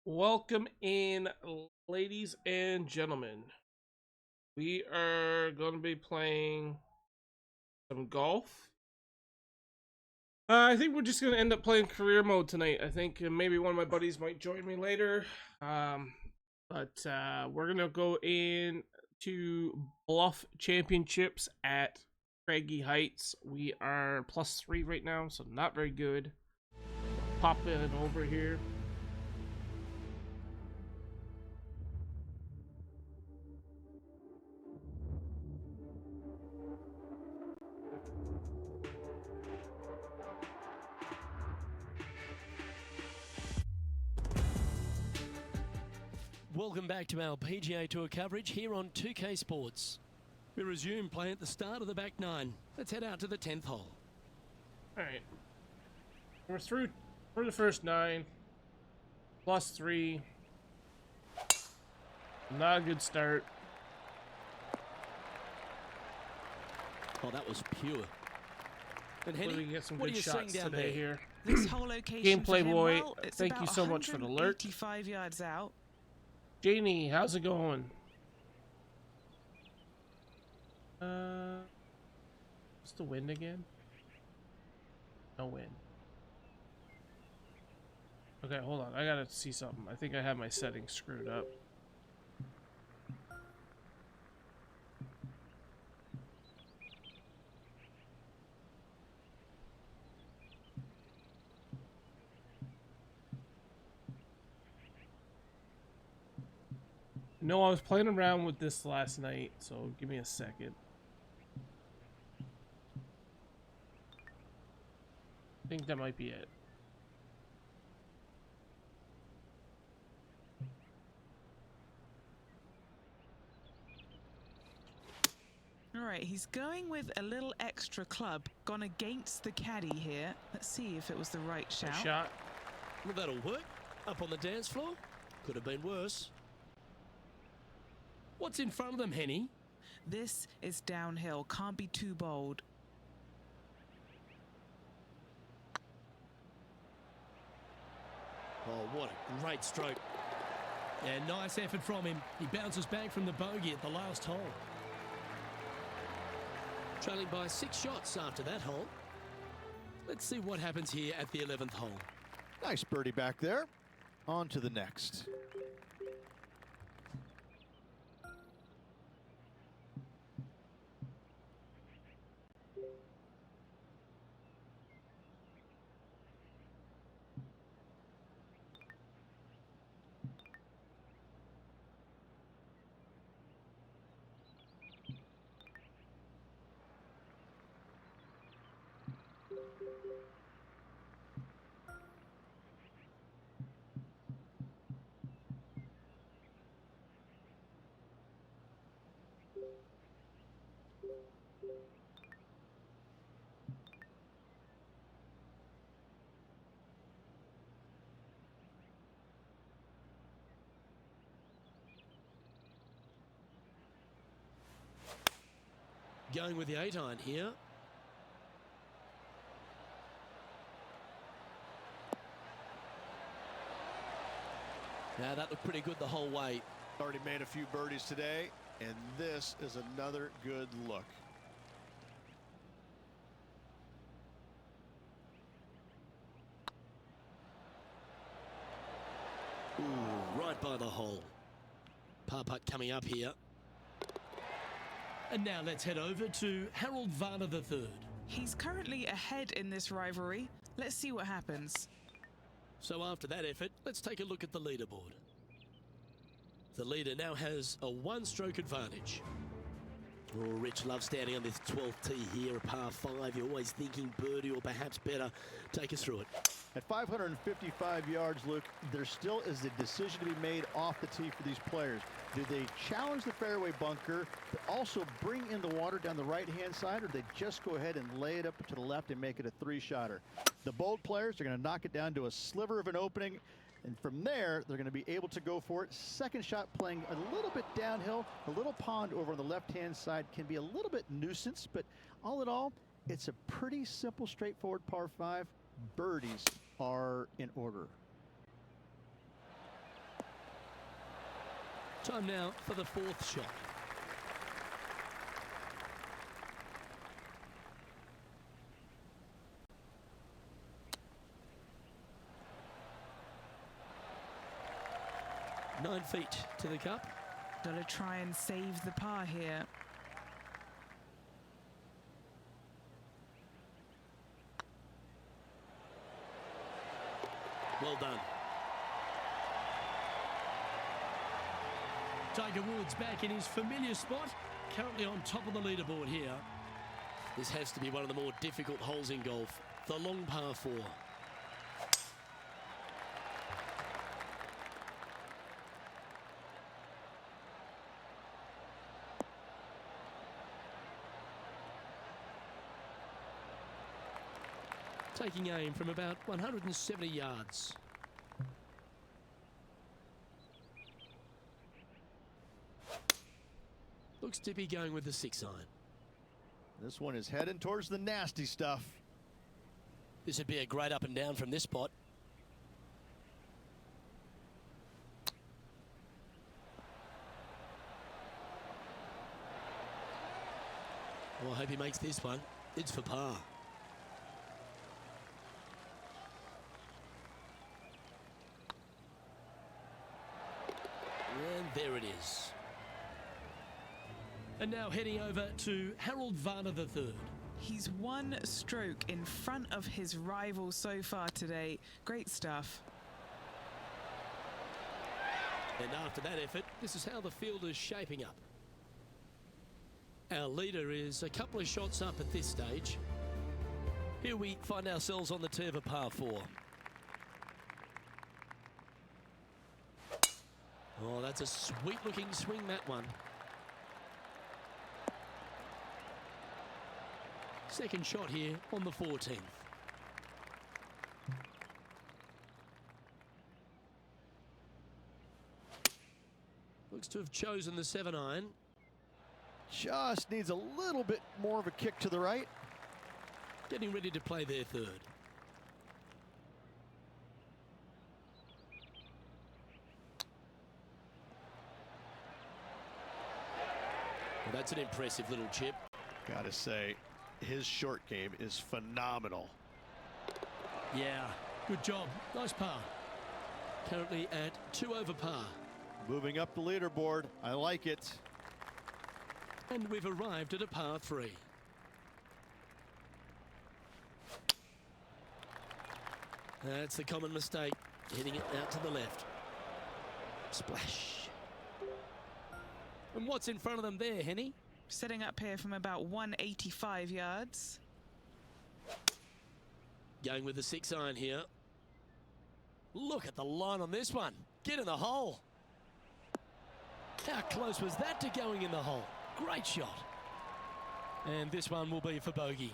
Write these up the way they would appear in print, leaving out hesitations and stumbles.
Welcome in, ladies and gentlemen. We are going to be playing some golf. I think we're just going to end up playing career mode tonight. I think maybe one of my buddies might join me later. But we're going to go in to Bluff Championships at Craigie Heights. We are +3 right now, so not very good. Pop in over here. Welcome back to our PGA Tour coverage here on 2K Sports. We resume play at the start of the back nine. Let's head out to the 10th hole. Alright. We're through for the first 9. +3. Not a good start. Oh, that was pure. And Hopefully we Henny, get some what good are you shots seeing down today there? here. This whole location Gameplay for him, boy, well, it's thank you about so much for the alert. 185 yards out. Janie, how's it going? What's the wind again? No wind. Okay, hold on. I gotta see something. I think I have my settings screwed up. No, I was playing around with this last night, so give me a second. I think that might be it. All right, he's going with a little extra club, gone against the caddy here. Let's see if it was the right shout. Shot. Well, that'll work. Up on the dance floor. Could have been worse. What's in front of them, Henny? This is downhill, can't be too bold. Oh, what a great stroke. Yeah, nice effort from him. He bounces back from the bogey at the last hole. Trailing by 6 shots after that hole. Let's see what happens here at the 11th hole. Nice birdie back there. On to the next. Going with the 8-iron here. Now that looked pretty good the whole way. Already made a few birdies today, and this is another good look. Ooh, right by the hole. Par putt coming up here. And now let's head over to Harold Varner III. He's currently ahead in this rivalry. Let's see what happens. So after that effort, let's take a look at the leaderboard. The leader now has a 1-stroke advantage. Oh, Rich loves standing on this 12th tee here, a par 5. You're always thinking birdie or perhaps better. Take us through it. At 555 yards, Luke, there still is a decision to be made off the tee for these players. Do they challenge the fairway bunker, but also bring in the water down the right-hand side, or do they just go ahead and lay it up to the left and make it a 3-shotter? The bold players are going to knock it down to a sliver of an opening, and from there, they're going to be able to go for it. Second shot playing a little bit downhill. A little pond over on the left-hand side can be a little bit nuisance, but all in all, it's a pretty simple, straightforward par 5. Birdies are in order. Time now for the fourth shot. Nine feet to the cup. Gotta try and save the par here. Well done. Tiger Woods back in his familiar spot, currently on top of the leaderboard here. This has to be one of the more difficult holes in golf, the long par 4. Taking aim from about 170 yards. Looks to be going with the 6-iron. This one is heading towards the nasty stuff. This would be a great up and down from this spot. Oh, I hope he makes this one. It's for par. And there it is. And now heading over to Harold Varner III. He's one stroke in front of his rival so far today. Great stuff. And after that effort, this is how the field is shaping up. Our leader is a couple of shots up at this stage. Here we find ourselves on the tee of a par 4. Oh, that's a sweet-looking swing, that one. Second shot here on the 14th. Looks to have chosen the 7-iron. Just needs a little bit more of a kick to the right. Getting ready to play their third. Well, that's an impressive little chip. Gotta say, his short game is phenomenal. Yeah, good job. Nice par. Currently at 2 over par. Moving up the leaderboard. I like it. And we've arrived at a par 3. That's the common mistake. Hitting it out to the left. Splash. And what's in front of them there, Henny? Setting up here from about 185 yards. Going with the 6-iron here. Look at the line on this one. Get in the hole. How close was that to going in the hole? Great shot. And this one will be for bogey.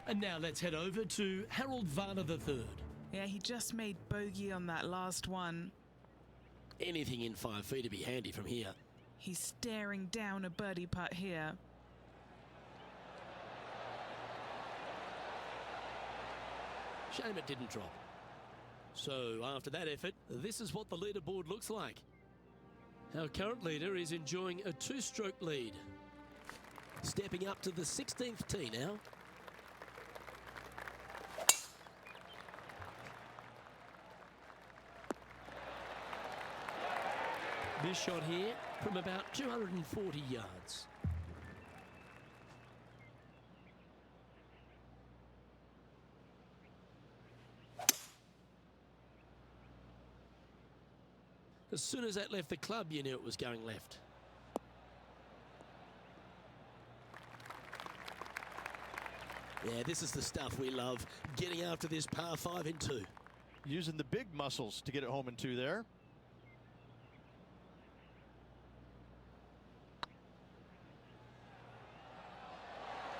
And now let's head over to Harold Varner III. Yeah, he just made bogey on that last one. Anything in 5 feet to be handy from here. He's staring down a birdie putt here. Shame it didn't drop. So after that effort, this is what the leaderboard looks like. Our current leader is enjoying a 2-stroke lead. Stepping up to the 16th tee now. This shot here from about 240 yards. As soon as that left the club, you knew it was going left. Yeah, this is the stuff we love. Getting after this par 5 in 2. Using the big muscles to get it home in 2 there.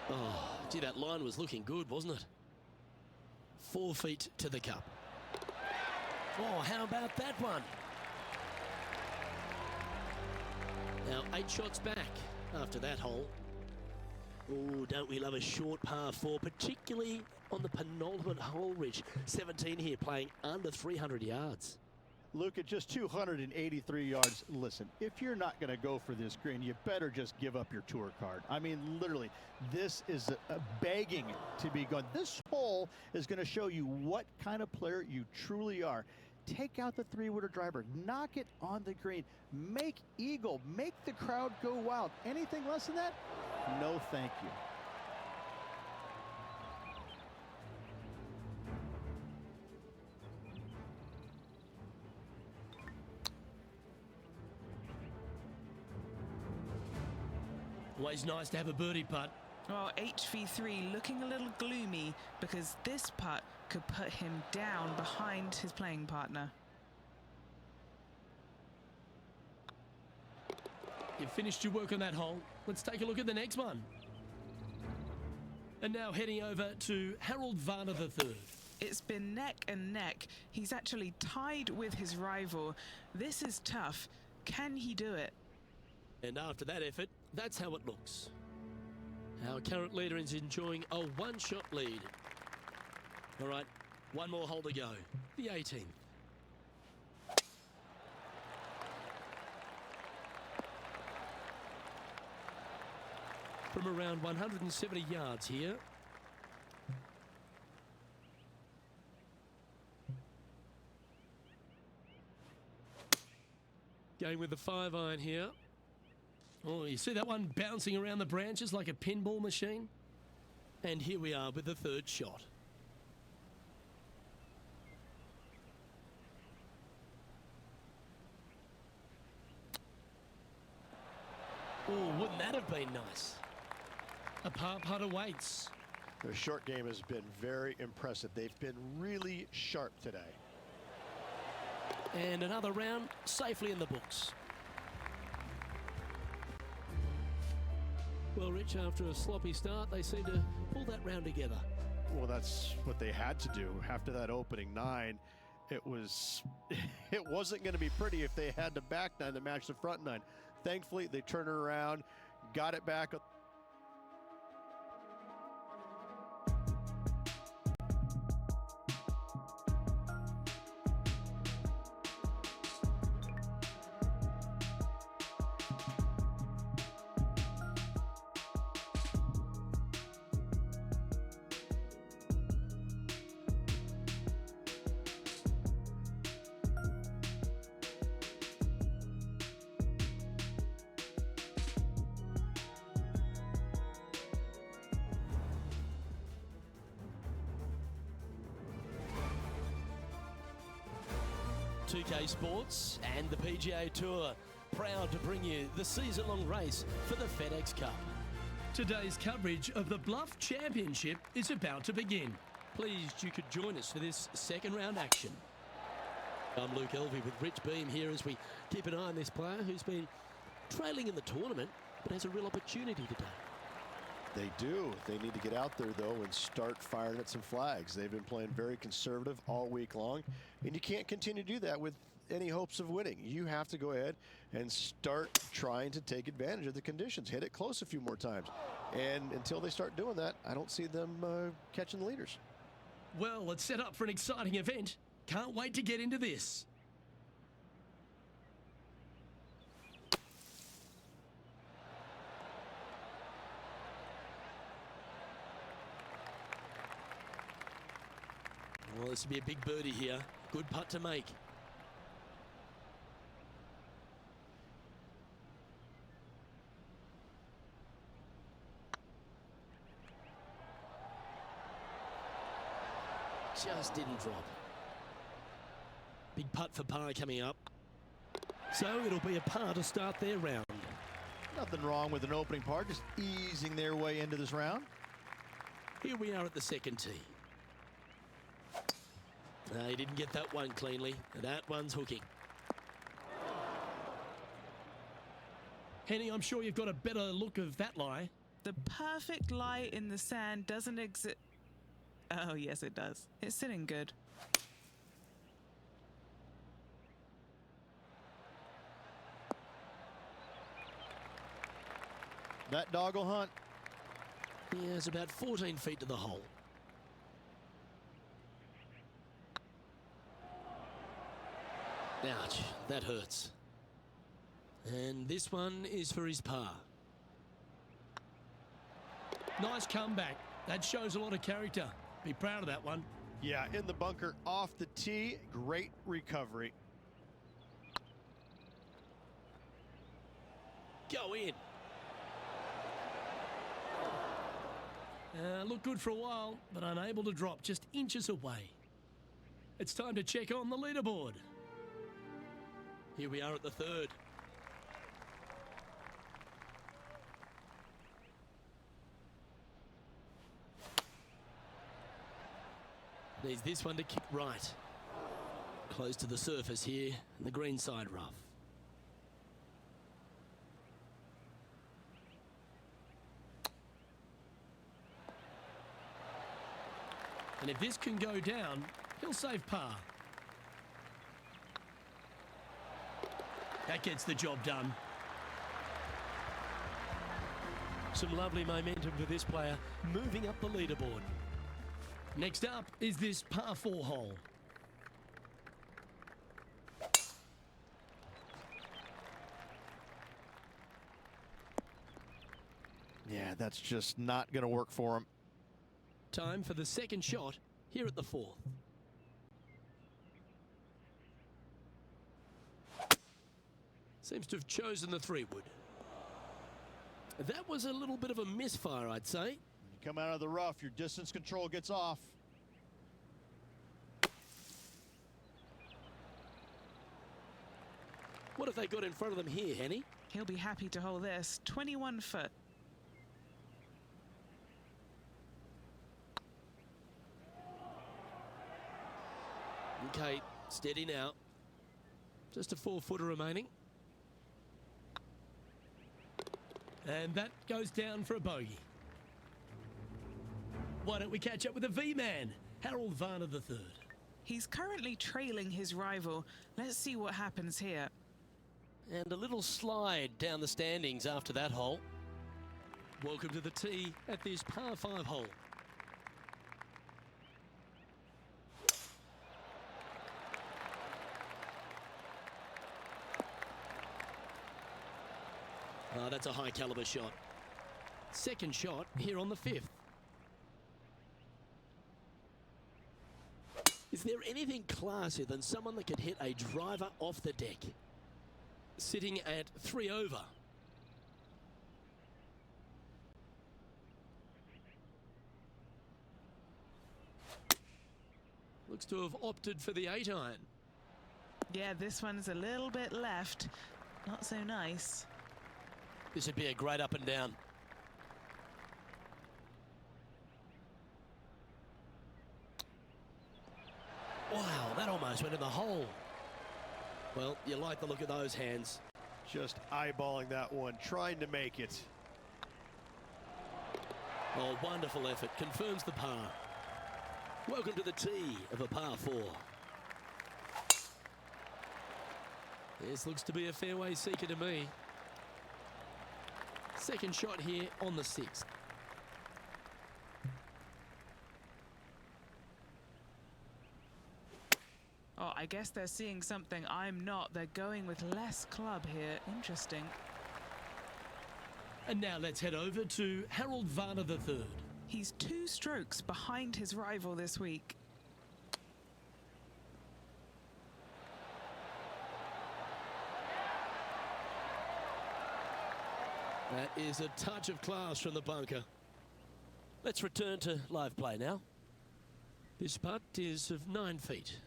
Oh, gee, that line was looking good, wasn't it? 4 feet to the cup. Oh, how about that one? Now 8 shots back after that hole. Oh, don't we love a short par 4, particularly on the penultimate hole, Rich. 17 here, playing under 300 yards. Luke, at just 283 yards, listen, if you're not going to go for this green, you better just give up your tour card. I mean, literally, this is a begging to be gone. This hole is going to show you what kind of player you truly are. Take out the three-wooder driver, knock it on the green, make eagle, make the crowd go wild. Anything less than that? No, thank you. Always nice to have a birdie putt. Well, HV3 looking a little gloomy because this putt could put him down behind his playing partner. You've finished your work on that hole. Let's take a look at the next one. And now heading over to Harold Varner III. It's been neck and neck. He's actually tied with his rival. This is tough. Can he do it? And after that effort, that's how it looks. Our current leader is enjoying a one-shot lead. All right, one more hole to go. The 18th. From around 170 yards here. Going with the 5-iron here. Oh, you see that one bouncing around the branches like a pinball machine? And here we are with the third shot. Oh, wouldn't that have been nice? A par putt awaits. Their short game has been very impressive. They've been really sharp today. And another round safely in the books. Well, Rich, after a sloppy start, they seem to pull that round together. Well, that's what they had to do after that opening 9. It wasn't going to be pretty if they had the back 9 to match the front 9. Thankfully, they turned it around, got it back. PGA Sports and the PGA Tour, proud to bring you the season-long race for the FedEx Cup. Today's coverage of the Bluff Championship is about to begin. Pleased you could join us for this second round action. I'm Luke Elvey with Rich Beam here as we keep an eye on this player who's been trailing in the tournament but has a real opportunity today. They do. They need to get out there, though, and start firing at some flags. They've been playing very conservative all week long, and you can't continue to do that with any hopes of winning. You have to go ahead and start trying to take advantage of the conditions. Hit it close a few more times. And until they start doing that, I don't see them catching the leaders. Well, it's set up for an exciting event. Can't wait to get into this. Well, this will be a big birdie here. Good putt to make. Just didn't drop. Big putt for par coming up. So it'll be a par to start their round. Nothing wrong with an opening par, just easing their way into this round. Here we are at the second tee. He didn't get that one cleanly. That one's hooking. Henny, I'm sure you've got a better look of that lie. The perfect lie in the sand doesn't exist. Oh, yes, it does. It's sitting good. That dog will hunt. Yeah, it's about 14 feet to the hole. Ouch, that hurts. And this one is for his par. Nice comeback. That shows a lot of character. Be proud of that one. Yeah, in the bunker, off the tee, great recovery. Go in. Looked good for a while, but unable to drop, just inches away. It's time to check on the leaderboard. Here we are at the third. Needs this one to kick right. Close to the surface here, and the green side rough. And if this can go down, he'll save par. That gets the job done. Some lovely momentum for this player, moving up the leaderboard. Next up is this par 4 hole. Yeah, that's just not going to work for him. Time for the second shot here at the 4th. Seems to have chosen the 3-wood. That was a little bit of a misfire, I'd say. You come out of the rough, your distance control gets off. What have they got in front of them here, Henny? He'll be happy to hold this. 21 foot. Okay, steady now. Just a 4-footer remaining. And that goes down for a bogey. Why don't we catch up with the V-man, Harold Varner III. He's currently trailing his rival. Let's see what happens here. And a little slide down the standings after that hole. Welcome to the tee at this par 5 hole. Oh, that's a high caliber shot. Second shot here on the 5th. Is there anything classier than someone that could hit a driver off the deck? Sitting at 3 over. Looks to have opted for the 8-iron. Yeah, this one's a little bit left. Not so nice. This would be a great up and down. Wow, that almost went in the hole. Well, you like the look of those hands. Just eyeballing that one, trying to make it. Oh, wonderful effort. Confirms the par. Welcome to the tee of a par 4. This looks to be a fairway seeker to me. Second shot here on the 6th. Oh, I guess they're seeing something I'm not. They're going with less club here. Interesting. And now let's head over to Harold Varner III. He's 2 strokes behind his rival this week. That is a touch of class from the bunker. Let's return to live play now. This putt is of 9 feet.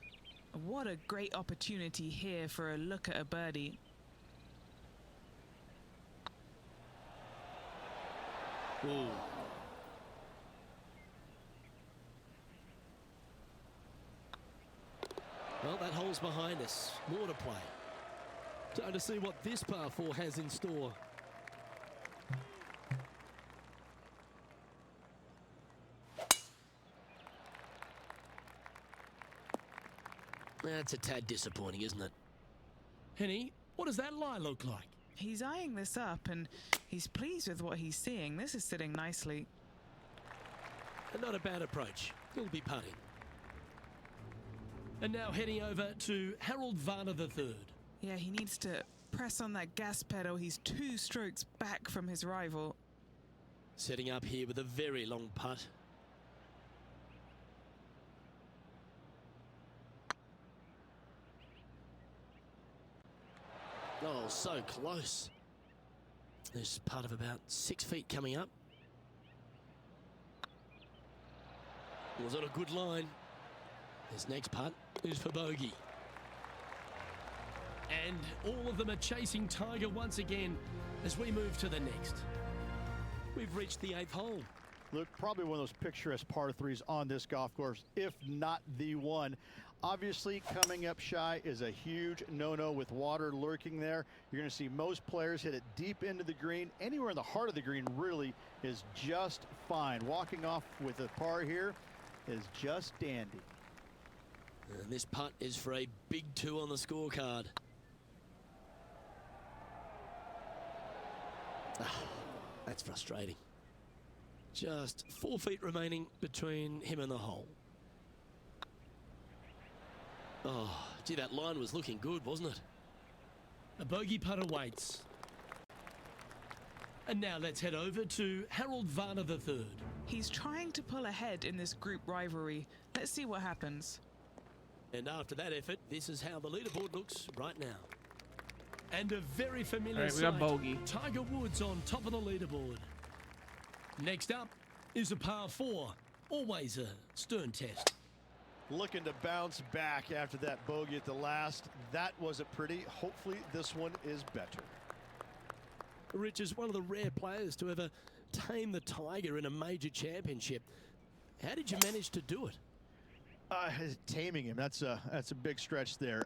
What a great opportunity here for a look at a birdie. Ooh. Well, that hole's behind us. More to play. Time to see what this par 4 has in store. That's a tad disappointing, isn't it? Henny, what does that lie look like? He's eyeing this up and he's pleased with what he's seeing. This is sitting nicely. And not a bad approach. He'll be putting. And now heading over to Harold Varner III. Yeah, he needs to press on that gas pedal. He's 2 strokes back from his rival. Setting up here with a very long putt. Oh, so close. There's part of about 6 feet coming up. Was on a good line. This next putt is for bogey. And all of them are chasing Tiger once again as we move to the next. We've reached the 8th hole. Look, probably one of those picturesque par 3s on this golf course, if not the one. Obviously, coming up shy is a huge no-no with water lurking there. You're going to see most players hit it deep into the green. Anywhere in the heart of the green really is just fine. Walking off with a par here is just dandy. And this putt is for a big 2 on the scorecard. That's frustrating. Just 4 feet remaining between him and the hole. Oh, gee, that line was looking good, wasn't it? A bogey putt awaits. And now let's head over to Harold Varner III. He's trying to pull ahead in this group rivalry. Let's see what happens. And after that effort, this is how the leaderboard looks right now. And a very familiar we got sight, bogey. Tiger Woods on top of the leaderboard. Next up is a par 4. Always a stern test. Looking to bounce back after that bogey at the last. That wasn't pretty. Hopefully this one is better. Rich is one of the rare players to ever tame the Tiger in a major championship. How did you manage to do it? Taming him, that's a big stretch there.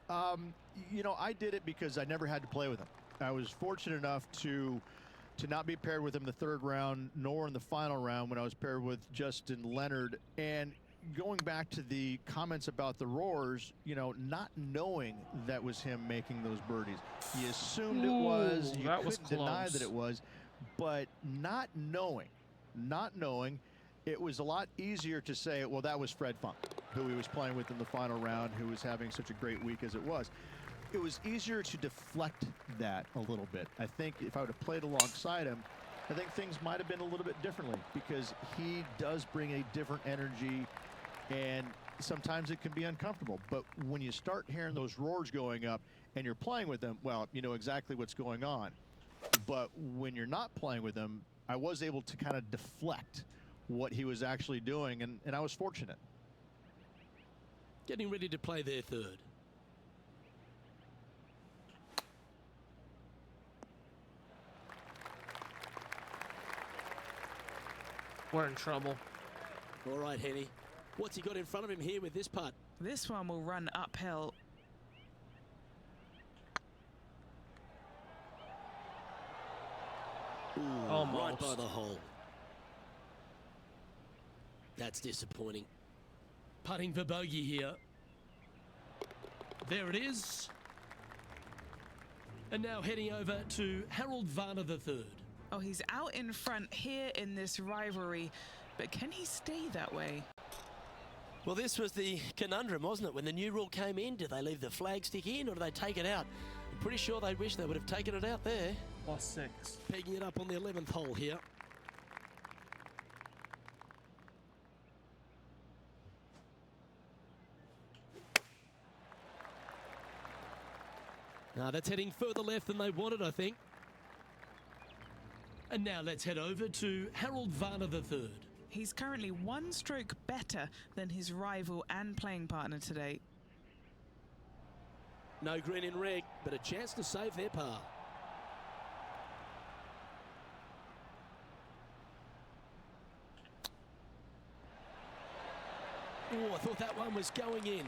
You know, I did it because I never had to play with him. I was fortunate enough to not be paired with him in the 3rd round, nor in the final round when I was paired with Justin Leonard. And going back to the comments about the roars, you know, not knowing that was him making those birdies. You assumed it was. You couldn't deny that it was. But not knowing, it was a lot easier to say, well, that was Fred Funk, who he was playing with in the final round, who was having such a great week as it was. It was easier to deflect that a little bit. I think if I would have played alongside him, I think things might have been a little bit differently, because he does bring a different energy, and sometimes it can be uncomfortable. But when you start hearing those roars going up and you're playing with them, well, you know exactly what's going on. But when you're not playing with them, I was able to kind of deflect what he was actually doing, and I was fortunate. Getting ready to play their 3rd. We're in trouble. All right, Henny. What's he got in front of him here with this putt? This one will run uphill. Ooh, almost. Right by the hole. That's disappointing. Putting for bogey here. There it is. And now heading over to Harold Varner III. Oh, he's out in front here in this rivalry, but can he stay that way? Well, this was the conundrum, wasn't it? When the new rule came in, do they leave the flag stick in or do they take it out? I'm pretty sure they wish they would have taken it out there. +6. Pegging it up on the 11th hole here. Now that's heading further left than they wanted, I think. And now let's head over to Harold Varner III. He's currently 1 stroke better than his rival and playing partner today. No green in red, but a chance to save their par. Oh, I thought that one was going in.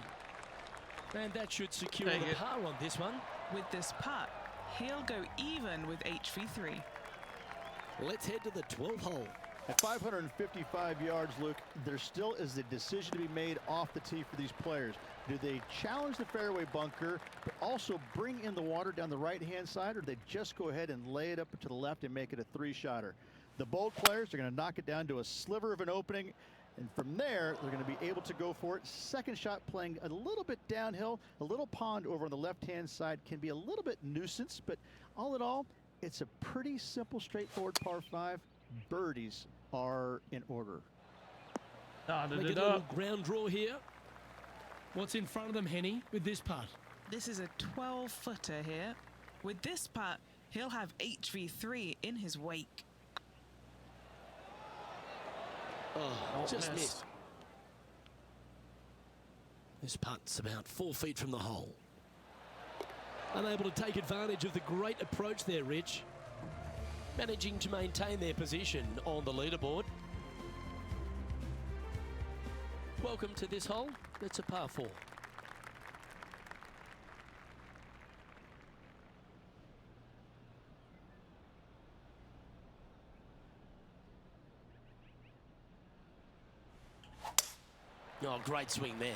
And that should secure the par on this one. With this putt, he'll go even with HV3. Let's head to the 12th hole. At 555 yards, Luke, there still is a decision to be made off the tee for these players. Do they challenge the fairway bunker, but also bring in the water down the right-hand side, or do they just go ahead and lay it up to the left and make it a 3-shotter? The bold players are going to knock it down to a sliver of an opening, And from there, they're going to be able to go for it. Second shot playing a little bit downhill. A little pond over on the left-hand side can be a little bit nuisance, but all in all, it's a pretty simple, straightforward par 5. Birdies are in order. Make a little ground draw here. What's in front of them, Henny, with this putt? This is a 12-footer here. With this putt, he'll have HV3 in his wake. Oh, just missed. This putt's about 4 feet from the hole. Unable to take advantage of the great approach there, Rich. Managing to maintain their position on the leaderboard. Welcome to this hole. It's a par 4. Oh, great swing there.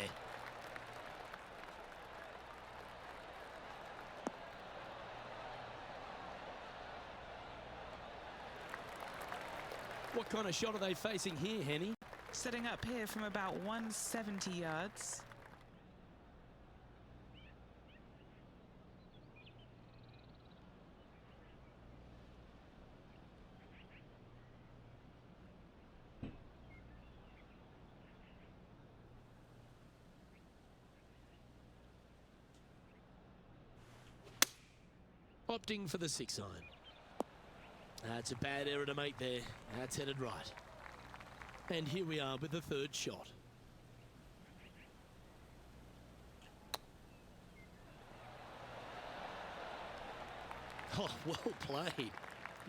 What kind of shot are they facing here, Henny? Setting up here from about 170 yards. Opting for the 6 iron. That's a bad error to make there. That's headed right. And here we are with the 3rd shot. Oh, well played.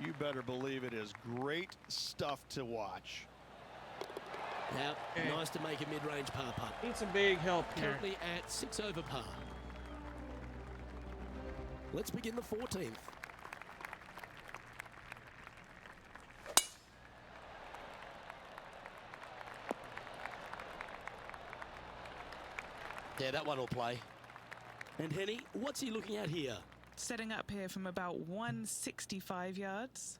You better believe it is great stuff to watch. Now, nice to make a mid-range par putt. Need some big help here. Currently at 6 over par. Let's begin the 14th. Yeah, that one will play. And Henny, what's he looking at here? Setting up here from about 165 yards.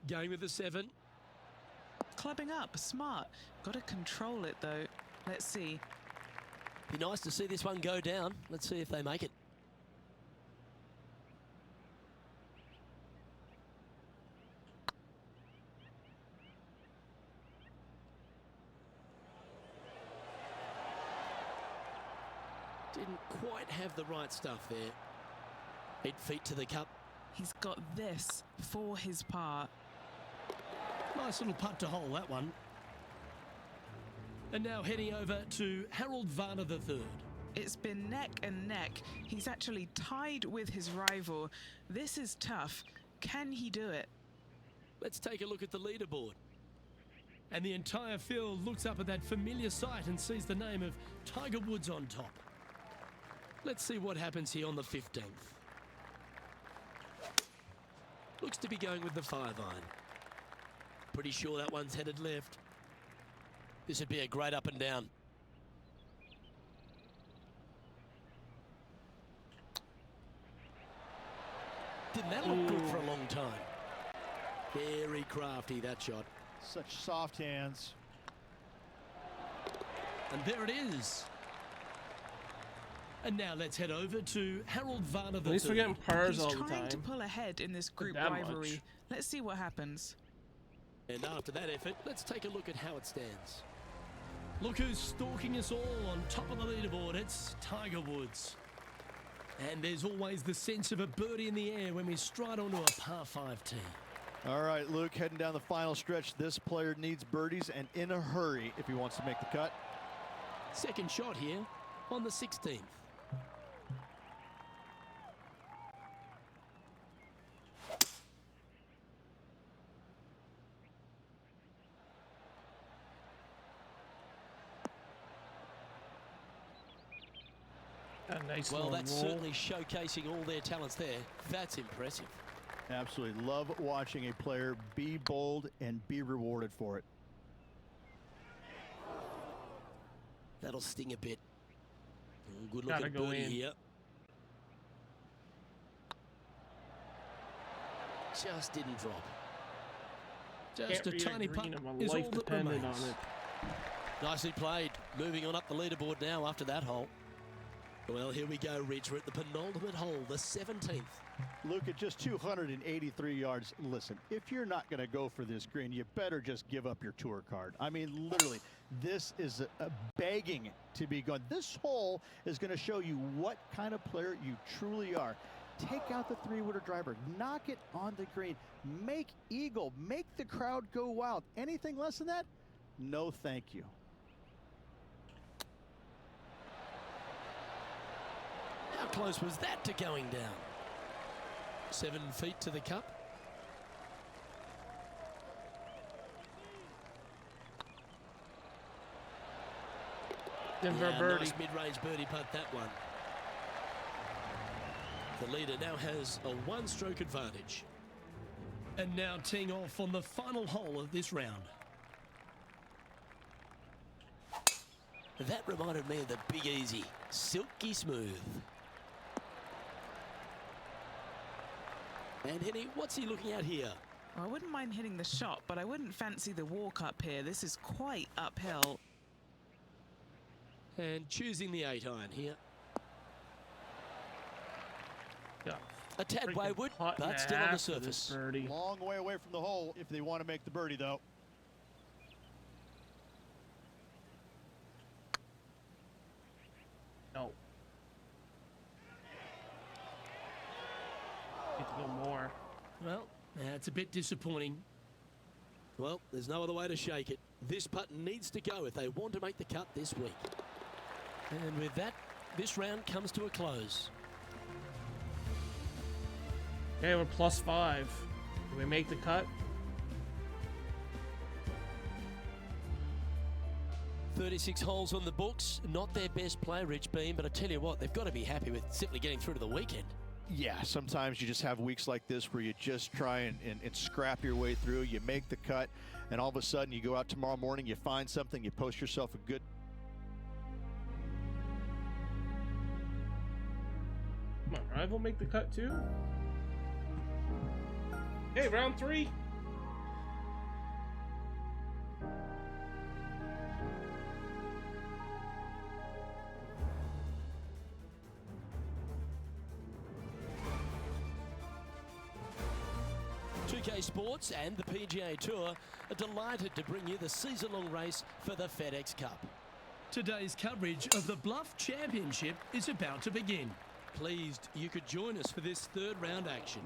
Going with the 7. Clubbing up, smart. Got to control it though. Let's see. Be nice to see this one go down. Let's see if they make it. Didn't quite have the right stuff there. 8 feet to the cup. He's got this for his par. Nice little putt to hole, that one. And now heading over to Harold Varner III. It's been neck and neck. He's actually tied with his rival. This is tough. Can he do it? Let's take a look at the leaderboard. And the entire field looks up at that familiar sight and sees the name of Tiger Woods on top. Let's see what happens here on the 15th. Looks to be going with the 5 iron. Pretty sure that one's headed left. This would be a great up and down. Didn't that look good for a long time? Very crafty, that shot. Such soft hands. And there it is. And now let's head over to Harold Varner III. At least we're getting pars He's all the trying time. to pull ahead in this group that rivalry. much. Let's see what happens. And after that effort, let's take a look at how it stands. Look who's stalking us all on top of the leaderboard. It's Tiger Woods. And there's always the sense of a birdie in the air when we stride onto a par 5 tee. All right, Luke, heading down the final stretch. This player needs birdies and in a hurry if he wants to make the cut. Second shot here on the 16th. A nice Well, little that's roll. certainly showcasing all their talents there. That's impressive. Absolutely love watching a player be bold and be rewarded for it. That'll sting a bit. Good Gotta looking go birdie in. here. Just didn't drop. Just Can't a be tiny green putt and my is life all that depended remains. on it. Nicely played. Moving on up the leaderboard now after that hole. Well, here we go, Rich. We're at the penultimate hole, the 17th. Luke, at just 283 yards, listen, if you're not going to go for this green, you better just give up your tour card. I mean, literally, this is a begging to be gone. This hole is going to show you what kind of player you truly are. Take out the three-wooder driver, knock it on the green, make eagle, make the crowd go wild. Anything less than that? No, thank you. How close was that to going down? 7 feet to the cup. Denver Yeah, birdie. nice mid-range birdie putt, that one. The leader now has a one-stroke advantage. And now teeing off on the final hole of this round. That reminded me of the Big Easy. Silky smooth. And Henny, what's he looking at here? Well, I wouldn't mind hitting the shot, but I wouldn't fancy the walk up here. This is quite uphill. And choosing the 8-iron here. Yeah. A tad Freaking wayward, putt and but a still on the half for this surface. birdie. Long way away from the hole if they want to make the birdie, though. No. Need to go more. Well, that's a bit disappointing. Well, there's no other way to shake it. This putt needs to go if they want to make the cut this week. And with that, this round comes to a close. Okay, we're +5. Can we make the cut? 36 holes on the books. Not their best play, Rich Beam, but I tell you what, they've got to be happy with simply getting through to the weekend. Yeah, sometimes you just have weeks like this where you just try and scrap your way through. You make the cut, and all of a sudden you go out tomorrow morning, you find something, you post yourself a good... Come on, rival make the cut too? Hey, round 3. PGA Sports and the PGA Tour are delighted to bring you the season-long race for the FedEx Cup. Today's coverage of the Bluff Championship is about to begin. Pleased you could join us for this third round action.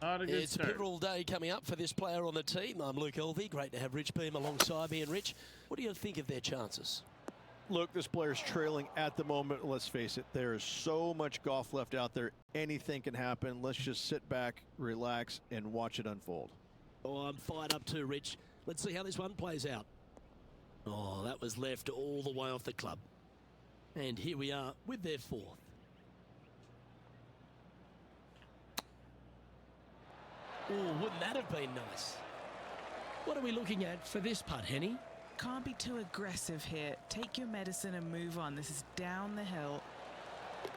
Not a good It's a start. pivotal day coming up for this player on the team. I'm Luke Elvey. Great to have Rich Beam alongside me. And Rich, what do you think of their chances? Look, this player's trailing at the moment. Let's face it, there is so much golf left out there. Anything can happen. Let's just sit back, relax, and watch it unfold. Oh, I'm fired up too, Rich. Let's see how this one plays out. Oh, that was left all the way off the club. And here we are with their fourth. Oh, wouldn't that have been nice? What are we looking at for this putt, Henny? Can't be too aggressive here. Take your medicine and move on. This is down the hill.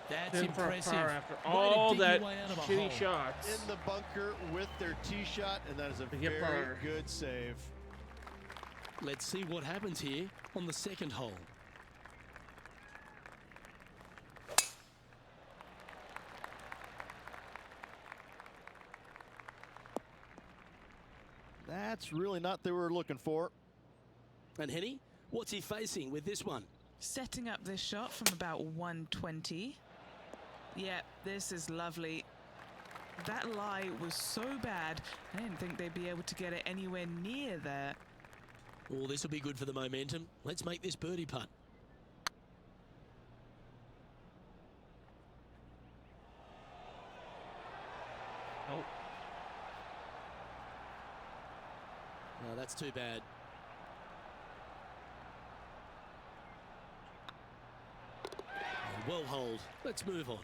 That's In for a impressive. par after Way to all dig your that way out of a shitty hole. shots. In the bunker with their tee shot, and that is a They get very par. good save. Let's see what happens here on the second hole. That's really not what they were looking for. And Henny, what's he facing with this one? Setting up this shot from about 120. Yeah, this is lovely. That lie was so bad, I didn't think they'd be able to get it anywhere near there. Oh, this will be good for the momentum. Let's make this birdie putt. Nope. No, that's too bad. And well hold. Let's move on.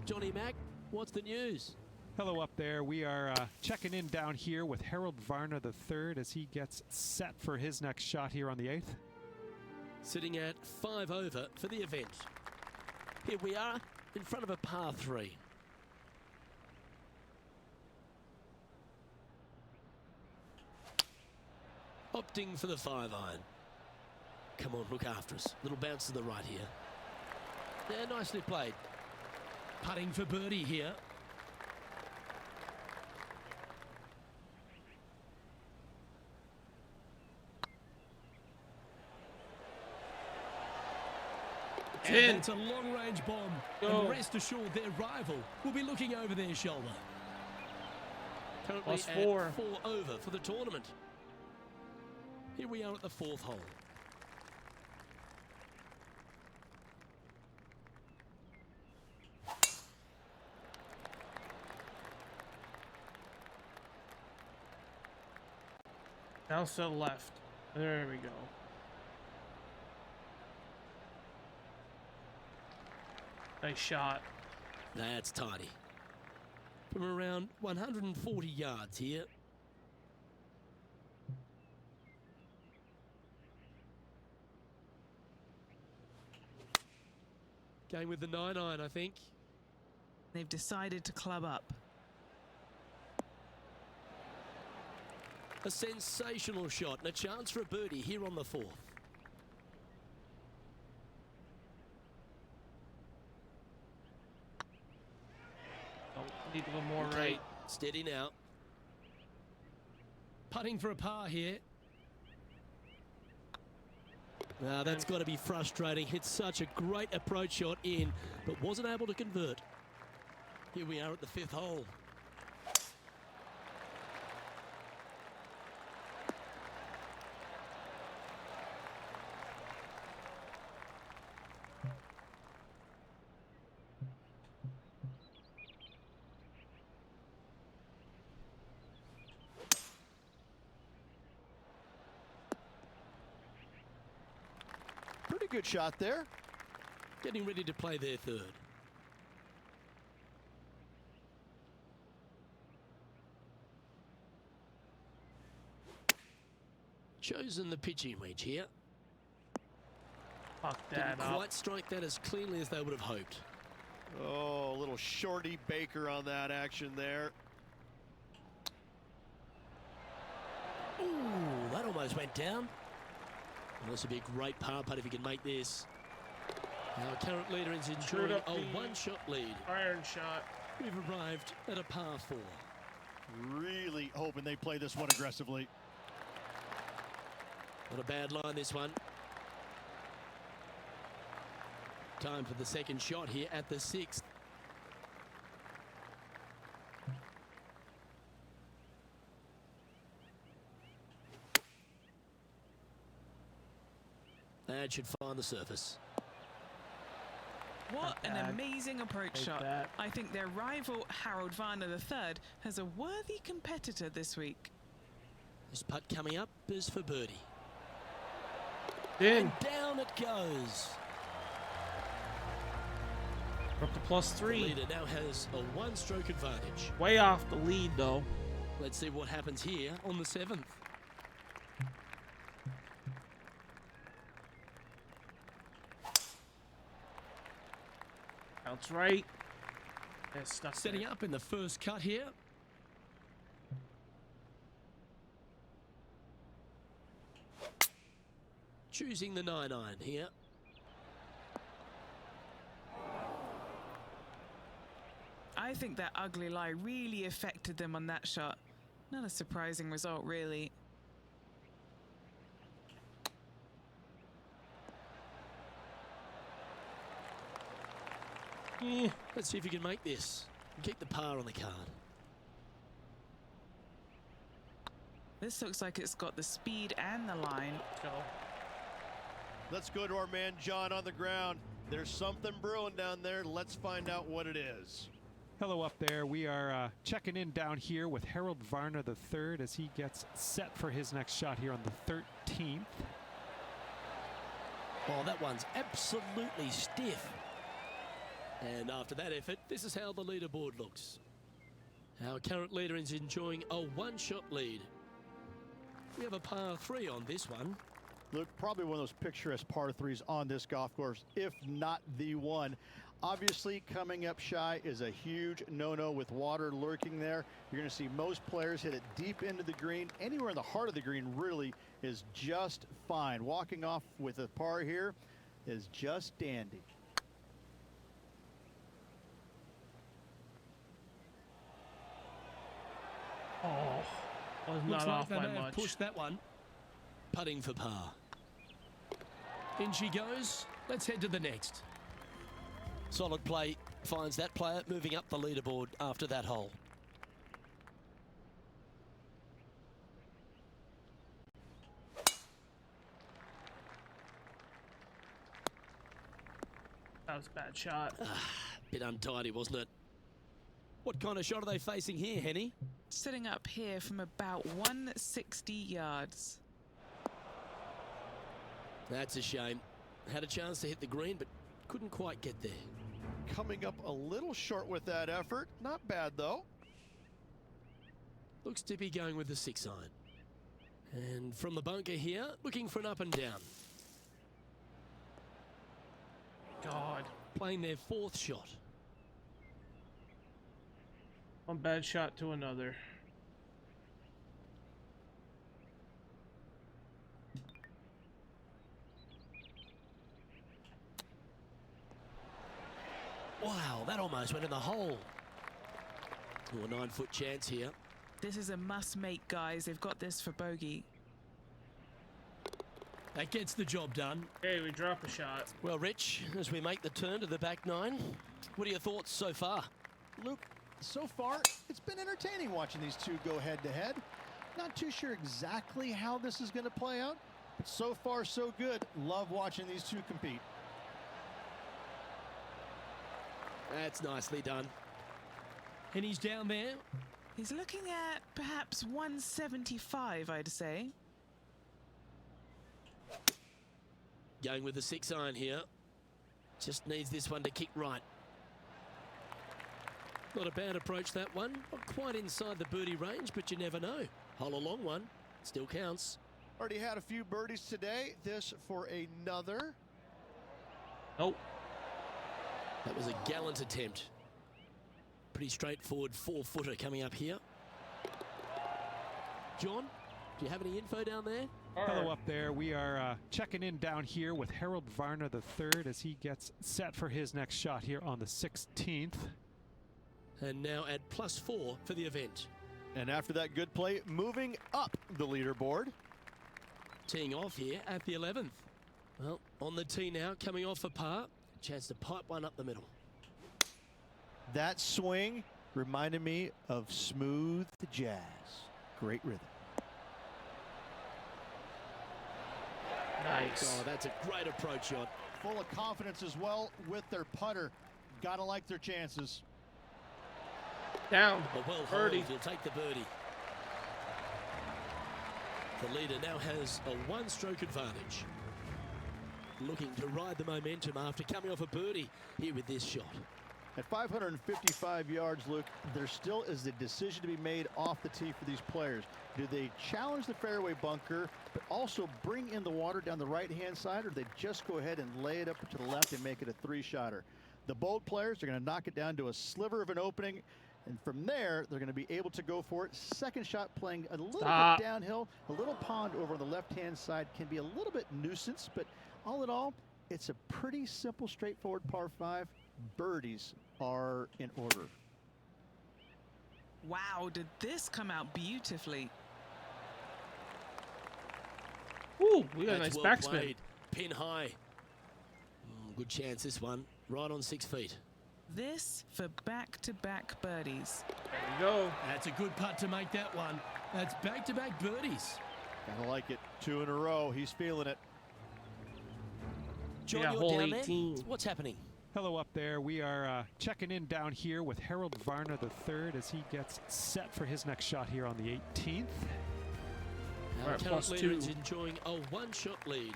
Johnny Mack, what's the news? Hello up there. We are checking in down here with Harold Varner III as he gets set for his next shot here on the 8th. Sitting at 5 over for the event. Here we are in front of a par 3. Opting for the 5-iron. Come on, look after us. Little bounce to the right here. Yeah, nicely played. Putting for birdie here. And it's a long-range bomb. And rest assured, their rival will be looking over their shoulder. Currently at 4 over for the tournament. Here we are at the 4th hole. Bounce to the left. There we go. Nice shot. That's tidy. From around 140 yards here. Going with the 9-iron, I think. They've decided to club up. A sensational shot and a chance for a birdie here on the 4th. Need a little more Okay, right. steady now. Putting for a par here. Now that's got to be frustrating. Hit such a great approach shot in, but wasn't able to convert. Here we are at the 5th hole. Pretty good shot there. Getting ready to play their 3rd. Chosen the pitching wedge here. Fuck that Didn't up. quite strike that as cleanly as they would have hoped. Oh, a little shorty Baker on that action there. Ooh, that almost went down. Well, this would be a great par putt if he can make this. Our current leader is enjoying up a the one-shot lead. Iron shot. We've arrived at a par 4. Really hoping they play this one aggressively. Not a bad line, this one. Time for the 2nd shot here at the 6th. That should find the surface. What an bad. amazing approach Take shot. that. I think their rival, Harold Varner III, has a worthy competitor this week. This putt coming up is for birdie. In. And down it goes. We're up to plus The 3. leader now has a 1-stroke advantage. Way off the lead though. Let's see what happens here on the 7th. Bounce right. Yeah, stuck Setting there. up in the 1st cut here. Choosing the 9-iron here. I think that ugly lie really affected them on that shot. Not a surprising result, really. Let's see if you can make this. Keep the par on the card. This looks like it's got the speed and the line. Go. Let's go to our man John on the ground. There's something brewing down there. Let's find out what it is. Hello up there. We are checking in down here with Harold Varner III as he gets set for his next shot here on the 13th. Oh, that one's absolutely stiff. And after that effort, this is how the leaderboard looks. Our current leader is enjoying a 1-shot lead. We have a par 3 on this one. Look, probably one of those picturesque par 3s on this golf course, if not the one. Obviously, coming up shy is a huge no-no with water lurking there. You're going to see most players hit it deep into the green, anywhere in the heart of the green, really, is just fine. Walking off with a par here is just dandy. Oh, was Looks not like off they by may have much. pushed that one. Putting for par. In she goes. Let's head to the next. Solid play finds that player moving up the leaderboard after that hole. That was a bad shot. Bit untidy, wasn't it? What kind of shot are they facing here, Henny? Sitting up here from about 160 yards. That's a shame. Had a chance to hit the green, but couldn't quite get there. Coming up a little short with that effort. Not bad, though. Looks to be going with the 6-iron. And from the bunker here, looking for an up and down. God. Playing their 4th shot. One bad shot to another. Wow, that almost went in the hole. Ooh, a 9-foot chance here. This is a must-make, guys. They've got this for bogey. That gets the job done. Hey, we drop a shot. Well, Rich, as we make the turn to the back 9, what are your thoughts so far? Luke, so far, it's been entertaining watching these two go head-to-head. Not too sure exactly how this is going to play out, but so far, so good. Love watching these two compete. That's nicely done. And he's down there. He's looking at perhaps 175, I'd say. Going with the 6-iron here. Just needs this one to kick right. Not a bad approach, that one. Not quite inside the birdie range, but you never know. Hole a long one. Still counts. Already had a few birdies today. This for another. Nope. That was a gallant attempt. Pretty straightforward 4-footer coming up here. John, do you have any info down there? Hello up there. We are checking in down here with Harold Varner III as he gets set for his next shot here on the 16th. And now at +4 for the event. And after that good play, moving up the leaderboard. Teeing off here at the 11th. Well, on the tee now, coming off a par. Chance to pipe one up the middle. That swing reminded me of smooth jazz. Great rhythm. Nice. Oh, that's a great approach shot. Full of confidence as well with their putter. Gotta like their chances. Down. A well Birdie. holed, he'll take the birdie. The leader now has a 1-stroke advantage. Looking to ride the momentum after coming off a birdie here with this shot. At 555 yards, Luke, there still is a decision to be made off the tee for these players. Do they challenge the fairway bunker, but also bring in the water down the right-hand side, or do they just go ahead and lay it up to the left and make it a 3-shotter? The bold players are going to knock it down to a sliver of an opening, and from there, they're going to be able to go for it. Second shot playing a little bit downhill. A little pond over on the left-hand side can be a little bit nuisance, but all in all, it's a pretty simple, straightforward par 5. Birdies are in order. Wow, did this come out beautifully? Ooh, we got a That's nice well backspin. played. Pin high. Good chance this one. Right on 6 feet. This for back-to-back birdies. There we go. That's a good putt to make that one. That's back-to-back birdies. Gotta like it. 2 in a row. He's feeling it. John, Yeah, you're hole down 18. there. What's happening? Hello up there. We are checking in down here with Harold Varner III as he gets set for his next shot here on the 18th. Our Right, current leader +2. is enjoying a 1-shot lead.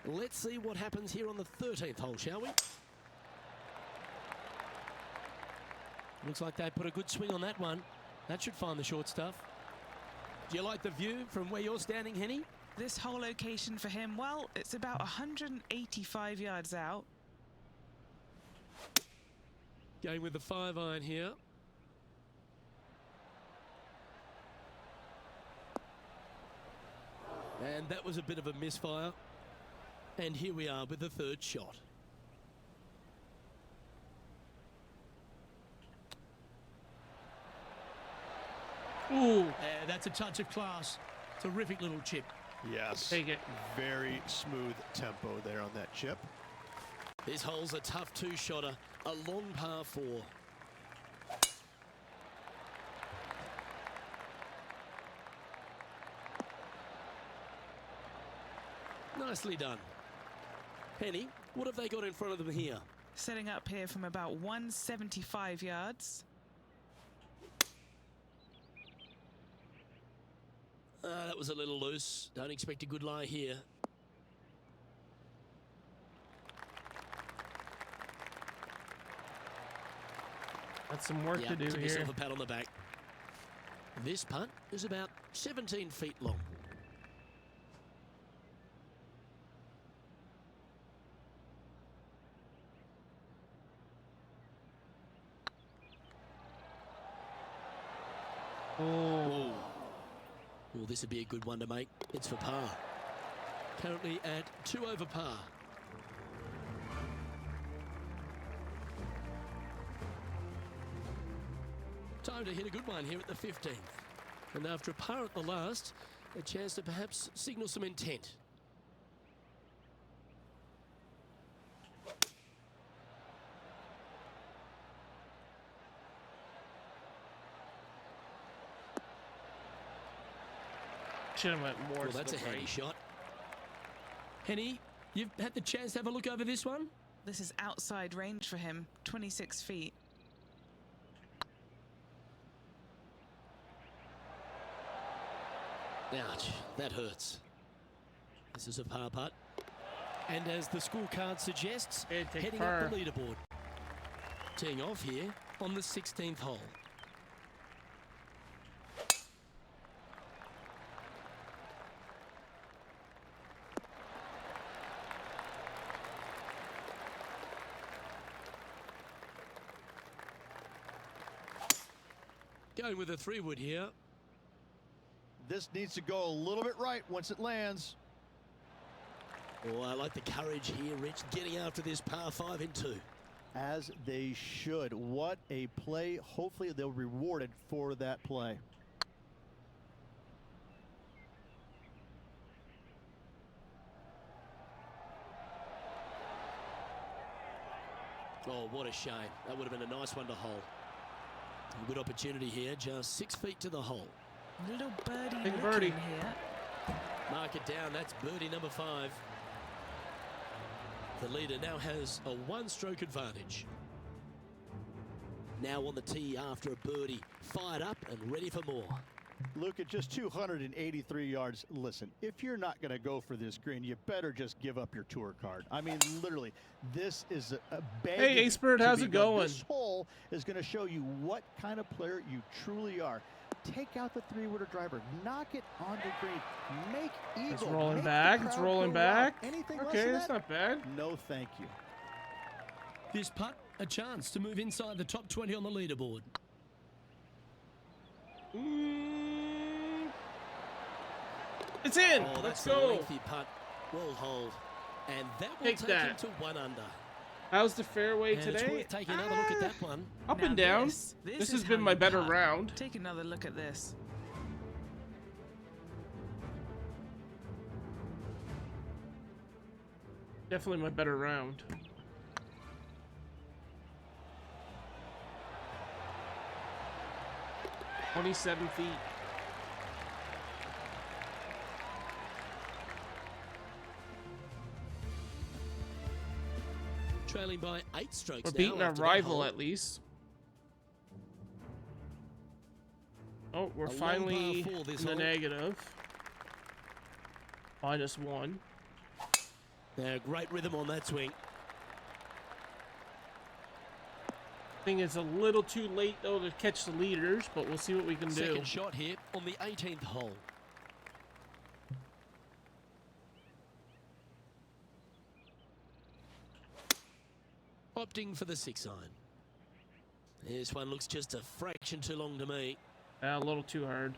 Let's see what happens here on the 13th hole, shall we? Looks like they put a good swing on that one. That should find the short stuff. Do you like the view from where you're standing, Henny? This whole location for him, well, it's about 185 yards out. Going with the 5-iron here. And that was a bit of a misfire. And here we are with the third shot. Ooh, That's a touch of class. Terrific little chip. Yes. take it. Very smooth tempo there on that chip. This hole's a tough two-shotter, a long par 4. Nicely done. Penny, what have they got in front of them here? Setting up here from about 175 yards. That was a little loose. Don't expect a good lie here. Got some work to do give here. yourself a pat on the back. This putt is about 17 feet long. Oh, Well, this would be a good one to make. It's for par. Currently at 2 over par. Time to hit a good one here at the 15th. And after a par at the last, a chance to perhaps signal some intent. should have went more Well, to that's the a handy right. shot. Henny, you've had the chance to have a look over this one? This is outside range for him, 26 feet. Ouch, that hurts. This is a par putt. And as the scorecard suggests, Okay, take heading par. up the leaderboard. Teeing off here on the 16th hole. Going with a 3-wood here. This needs to go a little bit right once it lands. Oh, I like the courage here, Rich, getting after this par 5 in 2. As they should. What a play. Hopefully they'll be rewarded for that play. Oh, what a shame. That would have been a nice one to hole. A good opportunity here, just 6 feet to the hole. Little birdie Big looking birdie. here. Mark it down, that's birdie number 5. The leader now has a 1-stroke advantage. Now on the tee after a birdie, fired up and ready for more. Look at just 283 yards. Listen, if you're not going to go for this green, you better just give up your tour card. I mean, literally, this is a bag. Hey, Ace Bird, how's it going? This hole is going to show you what kind of player you truly are. Take out the 3-wooder driver, knock it on the green, make eagle. It's rolling make the back. It's crowd rolling go wild. back. Anything less Okay, than that's that? not bad. No, thank you. This putt, a chance to move inside the top 20 on the leaderboard. It's in. Oh, Let's that's a go. lengthy putt. Well holed. And that will Take take that. him to 1 under. How's the fairway And it's today? worth taking another look at that one. Up Now and down. This This is has how been my you better putt. round. Take another look at this. Definitely my better round. "27 feet. Trailing by 8 strokes We're now beating our after that rival hole. at least. Oh, we're A long finally par 4 this in the hole. negative. -1. Now, great rhythm on that swing. I think it's a little too late though to catch the leaders, but we'll see what we can do. Second shot here on the 18th hole. Opting for the 6-iron. This one looks just a fraction too long to me. A little too hard.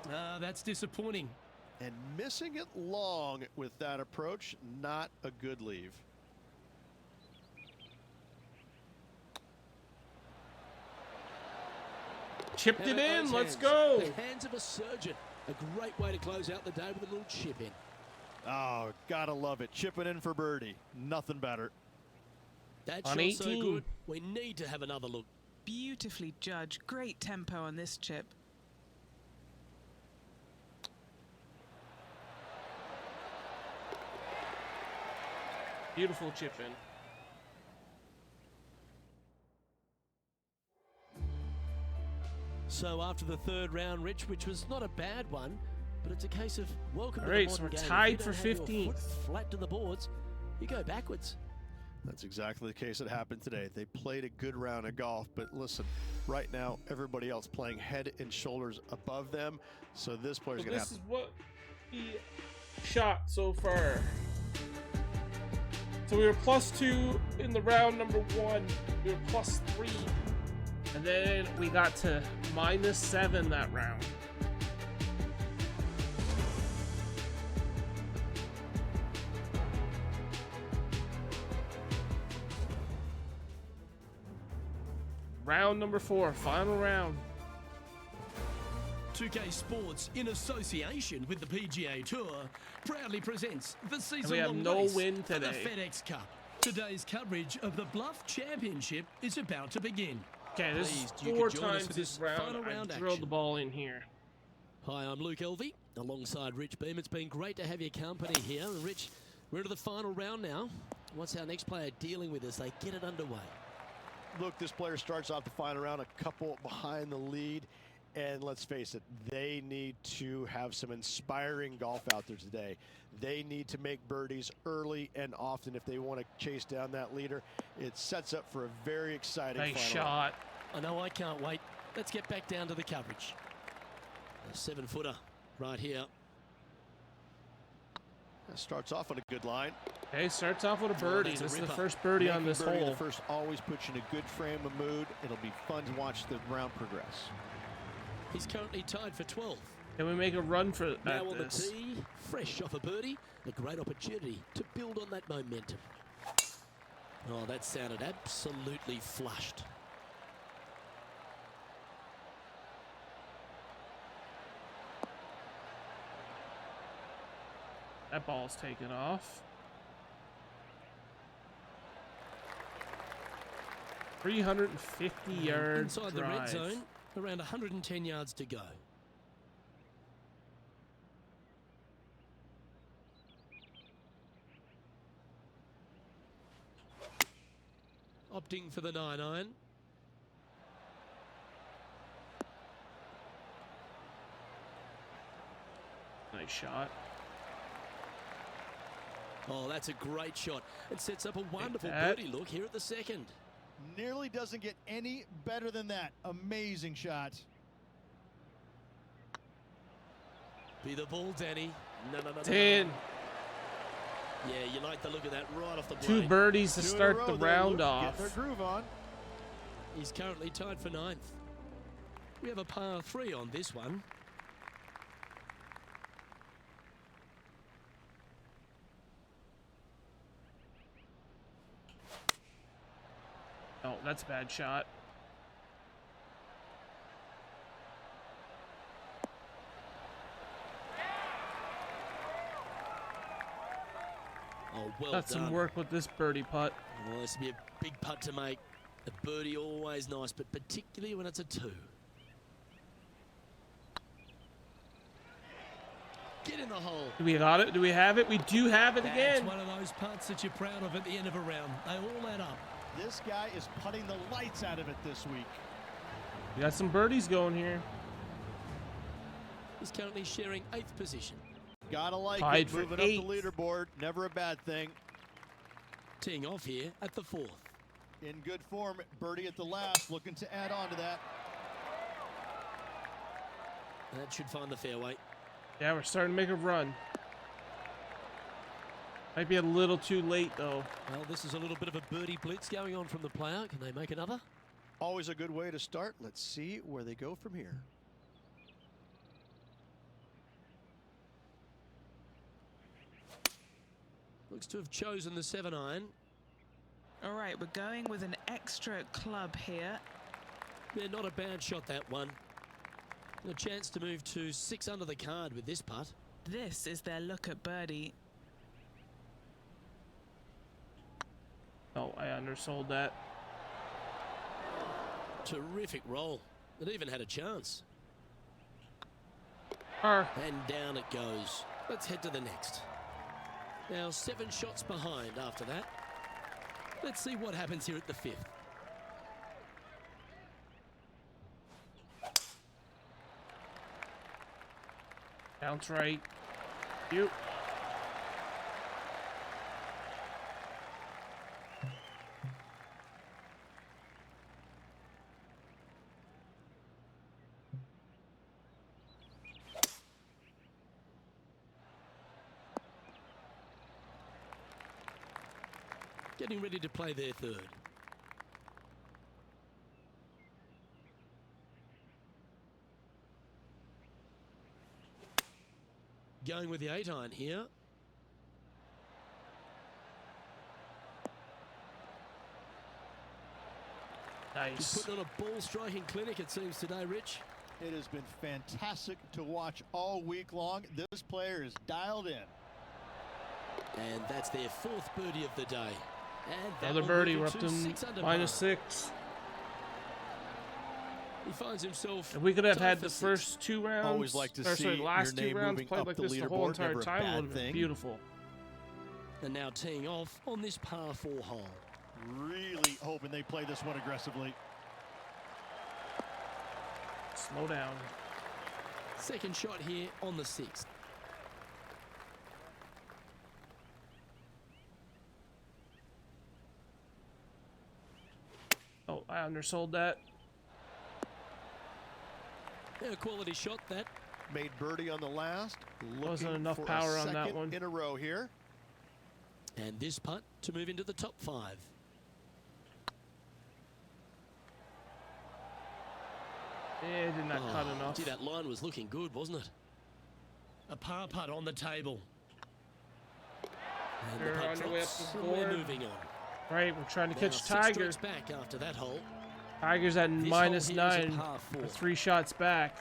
That's disappointing. And missing it long with that approach, not a good leave. Chipped it in. Those Let's hands. go. The hands of a surgeon. A great way to close out the day with a little chip in. Oh, gotta love it. Chipping in for birdie. Nothing better. That On shot's so 18. good. We need to have another look. Beautifully judged. Great tempo on this chip. Beautiful chip in. So after the third round, Rich, which was not a bad one, but it's a case of welcome All to right, the so modern we're game. tied If you for don't have your 15th. foot flat to the boards, you go backwards. That's exactly the case that happened today. They played a good round of golf, but listen, right now, everybody else playing head and shoulders above them. So this player's So going to have this is what he shot so far. So we were +2 in the round number 1. We were +3. And then we got to -7 that round. Round number 4, final round. 2K Sports, in association with the PGA Tour, proudly presents the season-long have no race win for the today. FedEx Cup. Today's coverage of the Bluff Championship is about to begin. Okay, this Pleased is you 4 could join us times for this this round. final round I drilled action. the ball in here. Hi, I'm Luke Elvey, alongside Rich Beam. It's been great to have your company here. And Rich, we're into the final round now. What's our next player dealing with as they get it underway? Look, this player starts off the final round a couple behind the lead. And let's face it, they need to have some inspiring golf out there today. They need to make birdies early and often if they want to chase down that leader. It sets up for a very exciting Nice final round. shot. I know I can't wait. Let's get back down to the coverage. A 7-footer right here. That starts off on a good line. Okay, starts off with a birdie. that's a This is the ripper. first birdie on Making this birdie hole. The first always puts you in a good frame of mood. It'll be fun to watch the round progress. He's currently tied for 12th. Can we make a run for Now on this? the tee, fresh off a birdie, a great opportunity to build on that momentum. Oh, that sounded absolutely flushed. That ball's taken off. 350 yard Inside the red drive. zone, around 110 yards to go. Opting for the 9-iron. Nice shot. Oh, that's a great shot. It sets up a wonderful that. birdie look here at the second. Nearly doesn't get any better than that. Amazing shot. Be the ball, Danny. No. 10. Yeah, you like the look of that right off the blade. 2 birdies to 2 in a start row the there, round Luke. off. Get their groove on. He's currently tied for 9th. We have a par 3 on this one. Oh, that's a bad shot. Oh, well Got done. some work with this birdie putt. Well, this would be a big putt to make. A birdie always nice, but particularly when it's a 2. Get in the hole. Do we got it? Do we have it? We do have it That's again. one of those putts that you're proud of at the end of a round. They all add up. This guy is putting the lights out of it this week. We got some birdies going here. He's currently sharing 8th position. Gotta like Tied it. for Moving up 8th. the leaderboard. Never a bad thing. Teeing off here at the 4th. In good form. Birdie at the last. Looking to add on to that. That should find the fairway. Yeah, we're starting to make a run. Might be a little too late, though. Well, this is a little bit of a birdie blitz going on from the player. Can they make another? Always a good way to start. Let's see where they go from here. Looks to have chosen the 7-iron. All right, we're going with an extra club here. Yeah, not a bad shot, that one. A chance to move to 6 under the card with this putt. This is their look at birdie. Oh, I undersold that. Terrific roll. It even had a chance. Par. And down it goes. Let's head to the next. Now 7 shots behind after that. Let's see what happens here at the 5th. Bounce right. You. Getting ready to play their 3rd. Going with the 8-iron here. Nice. Just putting on a ball striking clinic, it seems, today, Rich. It has been fantastic to watch all week long. This player is dialed in. And that's their 4th birdie of the day. And that Another will birdie. move We're him up to to 6 under minus par. 6. He finds himself. If we could have tied had for the 6th. first 2 rounds, Always like to or see sorry, your last 2 name rounds moving played up like the this the whole leaderboard. entire Never a time, bad would have been thing. beautiful. And now teeing off on this par 4 hole. Really hoping they play this one aggressively. Slow down. Second shot here on the 6th. Oh, I undersold that. A quality shot that. Made birdie on the last. Wasn't Looking enough for power a on that second one. in a row here. And this putt to move into the top 5. It did not cut enough. Gee, that line was looking good, wasn't it? A par putt on the table. And We're the putt on our way up drops, the and we're board. moving on. Right, we're trying to Now, catch 6 Tiger. strokes back after that hole. Tiger's at This minus hole here is a 9. par 4. We're 3 shots back.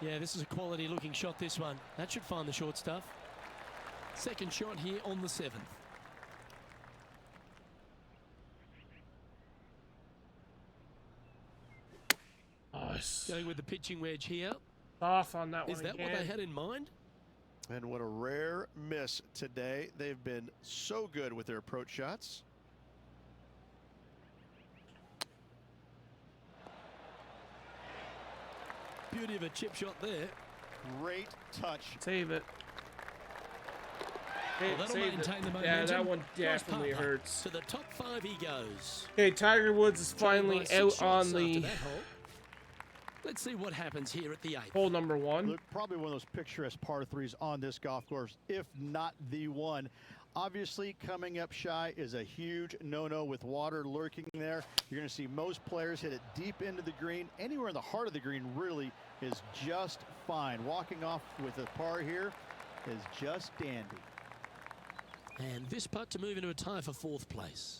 Yeah, this is a quality looking shot, this one. That should find the short stuff. Second shot here on the 7th. Nice. Going with the pitching wedge here. Off on that Is one that again. what they had in mind? And what a rare miss today. They've been so good with their approach shots. Beauty of a chip shot there. Great touch. Save it. Hey, Well, that'll save maintain it. the Yeah, momentum. that one Nice definitely par putt. hurts. To the top 5 he goes. Okay, Tiger Woods is Trailing by finally 6 out shots on after the that hole. Let's see what happens here at the 8th. hole number 1. Look, probably one of those picturesque par 3s on this golf course, if not the one. Obviously, coming up shy is a huge no-no with water lurking there. You're going to see most players hit it deep into the green. Anywhere in the heart of the green really is just fine. Walking off with a par here is just dandy. And this putt to move into a tie for 4th place.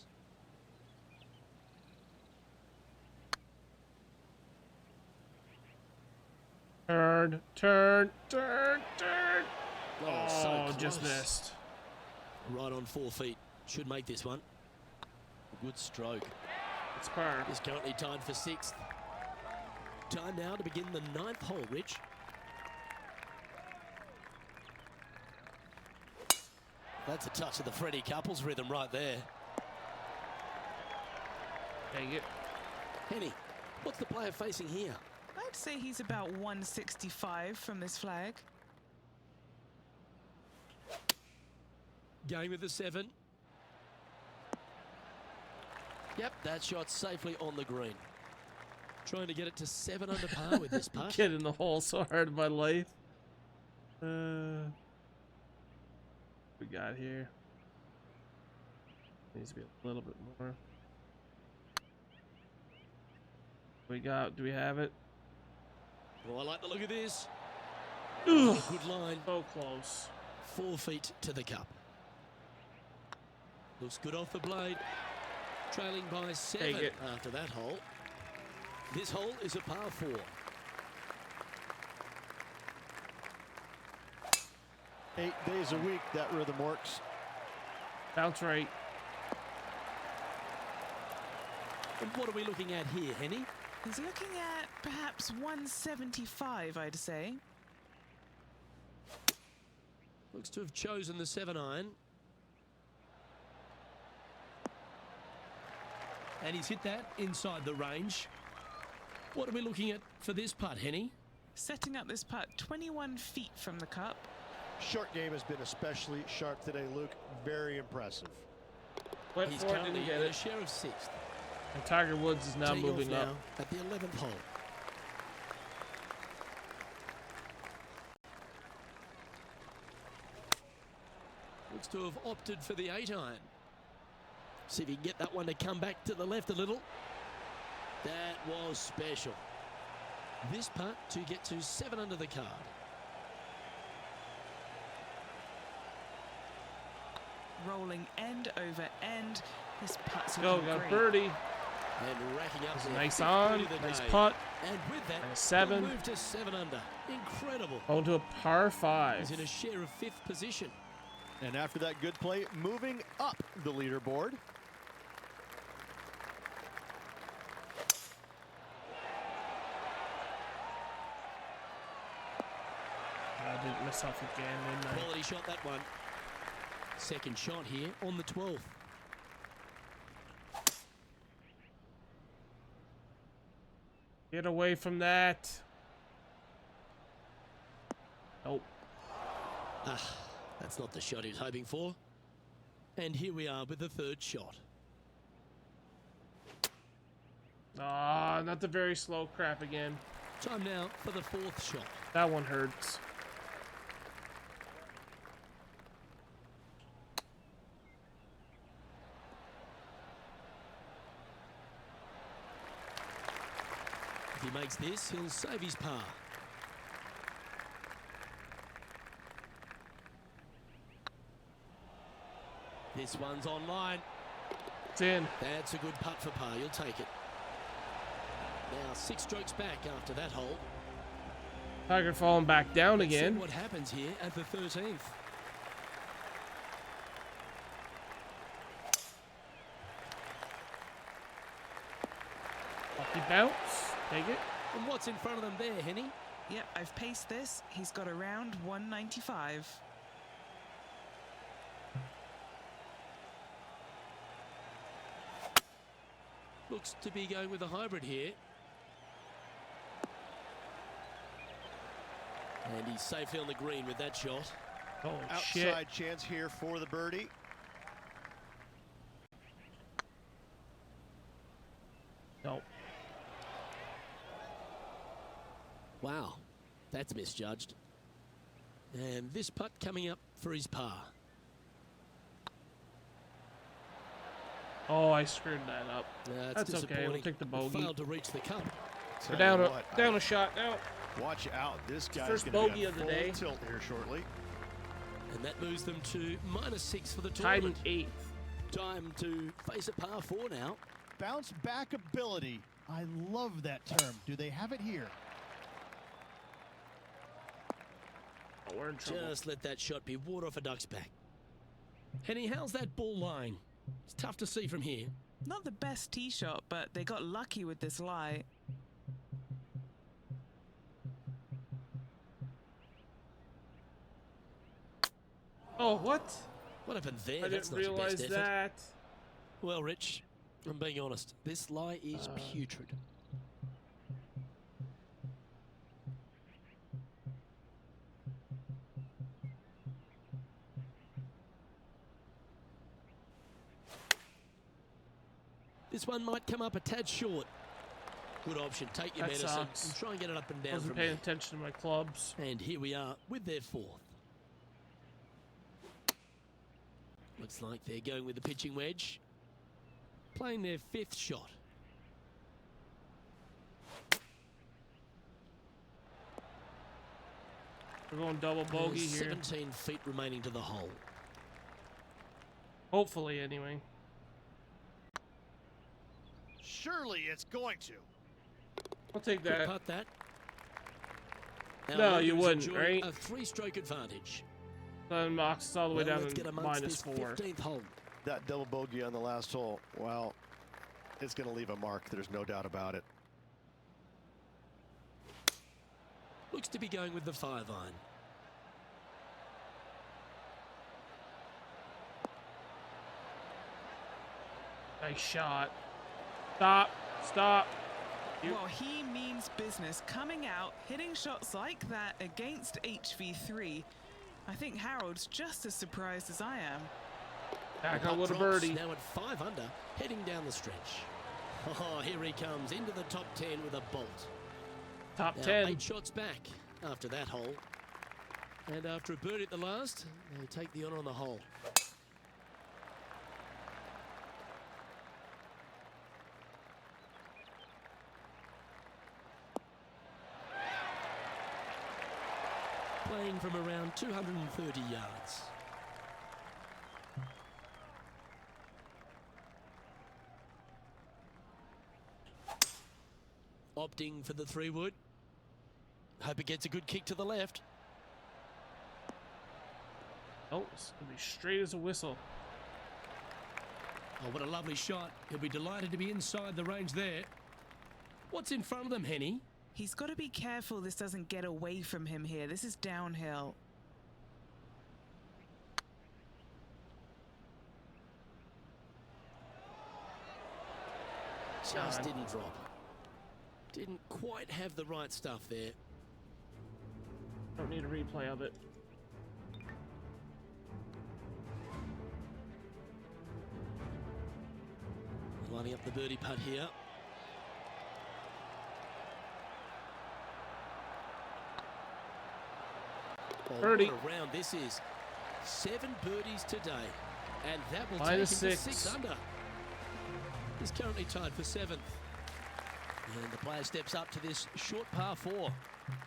Turn, turn, turn, turn. Oh, so Oh, just close. missed. Right on 4 feet. Should make this one. Good stroke. It's par. Is currently tied for 6th. Time now to begin the 9th hole, Rich. That's a touch of the Freddie Couples rhythm right there. Dang it. Henny, what's the player facing here? I'd say he's about 165 from this flag. Going with the 7. Yep, that shot safely on the green. Trying to get it to 7 under par with this putt. Get in the hole so hard in my life. We got here. Needs to be a little bit more. We got, do we have it? Oh, I like the look of this. Ugh, Good line. so close. 4 feet to the cup. Looks good off the blade. Trailing by 7 Take it. after that hole. This hole is a par 4. 8 days a week, that rhythm works. Bounce right. And what are we looking at here, Henny? He's looking at perhaps 175, I'd say. Looks to have chosen the 7-iron. And he's hit that inside the range. What are we looking at for this putt, Henny? Setting up this putt 21 feet from the cup. Short game has been especially sharp today, Luke. Very impressive. Went He's for it, currently didn't get in a it. share of 6th. And Tiger Woods is now Teeing off moving up. now at the 11th hole. Looks to have opted for the 8-iron. See if he can get that one to come back to the left a little. That was special. This putt to get to 7 under the card. Rolling end over end. This putt's Go, looking got a great. birdie. And racking up That's a their nice 5th on, birdie of the nice day. putt. And with that, And a 7. he'll move to 7 under. Incredible. Going to a par 5. He's in a share of 5th position. And after that good play, moving up the leaderboard. I didn't miss off again, didn't I? Quality shot, that one. Second shot here on the 12th. Get away from that. Nope. Ah, that's not the shot he was hoping for. And here we are with the 3rd shot. Ah, not the very slow crap again. Time now for the 4th shot. That one hurts. If he makes this, he'll save his par. This one's online. It's in. That's a good putt for par. You'll take it. Now 6 strokes back after that hole. Tiger falling back down Let's see again. what happens here at the 13th. Lucky bounce. Take it. And what's in front of them there, Henny? Yep, I've paced this. He's got around 195. Looks to be going with a hybrid here. And he's safely on the green with that shot. Oh, shit. Outside chance here for the birdie. Nope. Wow, that's misjudged. And this putt coming up for his par. Oh, I screwed that up. That's That's okay. We'll disappointing. take the bogey. Failed to reach the cup. We're Tell down you a what, down a shot now. Watch out. This guy's First going to bogey be on of the full day. tilt here shortly. And that moves them to -6 for the Tied in tournament. 8th. Time to face a par 4 now. Bounce back ability. I love that term. Do they have it here? Oh, we're in trouble. Just let that shot be water off a duck's back. Henny, how's that ball lying? It's tough to see from here. Not the best tee shot, but they got lucky with this lie. Oh, what? What happened there? I That's didn't not your realize best effort. that. Well, Rich, I'm being honest. This lie is putrid. This one might come up a tad short. Good option. Take your That medicine sucks. and try and get it up and down Wasn't from paying there. attention to my clubs. And here we are with their 4th. Looks like they're going with the pitching wedge. Playing their 5th shot. We're going double bogey There's here. 17 feet remaining to the hole. Hopefully, anyway. Surely it's going to. I'll take Good that. putt that. Our No, leader you is wouldn't, enjoying right? A 3-stroke advantage. Then Mox all the way Well, down let's get to amongst minus this 4. 15th hole. That double bogey on the last hole, well, it's going to leave a mark. There's no doubt about it. Looks to be going with the 5-iron. Nice shot. Stop. Stop. Well, he means business. Coming out, hitting shots like that against HV3. I think Harold's just as surprised as I am. Back Putt out with a drops, birdie. Now at 5 under, heading down the stretch. Oh, here he comes into the top 10 with a bolt. Top Now 10. 8 shots back after that hole. And after a birdie at the last, they take the honour on the hole. Playing from around 230 yards. Opting for the 3-wood. Hope it gets a good kick to the left. Oh, it's going to be straight as a whistle. Oh, what a lovely shot. He'll be delighted to be inside the range there. What's in front of them, Henny? He's got to be careful this doesn't get away from him here. This is downhill. Just didn't drop. Didn't quite have the right stuff there. Don't need a replay of it. Lining up the birdie putt here. Oh, Birdie. what a round this is. 7 birdies today. And that will Minus take him to 6. 6 under. He's currently tied for 7th. And the player steps up to this short par 4.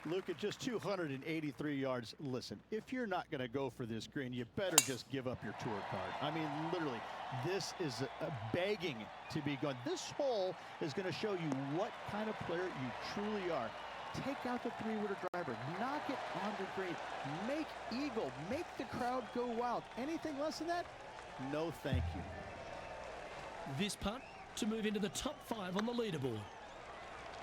Luke, at just 283 yards, listen, if you're not going to go for this green, you better just give up your tour card. I mean, literally, this is begging to be gone. This hole is going to show you what kind of player you truly are. Take out the 3-wooder driver, knock it on the green, make eagle, make the crowd go wild. Anything less than that? No, thank you. This putt to move into the top 5 on the leaderboard.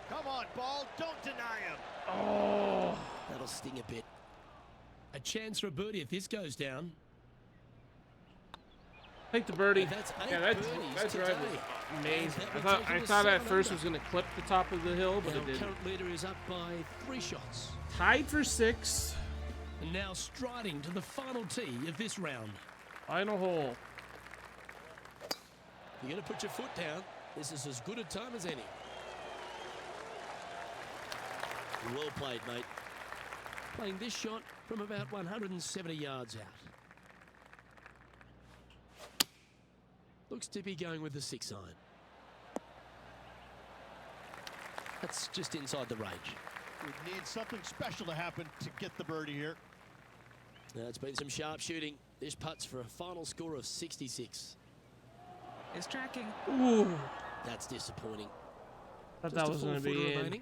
Come on, ball. Don't deny him. Oh. That'll sting a bit. A chance for a birdie if this goes down. Take the birdie. And that's 8 Yeah, birdies that drive was today. amazing. And that will I take thought him to at 7 first it under. was going to clip the top of the hill, but Our it didn't. current leader is up by 3 shots. Tied for 6. And now striding to the final tee of this round. Final hole. You're going to put your foot down. This is as good a time as any. Well played, mate. Playing this shot from about 170 yards out. Looks to be going with the 6-iron. That's just inside the range. We need something special to happen to get the birdie here. Now, it's been some sharp shooting. This putt's for a final score of 66. It's tracking. Ooh. That's disappointing. Thought Just that a was going to 4-footer be in. remaining.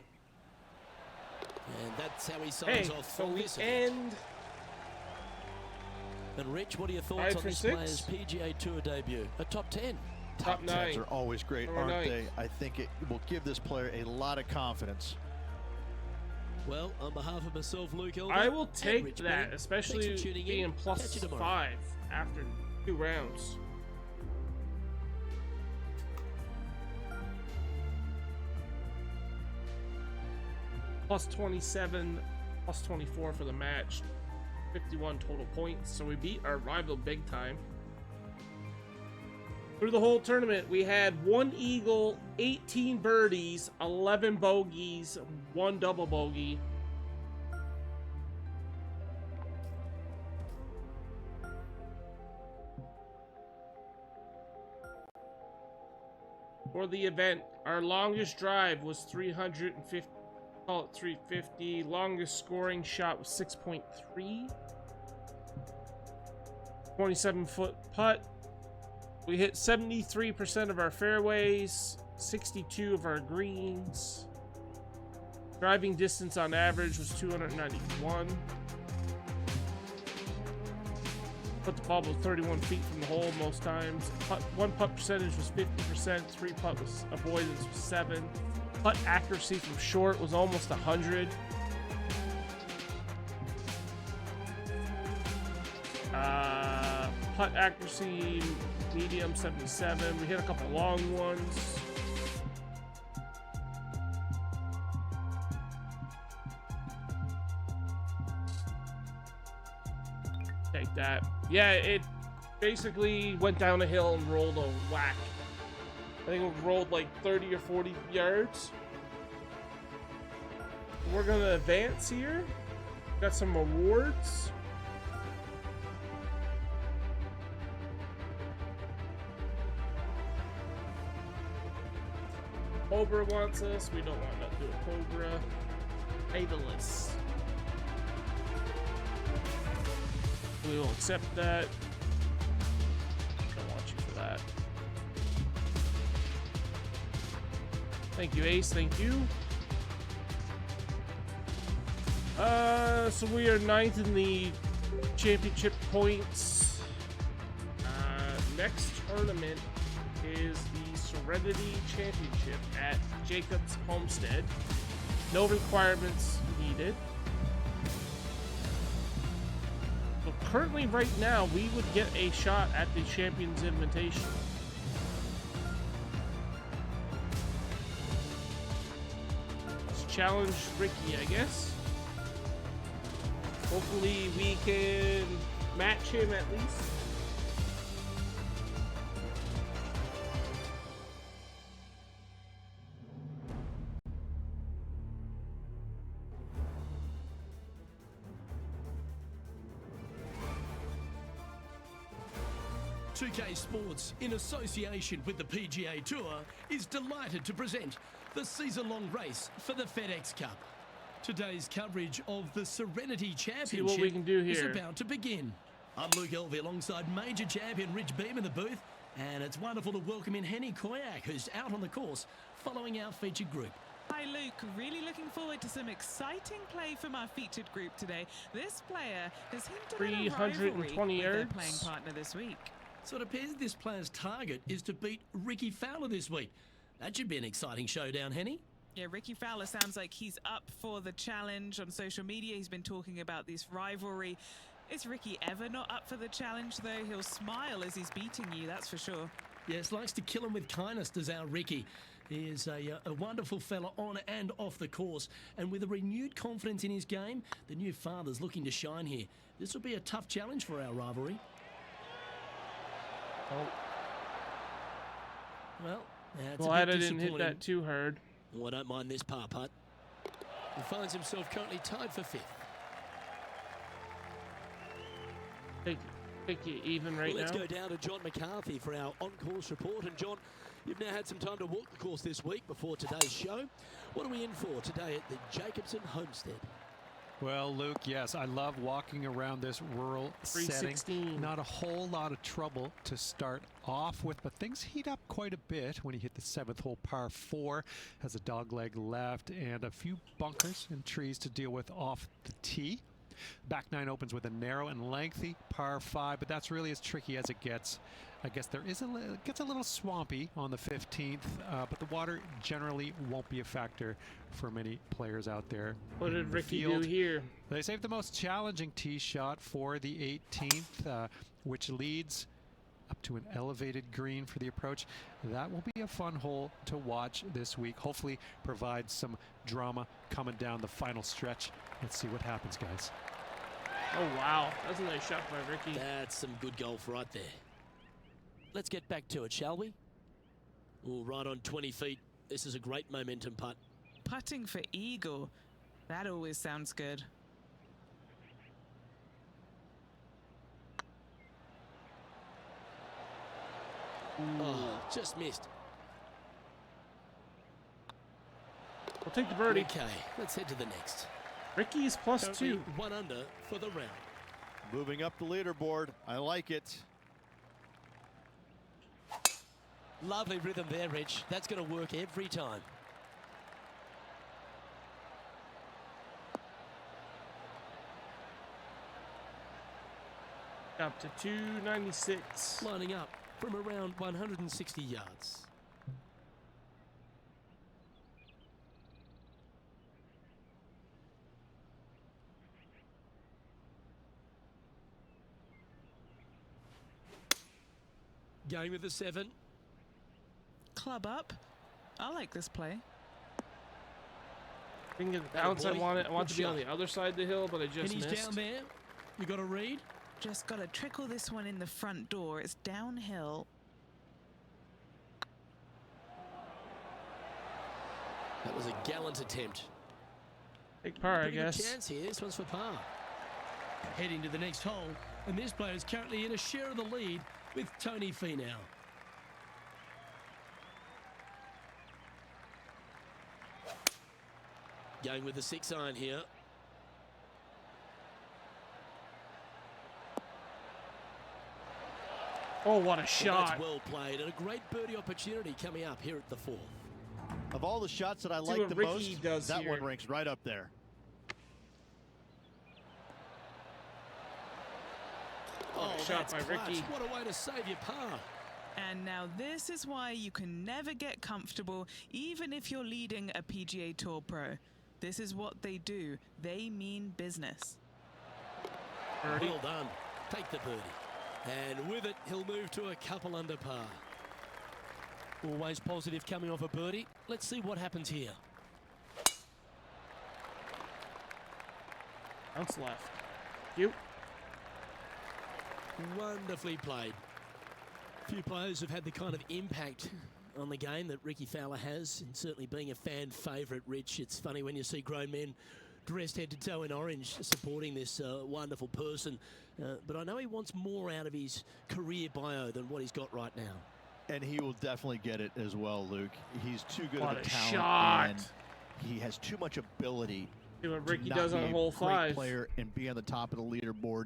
And that's how he Hey, signs off so for we this event. end. And Rich, what are your thoughts Tied on for this 6? player's PGA Tour debut? A top 10. Top 9. Tens are always great, Number aren't 9. they? I think it will give this player a lot of confidence. Well, on behalf of myself, Luke Elder, I will and take Rich that, Bennett, especially thanks for tuning being in. plus Catch you tomorrow. 5 after 2 rounds. Plus 27, plus 24 for the match. 51 total points, so we beat our rival big time. Through the whole tournament, we had 1 eagle, 18 birdies, 11 bogeys, 1 double bogey. For the event, our longest drive was 350 Call it 350. Longest scoring shot was 6.3. 27-foot putt. We hit 73% of our fairways, 62 of our greens. Driving distance on average was 291. Put the ball was 31 feet from the hole most times. One putt percentage was 50%. 3 putt was avoidance was 7. Putt accuracy from short was almost 100. Putt accuracy medium 77. We hit a couple long ones. Take that. Yeah, it basically went down a hill and rolled a whack. I think it rolled like 30 or 40 yards. We're gonna advance here. Got some awards. Cobra wants us. We don't want to do a Cobra. Idolist. We will accept that. Don't want you for that. Thank you, Ace. Thank you. So we are 9th in the championship points. Next tournament is the Serenity Championship at Jacobs Homestead. No requirements needed. So currently, right now, we would get a shot at the Champions Invitation. Let's challenge Ricky, I guess. Hopefully, we can match him at least. "2K Sports, in association with the PGA Tour, is delighted to present the season-long race for the FedEx Cup. Today's coverage of the Serenity Championship See what we can do is here. about to begin. I'm Luke Elvey alongside major champion Rich Beam in the booth, and it's wonderful to welcome in Henny Koyak, who's out on the course following our featured group. Hi Luke, really looking forward to some exciting play from our featured group today. This player has hinted at a rivalry 320 with their yards. playing partner this week. So it appears this player's target is to beat Ricky Fowler this week. That should be an exciting showdown, Henny. Yeah, Ricky Fowler sounds like he's up for the challenge. On social media, he's been talking about this rivalry. Is Ricky ever not up for the challenge, though? He'll smile as he's beating you, that's for sure. Yes, likes to kill him with kindness, does our Ricky. He is a wonderful fella on and off the course. And with a renewed confidence in his game, the new father's looking to shine here. This will be a tough challenge for our rivalry. Oh, Well, that's glad a I bit didn't hit disappointing. that too hard. Oh, I don't mind this par putt. He finds himself currently tied for 5th. Think you even right Let's now. go down to John McCarthy for our on-course report. And John, you've now had some time to walk the course this week before today's show. What are we in for today at the Jacobson Homestead? Well, Luke, yes, I love walking around this rural setting. 316. Not a whole lot of trouble to start off with, but things heat up quite a bit when you hit the 7th hole par 4. Has a dogleg left and a few bunkers and trees to deal with off the tee. Back 9 opens with a narrow and lengthy par 5, but that's really as tricky as it gets. I guess there is it gets a little swampy on the 15th, but the water generally won't be a factor for many players out there. What did in the Ricky field. do here? They saved the most challenging tee shot for the 18th, which leads up to an elevated green for the approach. That will be a fun hole to watch this week. Hopefully provide some drama coming down the final stretch. Let's see what happens, guys. Oh, wow. That's a nice shot by Ricky. That's some good golf right there. Let's get back to it, shall we? Oh, right on 20 feet. This is a great momentum putt. Putting for eagle. That always sounds good. Oh, just missed. We'll take the birdie. Okay, let's head to the next. Ricky's plus Currently 2. 1 under for the round. Moving up the leaderboard. I like it. Lovely rhythm there, Rich. That's going to work every time. Up to 296. Lining up from around 160 yards. Going with the 7. Club up. I like this play. Didn't get the bounce I boy. wanted. I want Good to be on shot. the other side of the hill, but I just And he's missed. down there. You got a read? Just got to trickle this one in the front door. It's downhill. That was a gallant attempt. Big par, I Pretty good guess. chance here. This one's for par. Heading to the next hole, and this player is currently in a share of the lead with Tony Finau. Going with the 6 iron here. Oh, what a Well, shot. that's well played, and a great birdie opportunity coming up here at the 4th. Of all the shots that I See like what the Ricky most, does that here. one ranks right up there. Oh, shot that's by clutch. Ricky. What a way to save your par. And now this is why you can never get comfortable, even if you're leading a PGA Tour pro. This is what they do. They mean business. Birdie. Well done. Take the birdie. And with it, he'll move to a couple under par. Always positive coming off a birdie. Let's see what happens here. Bounce left. You. Wonderfully played. Few players have had the kind of impact on the game that Ricky Fowler has, and certainly being a fan favourite, Rich. It's funny when you see grown men dressed head to toe in orange supporting this wonderful person. But I know he wants more out of his career bio than what he's got right now. And he will definitely get it as well, Luke. He's too good What of a a talent, shot. and he has too much ability See what to Ricky not does be on a hole great 5. player and be on the top of the leaderboard.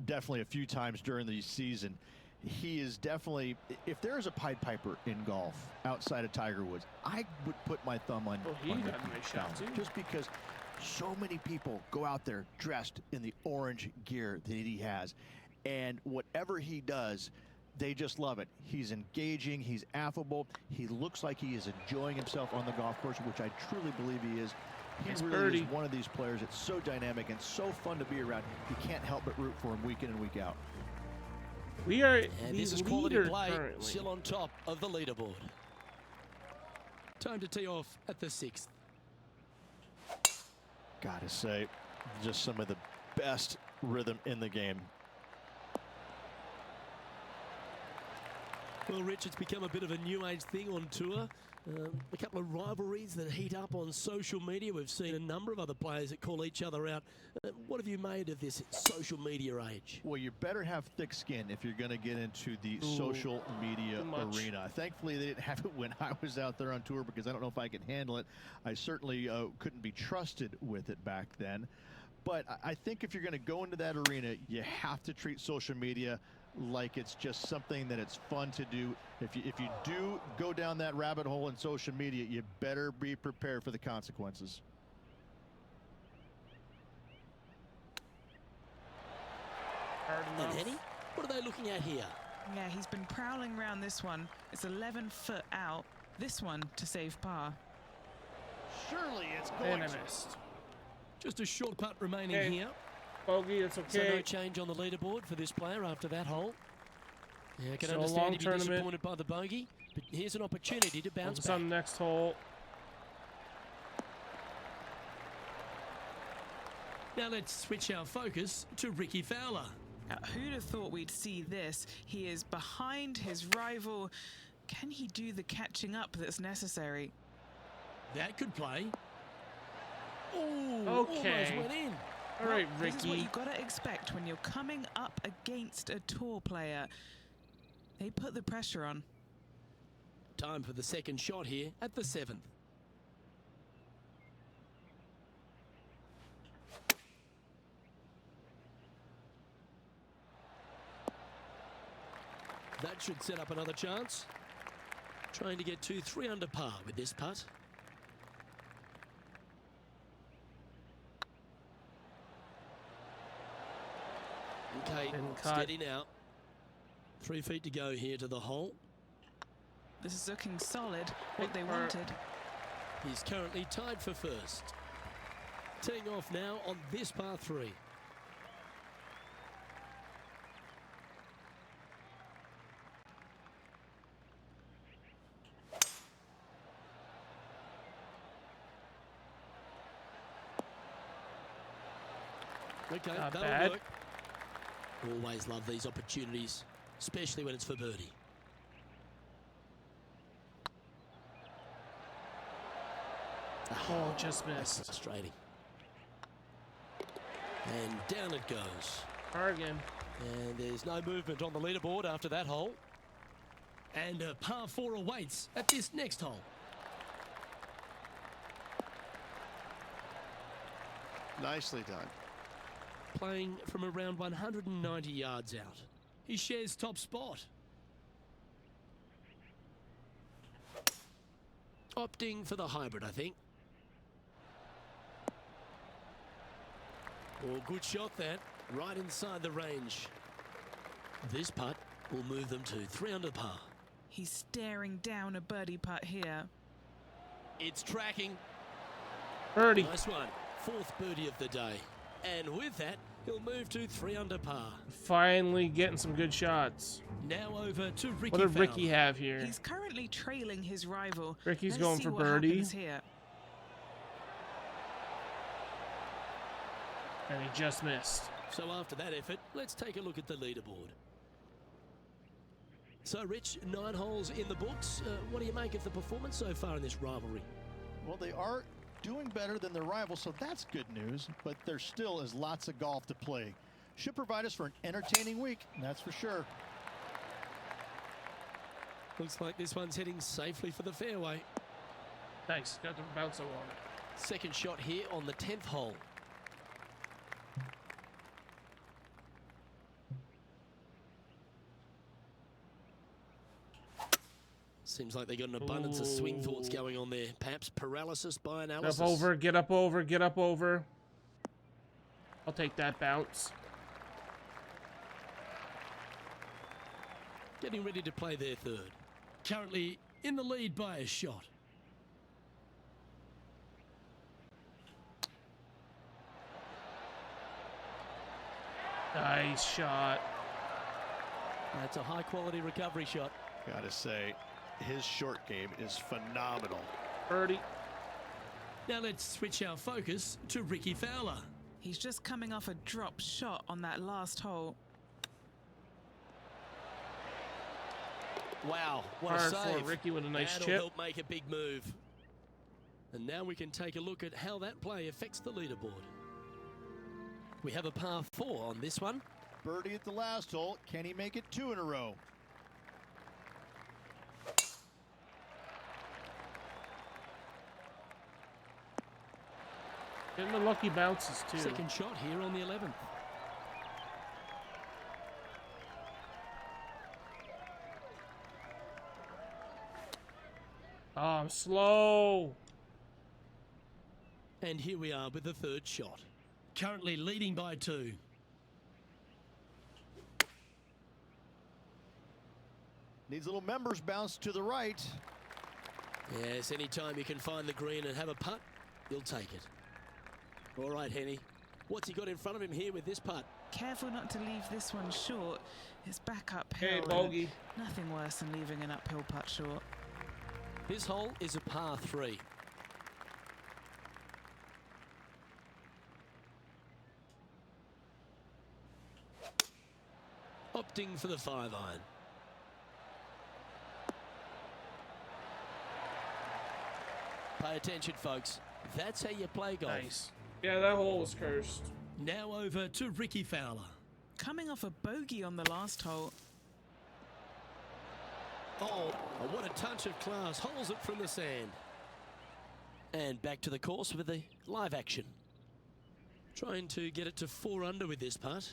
Definitely a few times during the season. He is definitely, if there is a Pied Piper in golf outside of Tiger Woods, I would put my thumb on, Oh, he on got a Ricky nice shot, Fowler, too. just because so many people go out there dressed in the orange gear that he has, and whatever he does, they just love it. He's engaging, he's affable, he looks like he is enjoying himself on the golf course, which I truly believe he is. He Nice really birdie. is one of these players that's so dynamic and so fun to be around. You can't help but root for him week in and week out. We are And the this is quality leader play, currently. still on top of the leaderboard. Time to tee off at the 6th. Gotta say, just some of the best rhythm in the game. Well, Rich, it's become a bit of a new age thing on tour. A couple of rivalries that heat up on social media. We've seen a number of other players that call each other out. What have you made of this social media age? Well, you better have thick skin if you're going to get into the social media too much. arena. Thankfully, they didn't have it when I was out there on tour because I don't know if I could handle it. I certainly couldn't be trusted with it back then. But I think if you're going to go into that arena, you have to treat social media like it's just something that it's fun to do. If you do go down that rabbit hole in social media, you better be prepared for the consequences. Hard And enough. Henny, what are they looking at here? Yeah, he's been prowling around this one. It's 11 foot out. This one to save par. Surely it's And going I to. missed. Just a short putt remaining Okay. here. Bogey, it's So okay. no change on the leaderboard for this player after that hole. Yeah, I can So a long understand if you're tournament. disappointed by the bogey, but here's an opportunity to bounce Focus back. on the next hole. Now let's switch our focus to Ricky Fowler. Now, who'd have thought we'd see this? He is behind his rival. Can he do the catching up that's necessary? That could play. Oh, Okay. almost went in. All right, This is what Ricky. you've got to expect when you're coming up against a tour player. They put the pressure on. Time for the second shot here at the 7th. That should set up another chance. Trying to get to 3 under par with this putt. Okay, Didn't cut. steady now. 3 feet to go here to the hole. This is looking solid, what Big they part. wanted. He's currently tied for first. Teeing off now on this par 3. Okay, Not that'll bad. work. Always love these opportunities, especially when it's for birdie. Oh, just That's missed. frustrating. And down it goes. Bargain. And there's no movement on the leaderboard after that hole. And a par 4 awaits at this next hole. Nicely done. Playing from around 190 yards out. He shares top spot. Opting for the hybrid, I think. Oh, good shot that. Right inside the range. This putt will move them to 3 under par. He's staring down a birdie putt here. It's tracking. Birdie. Nice one. 4th birdie of the day. And with that, he'll move to 3 under par. Finally getting some good shots. Now over to Ricky What did Fowler. Ricky have here? He's currently trailing his rival. Ricky's Let's going see for what birdie. happens here. And he just missed. So after that effort, let's take a look at the leaderboard. So, Rich, 9 holes in the books. What do you make of the performance so far in this rivalry? Well, they are doing better than their rivals, so that's good news, but there still is lots of golf to play. Should provide us for an entertaining week, that's for sure. Looks like this one's heading safely for the fairway. Nice. Got the bounce on it. Second shot here on the 10th hole. Seems like they got an abundance of swing thoughts going on there. Perhaps paralysis by Get analysis. up over, get up over, get up over. I'll take that bounce. Getting ready to play their 3rd. Currently in the lead by a shot. Nice shot. That's a high quality recovery shot. Gotta say, his short game is phenomenal. Birdie. Now let's switch our focus to Ricky Fowler. He's just coming off a drop shot on that last hole. Wow, what a Hard save. for Ricky with a nice That'll chip. help make a big move. And now we can take a look at how that play affects the leaderboard. We have a par 4 on this one. Birdie at the last hole. Can he make it 2 in a row? Getting the lucky bounces too. Second shot here on the 11th. Oh, I'm slow. And here we are with the 3rd shot. Currently leading by 2. Needs a little members bounce to the right. Yes, anytime you can find the green and have a putt, you'll take it. All right, Henny. What's he got in front of him here with this putt? Careful not to leave this one short. It's back uphill. Hey, and bogey. Nothing worse than leaving an uphill putt short. This hole is a par 3. Opting for the 5-iron. Pay attention, folks. That's how you play golf. Nice. Yeah, that hole was cursed. Now over to Ricky Fowler. Coming off a bogey on the last hole. Oh, what a touch of class. Holds it from the sand. And back to the course with the live action. Trying to get it to 4 under with this putt.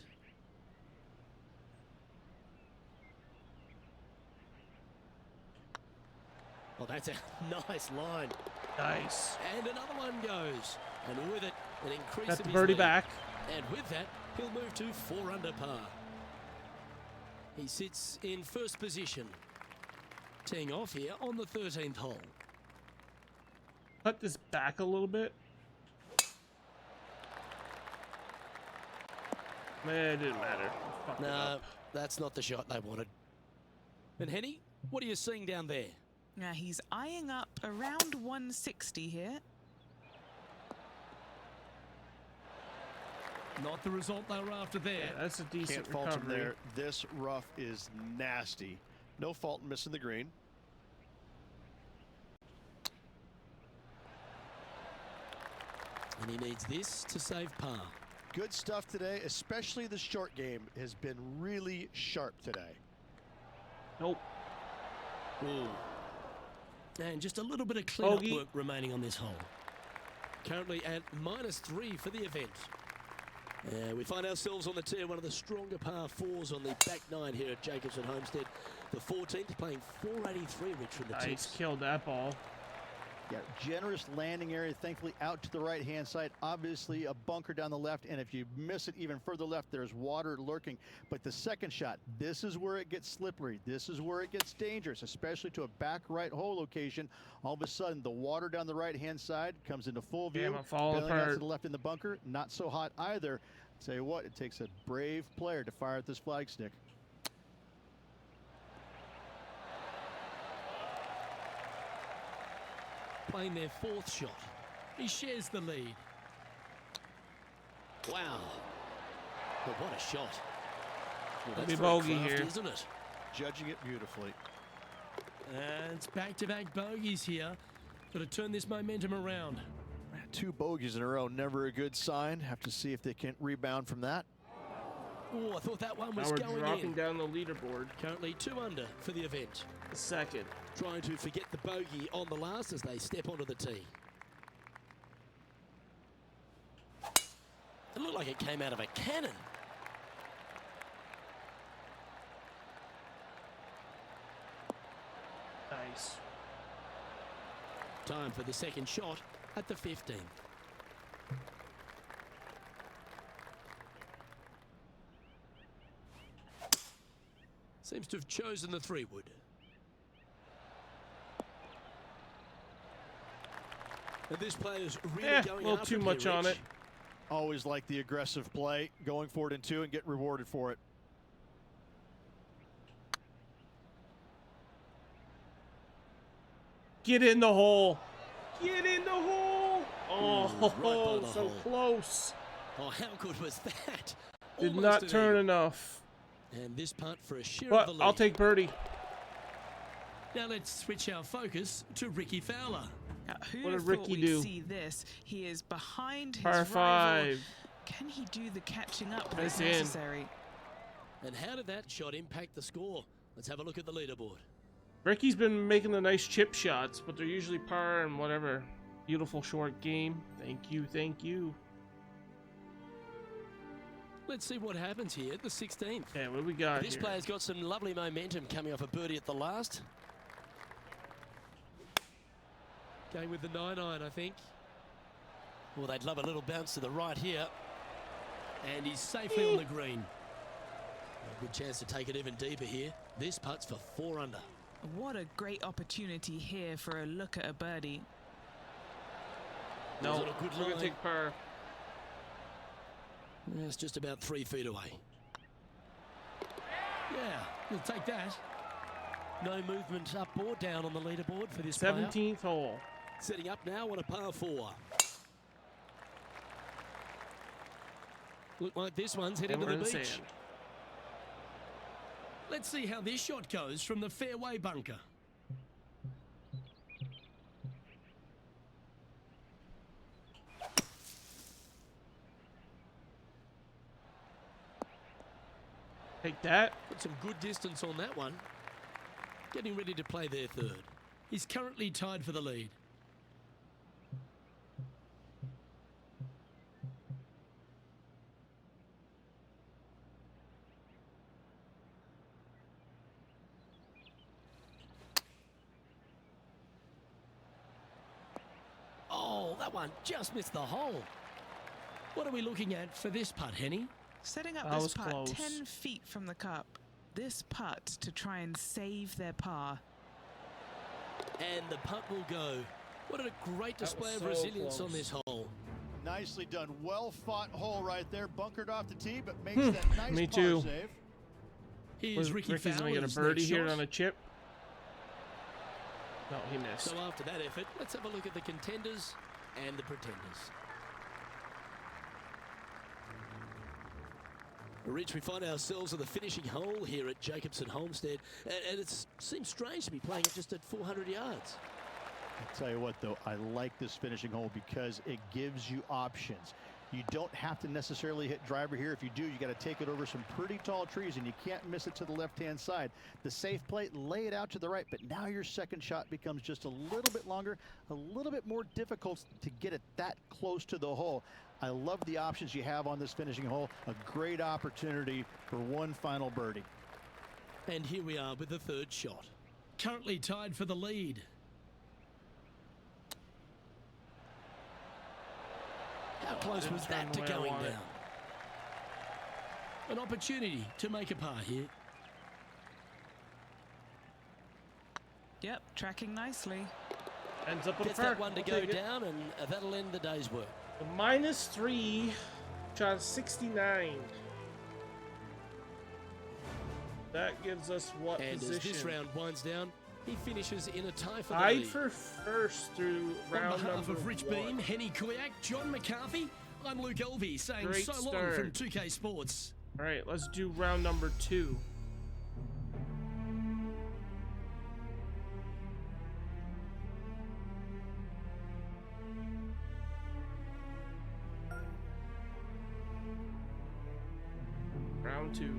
Well, that's a nice line. Nice. And another one goes. And with it, an increase Got of the his birdie lead. back. And with that, he'll move to 4 under par. He sits in first position, teeing off here on the 13th hole. Cut this back a little bit. Man, it didn't matter. Fucked it No, up. that's not the shot they wanted. And Henny, what are you seeing down there? Now he's eyeing up around 160 here. Not the result they were after there. Yeah, that's a decent Can't fault him recovery. there. This rough is nasty. No fault in missing the green. And he needs this to save par. Good stuff today, especially the short game has been really sharp today. Nope. And just a little bit of cleanup Bogey. work remaining on this hole. Currently at -3 for the event. We find ourselves on the tee, one of the stronger par 4s on the back 9 here at Jacobson Homestead. The 14th playing 483, Rich, from the Nice. tips. Killed that ball. Yeah, generous landing area, thankfully out to the right-hand side. Obviously, a bunker down the left, and if you miss it even further left, there's water lurking. But the second shot, this is where it gets slippery. This is where it gets dangerous, especially to a back right hole location. All of a sudden, the water down the right-hand side comes into full view. Damn, I'm falling Bailing out to apart. the left in the bunker, not so hot either. Tell you what, it takes a brave player to fire at this flag stick. Playing their 4th shot. He shares the lead. Wow. But what a shot. Well, Be that's very bogey crafty, here. isn't it? Judging it beautifully. And it's back-to-back bogeys here. Got to turn this momentum around. 2 bogeys in a row, never a good sign. Have to see if they can rebound from that. Oh, I thought that one Now was we're going dropping in. down the leaderboard. Currently 2 under for the event. Second. Trying to forget the bogey on the last as they step onto the tee. It looked like it came out of a cannon. Nice. Time for the second shot at the 15th. Seems to have chosen the 3-wood. And this player's really A going little after too it much here, on Rich. it. Always like the aggressive play, going for it in 2 and get rewarded for it. Get in the hole. Get in the hole. Oh, right by the so hole. close. Oh, how good was that? Did Almost not an turn eagle. enough. And this punt for a share But of the lead. I'll take birdie. Now let's switch our focus to Ricky Fowler. Now, who What would did have Ricky thought we'd do? see this? He is behind his Par rival. 5. Can he do the catching up That's that's in. necessary? And how did that shot impact the score? Let's have a look at the leaderboard. Ricky's been making the nice chip shots, but they're usually par and whatever. Beautiful short game. Thank you, thank you. Let's see what happens here at the 16th. Okay, what do we got This here? player's got some lovely momentum coming off a birdie at the last. Going with the 9-iron, I think. Well, they'd love a little bounce to the right here. And he's safely on the green. A good chance to take it even deeper here. This putt's for 4 under. What a great opportunity here for a look at a birdie. No, Was it a good we're going line? to take par. Yeah, it's just about 3 feet away. Yeah, we'll take that. No movement up or down on the leaderboard for this player. 17th hole. Setting up now on a par 4. Look like this one's heading And to we're the in beach. sand. Let's see how this shot goes from the fairway bunker. Take that. Put some good distance on that one. Getting ready to play their 3rd. He's currently tied for the lead. That one just missed the hole. What are we looking at for this putt, Henny? Setting up That this was putt close. 10 feet from the cup. This putt to try and save their par. And the putt will go. What a great display of so resilience close. on this hole. Nicely done. Well fought hole right there. Bunkered off the tee, but makes that nice Me par too. save. Here's Ricky Ricky's Fowler's gonna get a birdie next here shot. on a chip. No, he missed. So after that effort, let's have a look at the contenders and the pretenders. Rich, we find ourselves at the finishing hole here at Jacobson Homestead, and it seems strange to be playing it just at 400 yards. I'll tell you what, though, I like this finishing hole because it gives you options. You don't have to necessarily hit driver here. If you do, you got to take it over some pretty tall trees, and you can't miss it to the left-hand side. The safe play, lay it out to the right, but now your second shot becomes just a little bit longer, a little bit more difficult to get it that close to the hole. I love the options you have on this finishing hole. A great opportunity for one final birdie. And here we are with the third shot. Currently tied for the lead. How close was that to going down? An opportunity to make a par here. Yep, tracking nicely. Ends up with Gets a par. that one to I'll go take it. down, and that'll end the day's work. The -3, shot 69. That gives us what And position? as this round winds down, he finishes in a tie for the Tied lead. for first through On round behalf number of Rich 1. Beam, Henny Kuyak, John McCarthy, I'm Luke Elvey saying Great so long start. from 2K Sports. All right, let's do round number 2. Round 2.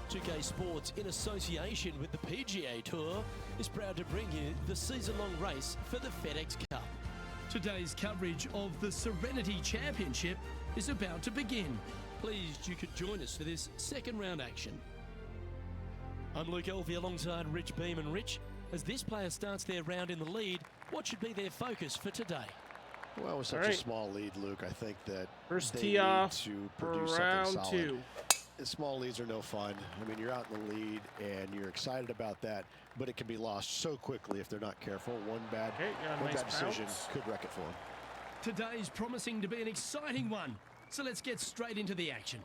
.2K Sports, in association with the PGA Tour, is proud to bring you the season-long race for the FedEx Cup. Today's coverage of the Serenity Championship is about to begin. Pleased you could join us for this second round action. I'm Luke Elvey alongside Rich Beam, and Rich, as this player starts their round in the lead, what should be their focus for today? Well, with such All a right. small lead, Luke, I think that First they tee need off to for produce something round solid. 2. Small leads are no fun. I mean, you're out in the lead and you're excited about that, but it can be lost so quickly if they're not careful. One bad, Okay, got a one nice bad decision bounce. could wreck it for them. Today's promising to be an exciting one, so let's get straight into the action.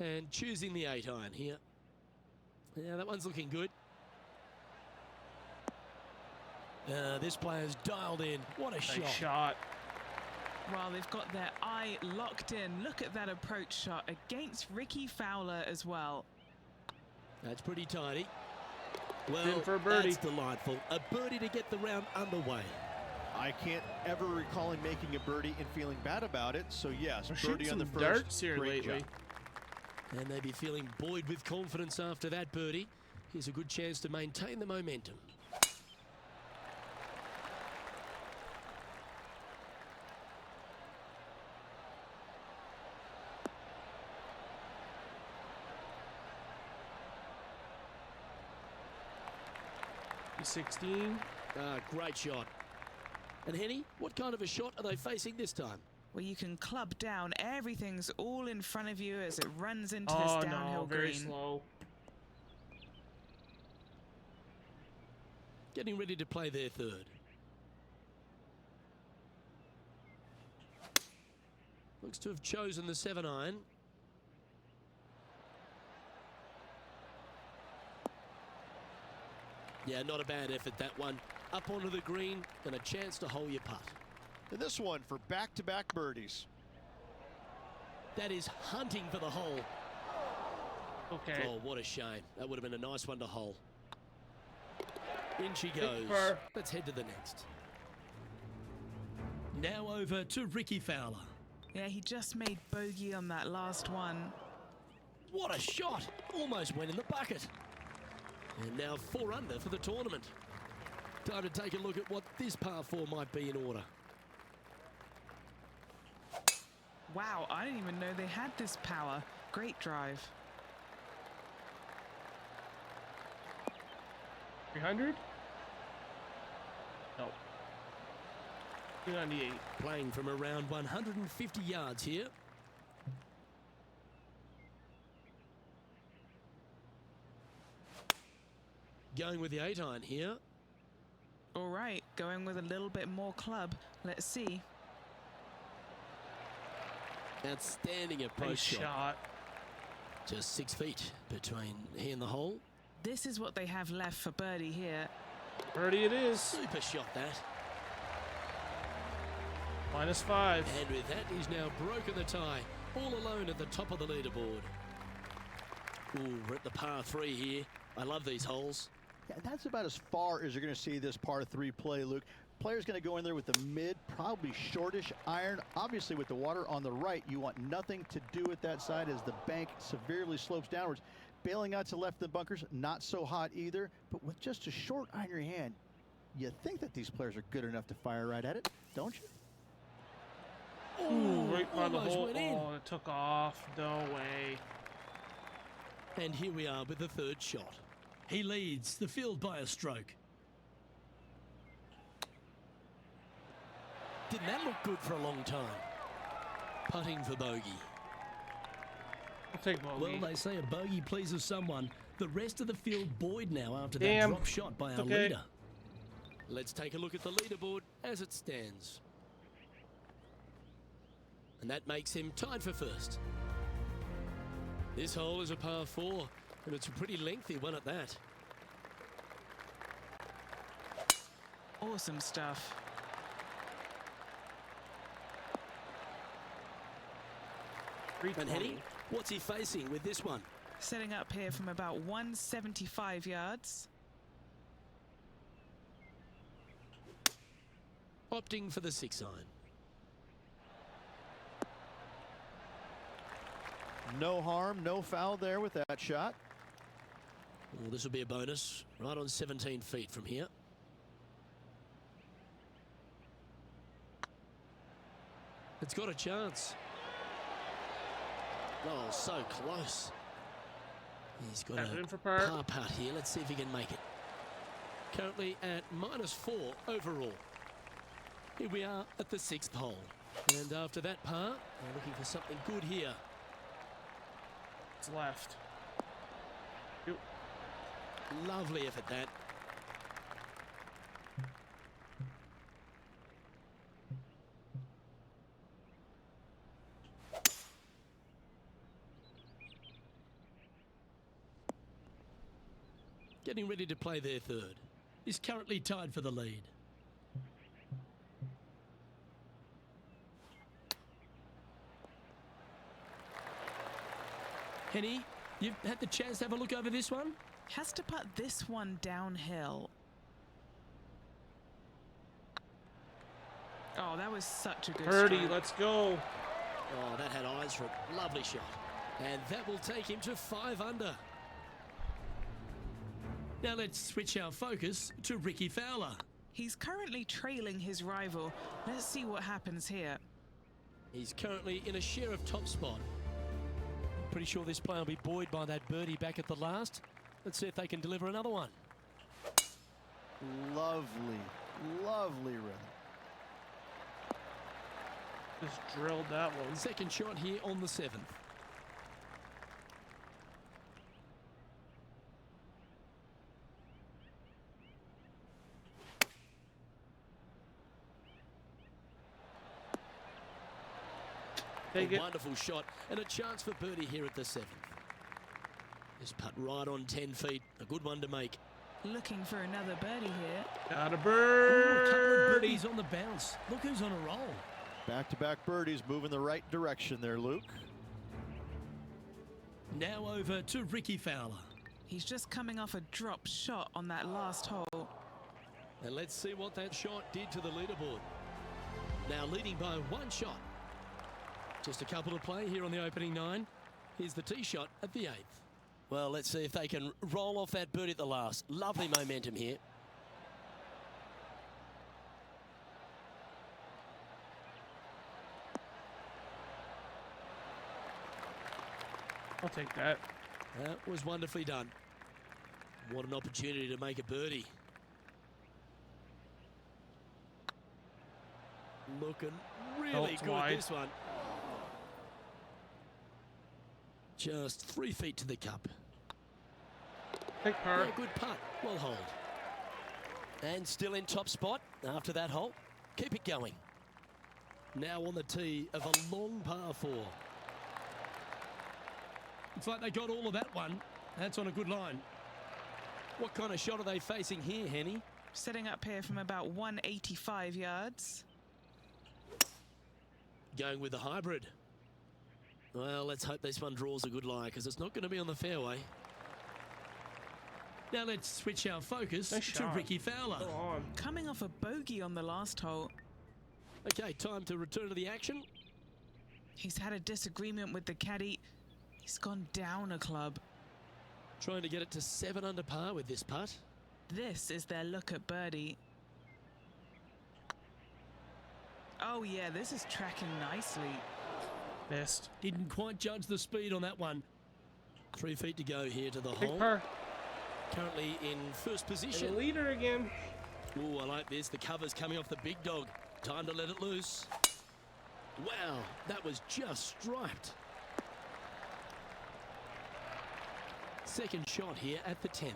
And choosing the 8-iron here. Yeah, that one's looking good. This player's dialed in. What a Nice shot. shot. Well, they've got their eye locked in. Look at that approach shot against Ricky Fowler as well. That's pretty tidy. In Well, for a birdie. that's delightful. A birdie to get the round underway. I can't ever recall him making a birdie and feeling bad about it. So yes, We're shooting birdie on the some first. darts here Great lately. job. And they be feeling buoyed with confidence after that birdie. Here's a good chance to maintain the momentum. E16. Great shot. And Henny, what kind of a shot are they facing this time? Well, you can club down. Everything's all in front of you as it runs into Oh this downhill no, very green. slow. Getting ready to play their third. Looks to have chosen the 7-iron. Yeah, not a bad effort, that one. Up onto the green and a chance to hole your putt. And this one for back-to-back birdies. That is hunting for the hole. Okay. Oh, what a shame. That would have been a nice one to hole. In she Big goes. par. Let's head to the next. Now over to Ricky Fowler. Yeah, he just made bogey on that last one. What a shot! Almost went in the bucket. And now 4 under for the tournament. Time to take a look at what this par 4 might be in order. Wow, I didn't even know they had this power. Great drive. 300? No. 298. Playing from around 150 yards here. Going with the 8-iron here. All right, going with a little bit more club. Let's see. Outstanding approach Nice shot. Just 6 feet between he and the hole. This is what they have left for birdie here. Birdie it is. Super shot that. -5. And with that, he's now broken the tie. All alone at the top of the leaderboard. Ooh, we're at the par 3 here. I love these holes. Yeah, that's about as far as you're going to see this par 3 play, Luke. Player's going to go in there with the mid, probably shortish iron. Obviously, with the water on the right, you want nothing to do with that side as the bank severely slopes downwards. Bailing out to left of the bunkers, not so hot either. But with just a short iron in your hand, you think that these players are good enough to fire right at it, don't you? Ooh, right by the almost hole. went in. Oh, it took off. No way. And here we are with the 3rd shot. He leads the field by a stroke. Didn't that look good for a long time? Putting for bogey. I'll take bogey. Well, they say a bogey pleases someone. The rest of the field buoyed now after Damn. that drop shot by our Okay. leader. Let's take a look at the leaderboard as it stands. And that makes him tied for 1st. This hole is a par 4, and it's a pretty lengthy one at that. Awesome stuff. And 320. Henny, what's he facing with this one? Setting up here from about 175 yards. Opting for the 6-iron. No harm, no foul there with that shot. Well, this will be a bonus. Right on 17 feet from here. It's got a chance. Oh, so close. He's got That's a in for par. par putt here. Let's see if he can make it. Currently at -4 overall. Here we are at the 6th hole. And after that par, we're looking for something good here. It's left. Yep. Lovely effort that. Getting ready to play their 3rd. Is currently tied for the lead. Henny, you've had the chance to have a look over this one? Has to put this one downhill. Oh, that was such a good Birdie, stroke. let's go. Oh, that had eyes for it. Lovely shot. And that will take him to 5 under. Now let's switch our focus to Ricky Fowler. He's currently trailing his rival. Let's see what happens here. He's currently in a share of top spot. Pretty sure this player will be buoyed by that birdie back at the last. Let's see if they can deliver another one. Lovely, lovely rhythm. Just drilled that one. Second shot here on the 7th. Take A it. wonderful shot and a chance for birdie here at the 7th. This putt right on 10 feet. A good one to make. Looking for another birdie here. Got a Ooh, a couple of birdie. birdies on the bounce. Look who's on a roll. Back-to-back birdies, moving the right direction there, Luke. Now over to Ricky Fowler. He's just coming off a drop shot on that last hole. And let's see what that shot did to the leaderboard. Now leading by 1 shot. Just a couple to play here on the opening 9. Here's the tee shot at the 8th. Well, let's see if they can roll off that birdie at the last. Lovely momentum here. I'll take that. That was wonderfully done. What an opportunity to make a birdie. Looking really good, wide. this one. Just 3 feet to the cup. Take par. Yeah, good putt. Well hold. And still in top spot after that hole. Keep it going. Now on the tee of a long par 4. Looks like they got all of that one. That's on a good line. What kind of shot are they facing here, Henny? Setting up here from about 185 yards. Going with the hybrid. Well, let's hope this one draws a good lie, because it's not going to be on the fairway. Now let's switch our focus Nice to shot. Ricky Fowler. Go on. Coming off a bogey on the last hole. Okay, time to return to the action. He's had a disagreement with the caddy. He's gone down a club. Trying to get it to 7 under par with this putt. This is their look at birdie. Oh yeah, this is tracking nicely. Missed. Didn't quite judge the speed on that one. 3 feet to go here to the Take hole. par. Currently in first And the position. leader again. Ooh, I like this. The cover's coming off the big dog. Time to let it loose. Wow, that was just striped. Second shot here at the 10th.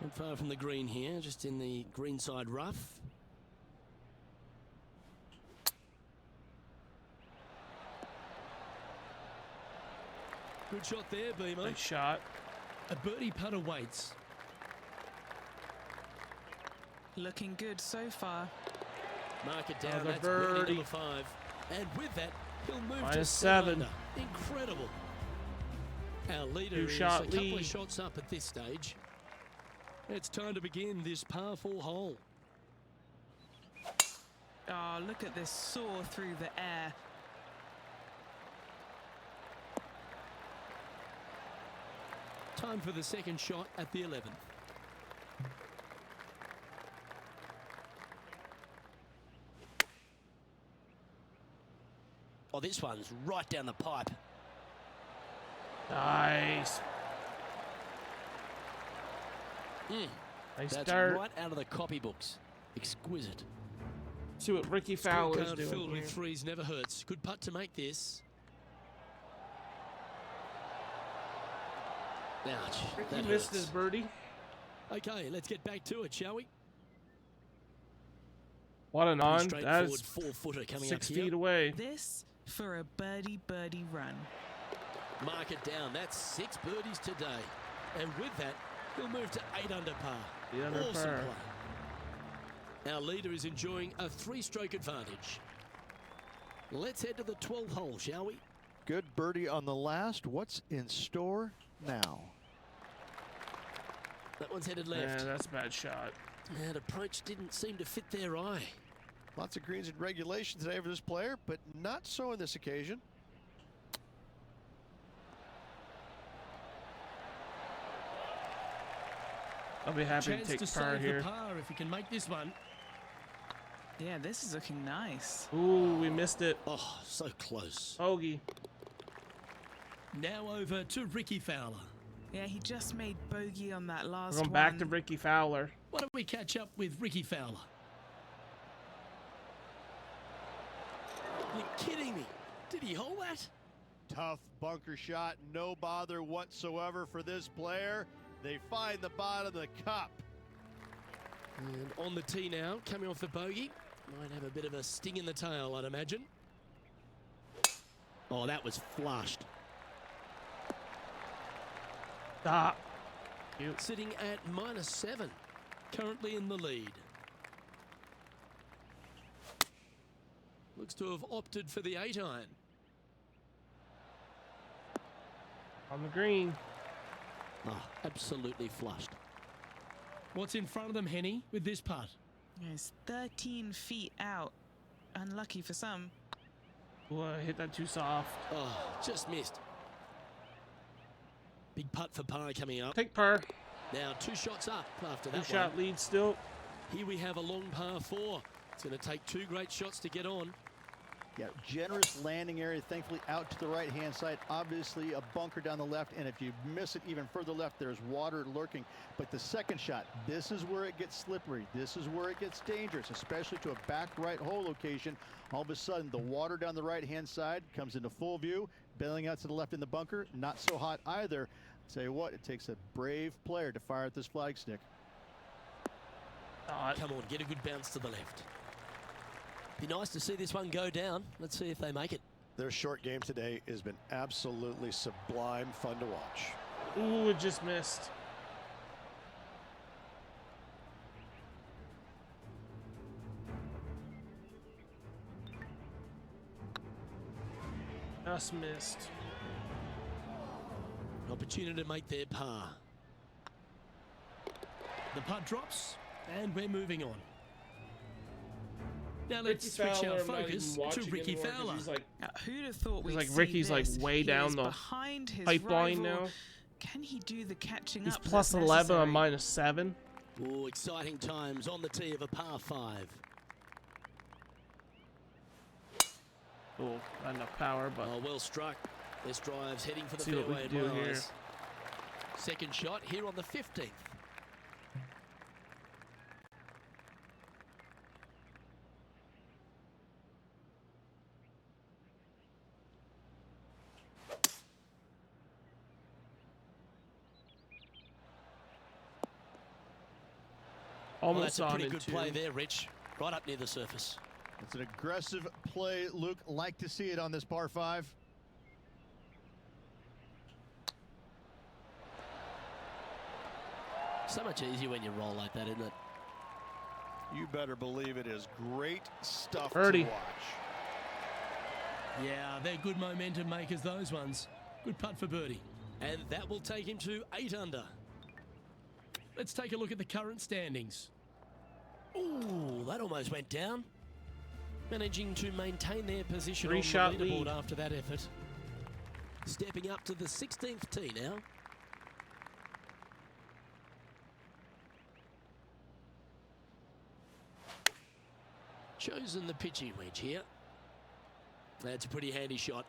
Not far from the green here, just in the greenside rough. Good shot there, Beamer. Nice shot. A birdie putt awaits. Looking good so far. Mark it down. Another That's birdie birdie. number 5. And with that, he'll move to Minus 7 7. under. Incredible. Our leader is Two-shot a couple lead. of shots up at this stage. It's time to begin this par 4 hole. Oh, look at this soar through the air. Time for the second shot at the 11th. Oh, this one's right down the pipe. Nice. Nice That's start. right out of the copybooks. Exquisite. See what Ricky Fowler's Scorecard doing filled here. with threes never hurts. Good putt to make this. Ouch. Ricky That missed hurts. his birdie. Okay, let's get back to it, shall we? What an on. That Straightforward is 4-footer coming 6 up here. feet away. This for a birdie run. Mark it down. That's 6 birdies today. And with that, he'll move to 8 under par. 8 under Awesome par. play. Our leader is enjoying a 3-stroke advantage. Let's head to the 12th hole, shall we? Good birdie on the last. What's in store now? That one's headed Yeah, left. that's a bad shot. That approach didn't seem to fit their eye. Lots of greens in regulation today for this player, but not so on this occasion. I'll be happy Chance to take to par save here. the par if he can make this one. Yeah, this is looking nice. Ooh, we missed it. Oh, so close. Bogey. Now over to Ricky Fowler. Yeah, he just made bogey on that last We're going one. back to Ricky Fowler. Why don't we catch up with Ricky Fowler? You're kidding me. Did he hold that? Tough bunker shot, no bother whatsoever for this player. They find the bottom of the cup. And on the tee now, coming off the bogey. Might have a bit of a sting in the tail, I'd imagine. Oh, that was flushed. Stop. Sitting at -7. Currently in the lead. Looks to have opted for the 8-iron. On the green. Oh, absolutely flushed. What's in front of them, Henny, with this putt? It's 13 feet out. Unlucky for some. Ooh, I hit that too soft. Oh, just missed. Big putt for par coming up. Take par. Now 2 shots up after that Two-shot one. lead still. Here we have a long par 4. It's going to take 2 great shots to get on. Yeah, generous landing area, thankfully out to the right-hand side. Obviously a bunker down the left, and if you miss it even further left, there's water lurking. But the second shot, this is where it gets slippery. This is where it gets dangerous, especially to a back right hole location. All of a sudden, the water down the right-hand side comes into full view. Bailing out to the left in the bunker, not so hot either. Tell you what, it takes a brave player to fire at this flag stick. Come on, get a good bounce to the left. Be nice to see this one go down. Let's see if they make it. Their short game today has been absolutely sublime fun to watch. Ooh, it just missed. Just missed. An opportunity to make their par. The putt drops, and we're moving on. Now let's switch our focus to Ricky Fowler. Now, who'd have thought we'd like see Ricky's like this? way He down is the behind his pipeline rival. now. Can he do the catching He's up? plus that's 11 on necessary? -7. Oh, exciting times on the tee of a par 5. Oh, not enough power, but Oh, well struck. This drive's heading for the See what we fairway can in do my here. eyes. Second shot here on the 15th. Well, almost that's a on pretty in good 2. play there, Rich. Right up near the surface. It's an aggressive play, Luke. Like to see it on this par 5. So much easier when you roll like that, isn't it? You better believe it is great stuff Birdie. to watch. Yeah, they're good momentum makers, those ones. Good putt for birdie. And that will take him to 8 under. Let's take a look at the current standings. Ooh, that almost went down. Managing to maintain their position on the Three-shot leaderboard lead. after that effort. Stepping up to the 16th tee now. Chosen the pitching wedge here. That's a pretty handy shot.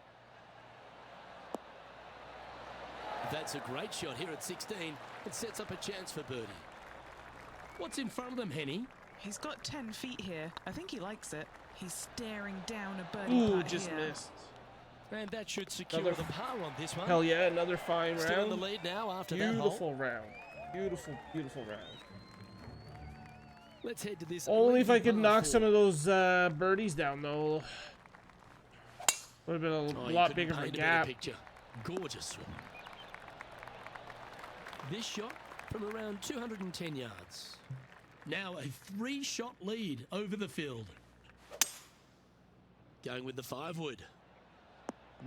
That's a great shot here at 16. It sets up a chance for birdie. What's in front of them, Henny? He's got 10 feet here. I think he likes it. He's staring down a birdie Ooh, putt just here. missed. And that should secure Another the par on this one. Hell yeah, another fine Still in round. the lead now after that hole. Beautiful round. Beautiful, beautiful round. Let's head to this. Only if I lengthy could par knock 4. some of those birdies down, though. Would have been a Oh, you lot couldn't bigger of a paint better gap. picture. Gorgeous swing. This shot from around 210 yards. Now a 3-shot lead over the field. Going with the 5-wood.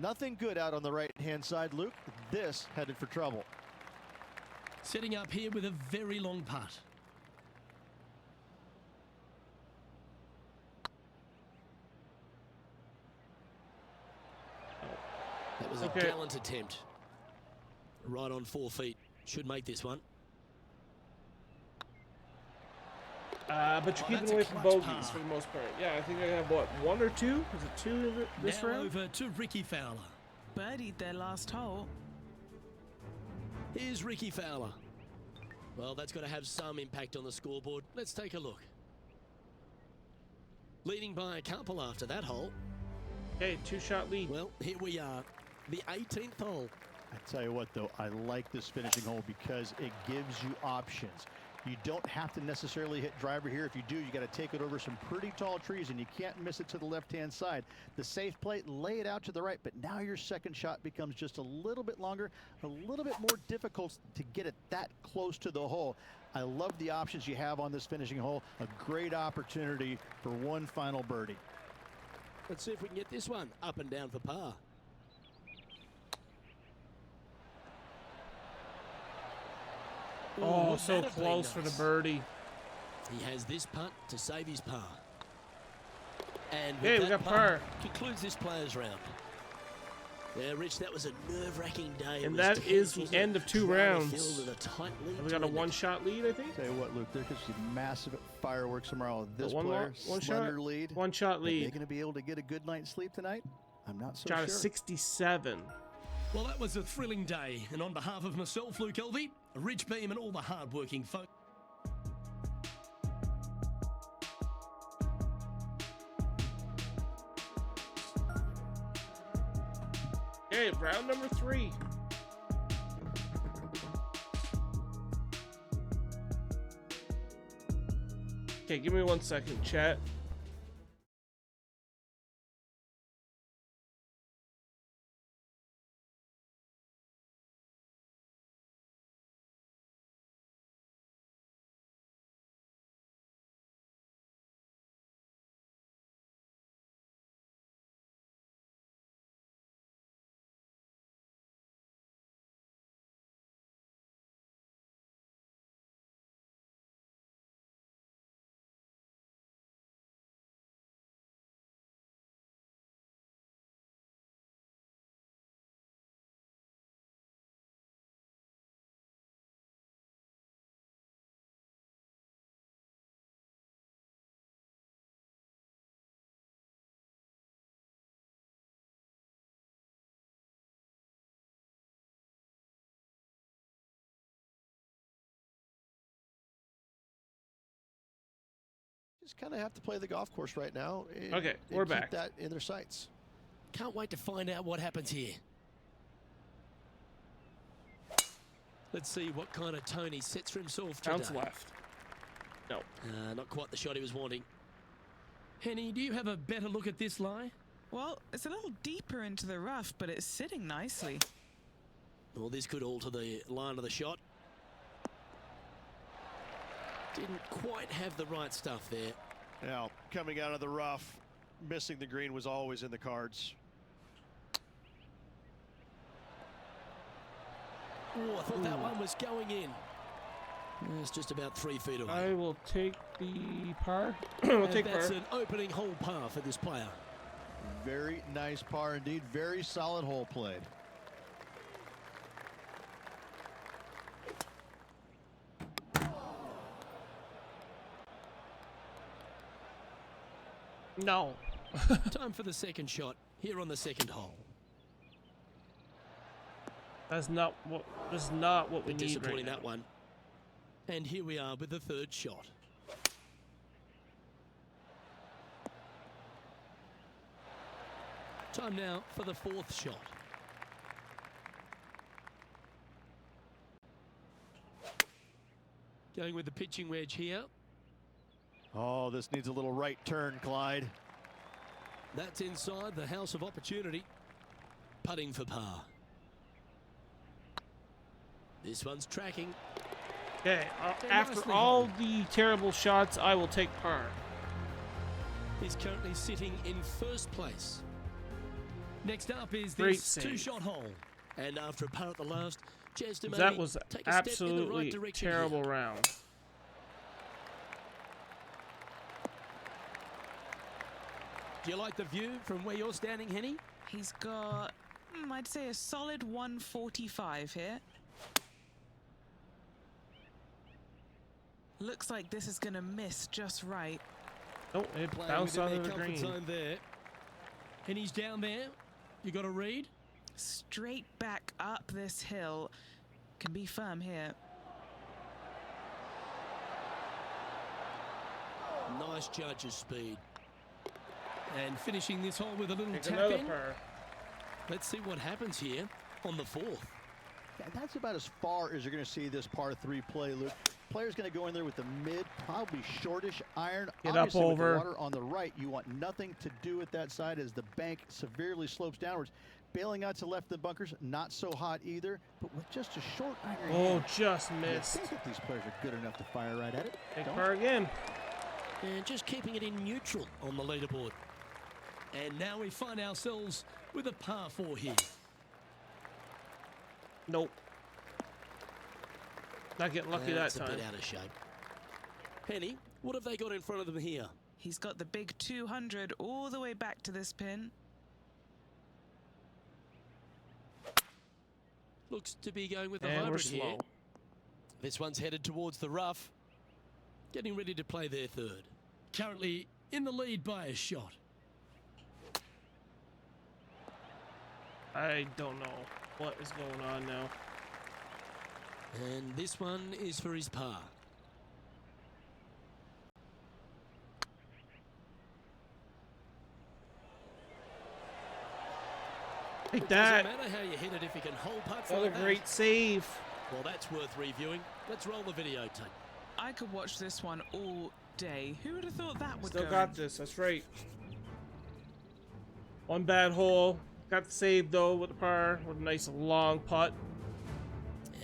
Nothing good out on the right-hand side, Luke. This headed for trouble. Setting up here with a very long putt. That was a Okay. gallant attempt. Right on 4 feet. Should make this one. But you're Oh, keeping that's a away from clutch bogeys par. for the most part. Yeah, I think I have, what, 1 or 2? Is it 2 this Now round? over to Ricky Fowler. Birdied their last hole. Here's Ricky Fowler. Well, that's got to have some impact on the scoreboard. Let's take a look. Leading by a couple after that hole. Okay, 2-shot lead. Well, here we are. The 18th hole. I tell you what, though, I like this finishing hole because it gives you options. You don't have to necessarily hit driver here. If you do, you got to take it over some pretty tall trees, and you can't miss it to the left-hand side. The safe play, lay it out to the right, but now your second shot becomes just a little bit longer, a little bit more difficult to get it that close to the hole. I love the options you have on this finishing hole. A great opportunity for one final birdie. Let's see if we can get this one up and down for par. Oh, wouldn't so that have been close for the nice? birdie. He has this putt to save his par. And with Hey, we that got putt, par. concludes this players round. Yeah, Rich, that was a nerve-wracking day. It And was that tense, is the wasn't it? end of 2 Drama rounds. filled and a tight lead And we to got a end it. one-shot lead, I think. Tell you what, Luke, there could be massive fireworks tomorrow. This One player, shot? slender lead. One-shot Are they lead. going to be able to get a good night's sleep tonight? I'm not so Shot sure. of 67. Well, that was a thrilling day. And on behalf of myself, Luke Elvey, Rich Beam, and all the hard-working folks. Okay, round number 3. Okay, give me 1 second, chat. Just kind of have to play the golf course right now. Okay, and we're keep back. that in their sights. Can't wait to find out what happens here. Let's see what kind of tone he sets for himself today. Bounce left. No. Not quite the shot he was wanting. Henny, do you have a better look at this lie? Well, it's a little deeper into the rough, but it's sitting nicely. Well, this could alter the line of the shot. Didn't quite have the right stuff there. Now, coming out of the rough, missing the green was always in the cards. Oh, I thought that one was going in. It's just about 3 feet away. I will take the par. We'll And take par. that's an opening hole par for this player. Very nice par indeed. Very solid hole played. No. Time for the second shot here on the second hole. That's not what we need Disappointing right now. that one. And here we are with the third shot. Time now for the fourth shot. Going with the pitching wedge here. Oh, this needs a little right turn, Clyde. That's inside the house of opportunity. Putting for par. This one's tracking. Okay, They're after nicely all hung. the terrible shots, I will take par. He's currently sitting in first place. Next up is Great this save. two-shot hole. And after a par at the last, Jez to That maybe was take a step in the absolutely right direction terrible here. round. Do you like the view from where you're standing, Henny? He's got, I'd say, a solid 145 here. Looks like this is going to miss just right. Oh, it Playing bounced within out their of the comfort green. zone there. Henny's down there. You got a read? Straight back up this hill. Can be firm here. Nice judge's speed. And finishing this hole with a little Take tap another in. par. Let's see what happens here on the fourth. Yeah, that's about as far as you're going to see this par 3 play, Luke. Player's going to go in there with the mid, probably shortish iron. Get up Obviously, over. with the water on the right, you want nothing to do with that side as the bank severely slopes downwards. Bailing out to left of the bunkers, not so hot either, but with just a short iron. Oh, hand, just you missed. think that these players are good enough to fire right at it. Take Don't par again. And just keeping it in neutral on the leaderboard. And now we find ourselves with a par 4 here. Nope. Not getting lucky That's that a time. bit out of shape. Penny, what have they got in front of them here? He's got the big 200 all the way back to this pin. Looks to be going with the And we're hybrid here. slow. This one's headed towards the rough. Getting ready to play their third. Currently in the lead by a shot. I don't know what is going on now. And this one is for his par. Take It that. doesn't matter how you hit it if you can hold putts Another like that. great save. Well, that's worth reviewing. Let's roll the videotape. I could watch this one all day. Who would have thought that would Still go got in? this. That's right. One bad hole. Got the save though with the par. With a nice long putt.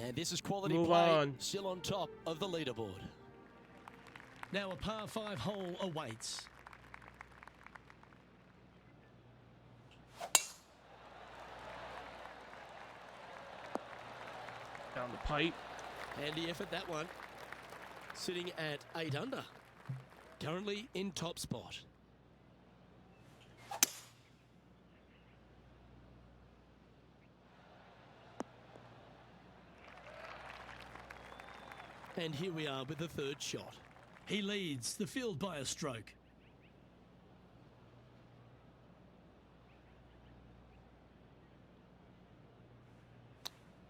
And this is quality Move play, on. still on top of the leaderboard. Now a par 5 hole awaits. Down the pipe. Handy effort, that one. Sitting at 8 under. Currently in top spot. And here we are with the third shot. He leads the field by a stroke.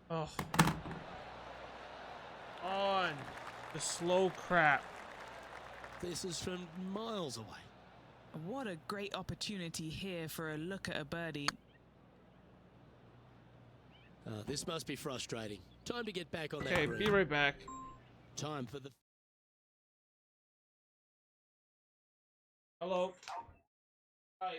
Oh. On. The slow crap. This is from miles away. What a great opportunity here for a look at a birdie. This must be frustrating. Time to get back on that Okay, green. be right back. Time for the... Hello. Hi.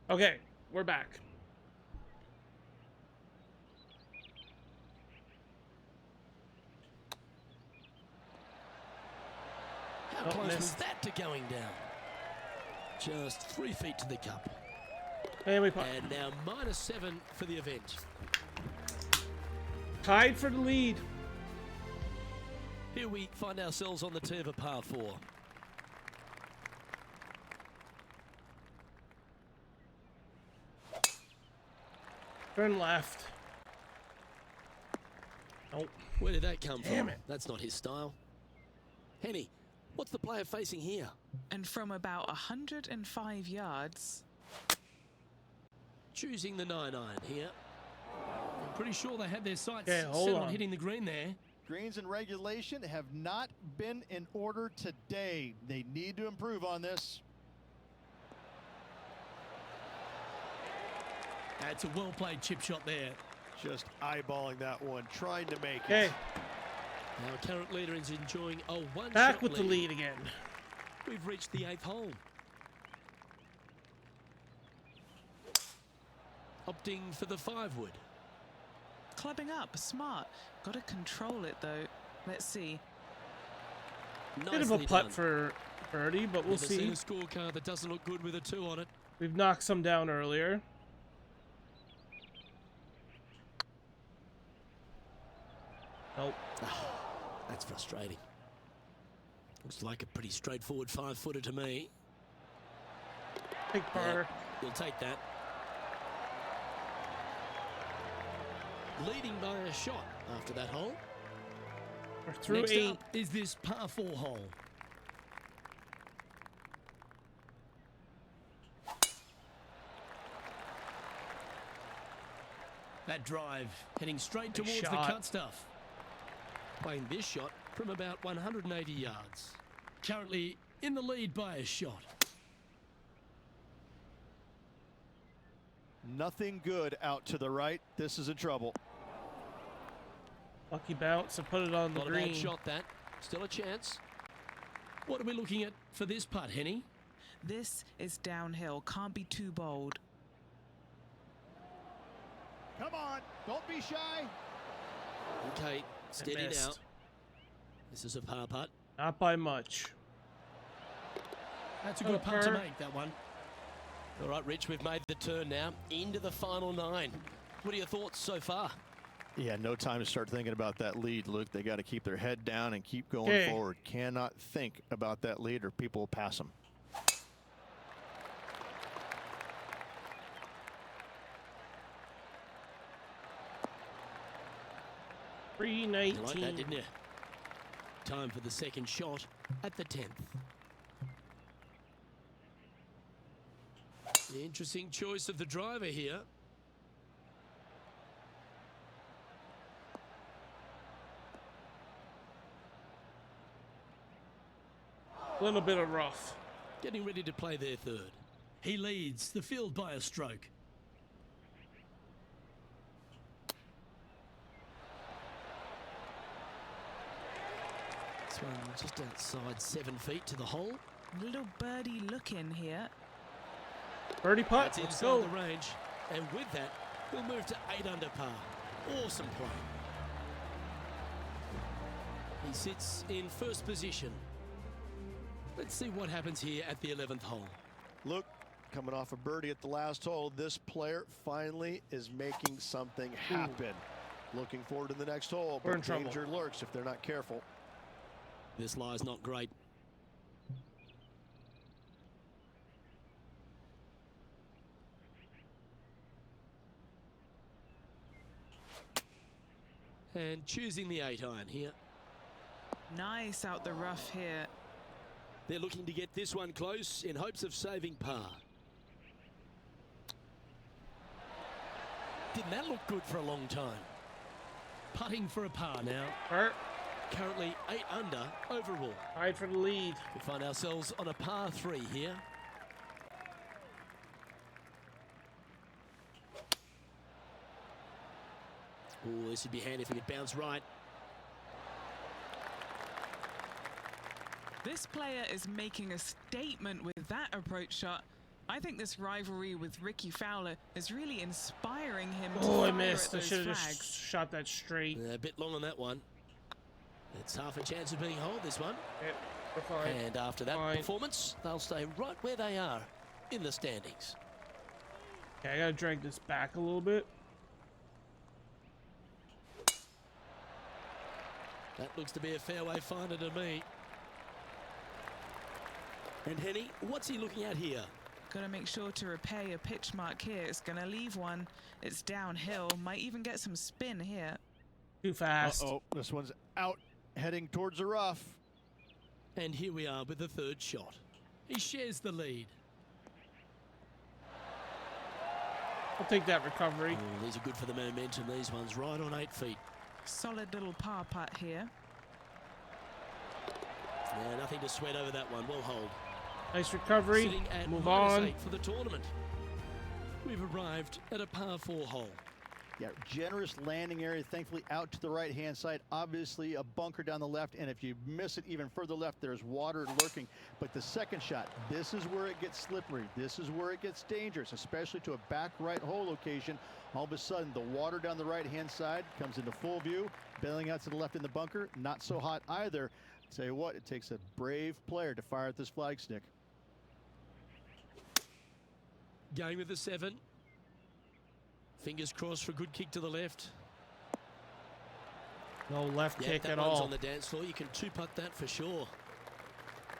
Okay, we're back. How Oh, close was missed. that to going down? Just 3 feet to the cup. And we put And now -7 for the event. tied for the lead. Here we find ourselves on the tee of a par 4. Turn left. Oh, Where did that come Damn from? it. That's not his style. Henny, what's the player facing here? And from about 105 yards, Choosing the 9-iron here. I'm pretty sure they had their sights Okay, hold set on. on hitting the green there. Greens and regulation have not been in order today. They need to improve on this. That's a well-played chip shot there. Just eyeballing that one, trying to make okay. it. Our current leader is enjoying a one-shot Back with the lead again. We've reached the 8th hole. Opting for the 5-wood. clubbing up, smart. Got to control it though. Let's see. Bit of a Nicely putt done. for birdie, but we'll Never seen see. a scorecard that doesn't look good with a 2 on it. We've knocked some down earlier. Nope. That's frustrating. Looks like a pretty straightforward 5-footer to me. Big par. You'll take that. Leading by a shot after that hole. We're through Next 8. up is this par 4 hole. That drive heading straight Big towards the shot. cut stuff. Playing this shot from about 180 yards. Currently in the lead by a shot. Nothing good out to the right. This is in trouble. Lucky bounce and put it on the Not a bad green. shot, that. Still a chance. What are we looking at for this putt, Henny? This is downhill. Can't be too bold. Come on, don't be shy. Okay, steady now. missed. This is a par putt. Not by much. That's a good putt to par. make, that one. All right, Rich, we've made the turn now into the final 9. What are your thoughts so far? Yeah, no time to start thinking about that lead, Luke. They got to keep their head down and keep going Okay. forward. Cannot think about that lead or people will pass them. You like that, 319. didn't you? Time for the second shot at the 10th. Interesting choice of the driver here. Little bit of rough. Getting ready to play their third. He leads the field by a stroke. This one just outside 7 feet to the hole. Little birdie look in here. Birdie putt. That's Let's inside go. the range. And with that, he'll move to 8 under par. Awesome play. He sits in first position. Let's see what happens here at the 11th hole. Luke, coming off a birdie at the last hole, this player finally is making something happen. Looking forward to the next hole, We're but in trouble. danger lurks if they're not careful. This lie's not great. And choosing the 8-iron here. Nice out the rough here. They're looking to get this one close in hopes of saving par. Didn't that look good for a long time? Putting for a par now. Par. Currently 8 under overall. Tied for the lead. We find ourselves on a par 3 here. Oh, this would be handy if we could bounce right. This player is making a statement with that approach shot. I think this rivalry with Ricky Fowler is really inspiring him to Oh, I fire missed. at I those should have flags. just shot that straight. A bit long on that one. It's half a chance of being holed, this one. Yep, we're fine. And after that Fine. performance, they'll stay right where they are in the standings. Okay, I gotta drag this back a little bit. That looks to be a fairway finder to me. And Henny, what's he looking at here? Gotta make sure to repair your pitch mark here. It's gonna leave one. It's downhill. Might even get some spin here. Too fast. Uh-oh, this one's out, heading towards the rough. And here we are with the third shot. He shares the lead. I'll take that recovery. Oh, these are good for the momentum. These ones right on 8 feet. Solid little par putt here. Yeah, nothing to sweat over that one. Well hold. Nice recovery. Sitting at Move -8 on. for the tournament. We've arrived at a par 4 hole. Yeah, generous landing area, thankfully out to the right-hand side. Obviously a bunker down the left, and if you miss it even further left, there's water lurking. But the second shot, this is where it gets slippery. This is where it gets dangerous, especially to a back right hole location. All of a sudden, the water down the right-hand side comes into full view. Bailing out to the left in the bunker, not so hot either. Tell you what, it takes a brave player to fire at this flag stick. Going with the 7. Fingers crossed for a good kick to the left. No left Yeah, kick that at one's all. on the dance floor. You can two-putt that for sure.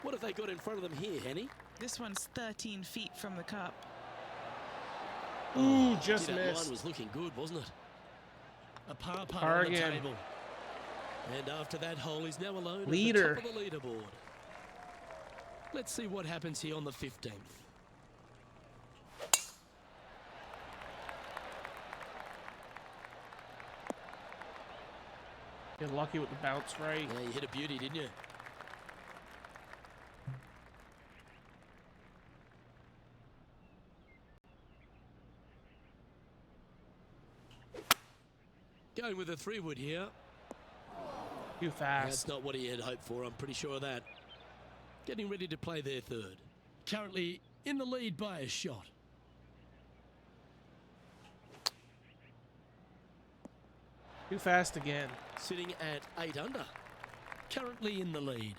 What have they got in front of them here, Henny? This one's 13 feet from the cup. Ooh, just Gee, that missed. line was looking good, wasn't it? A par putt Par on the again. table. And after that hole, he's now alone Leader. at the top of the leaderboard. Let's see what happens here on the 15th. Get lucky with the bounce right. Yeah, you hit a beauty, didn't you? Going with a 3-wood here. Too fast. That's not what he had hoped for, I'm pretty sure of that. Getting ready to play their third. Currently in the lead by a shot. Too fast again. Sitting at 8 under. Currently in the lead.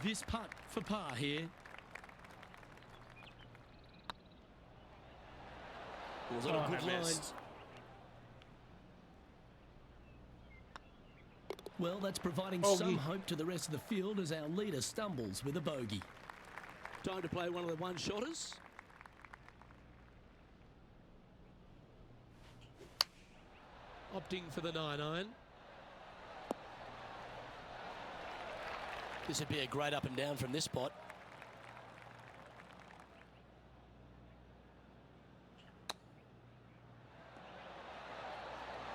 This putt for par here. Was on Oh, a I good line. missed. Well, that's providing Bogey. some hope to the rest of the field as our leader stumbles with a bogey. Time to play one of the one-shotters. Opting for the 9-iron. This would be a great up and down from this spot.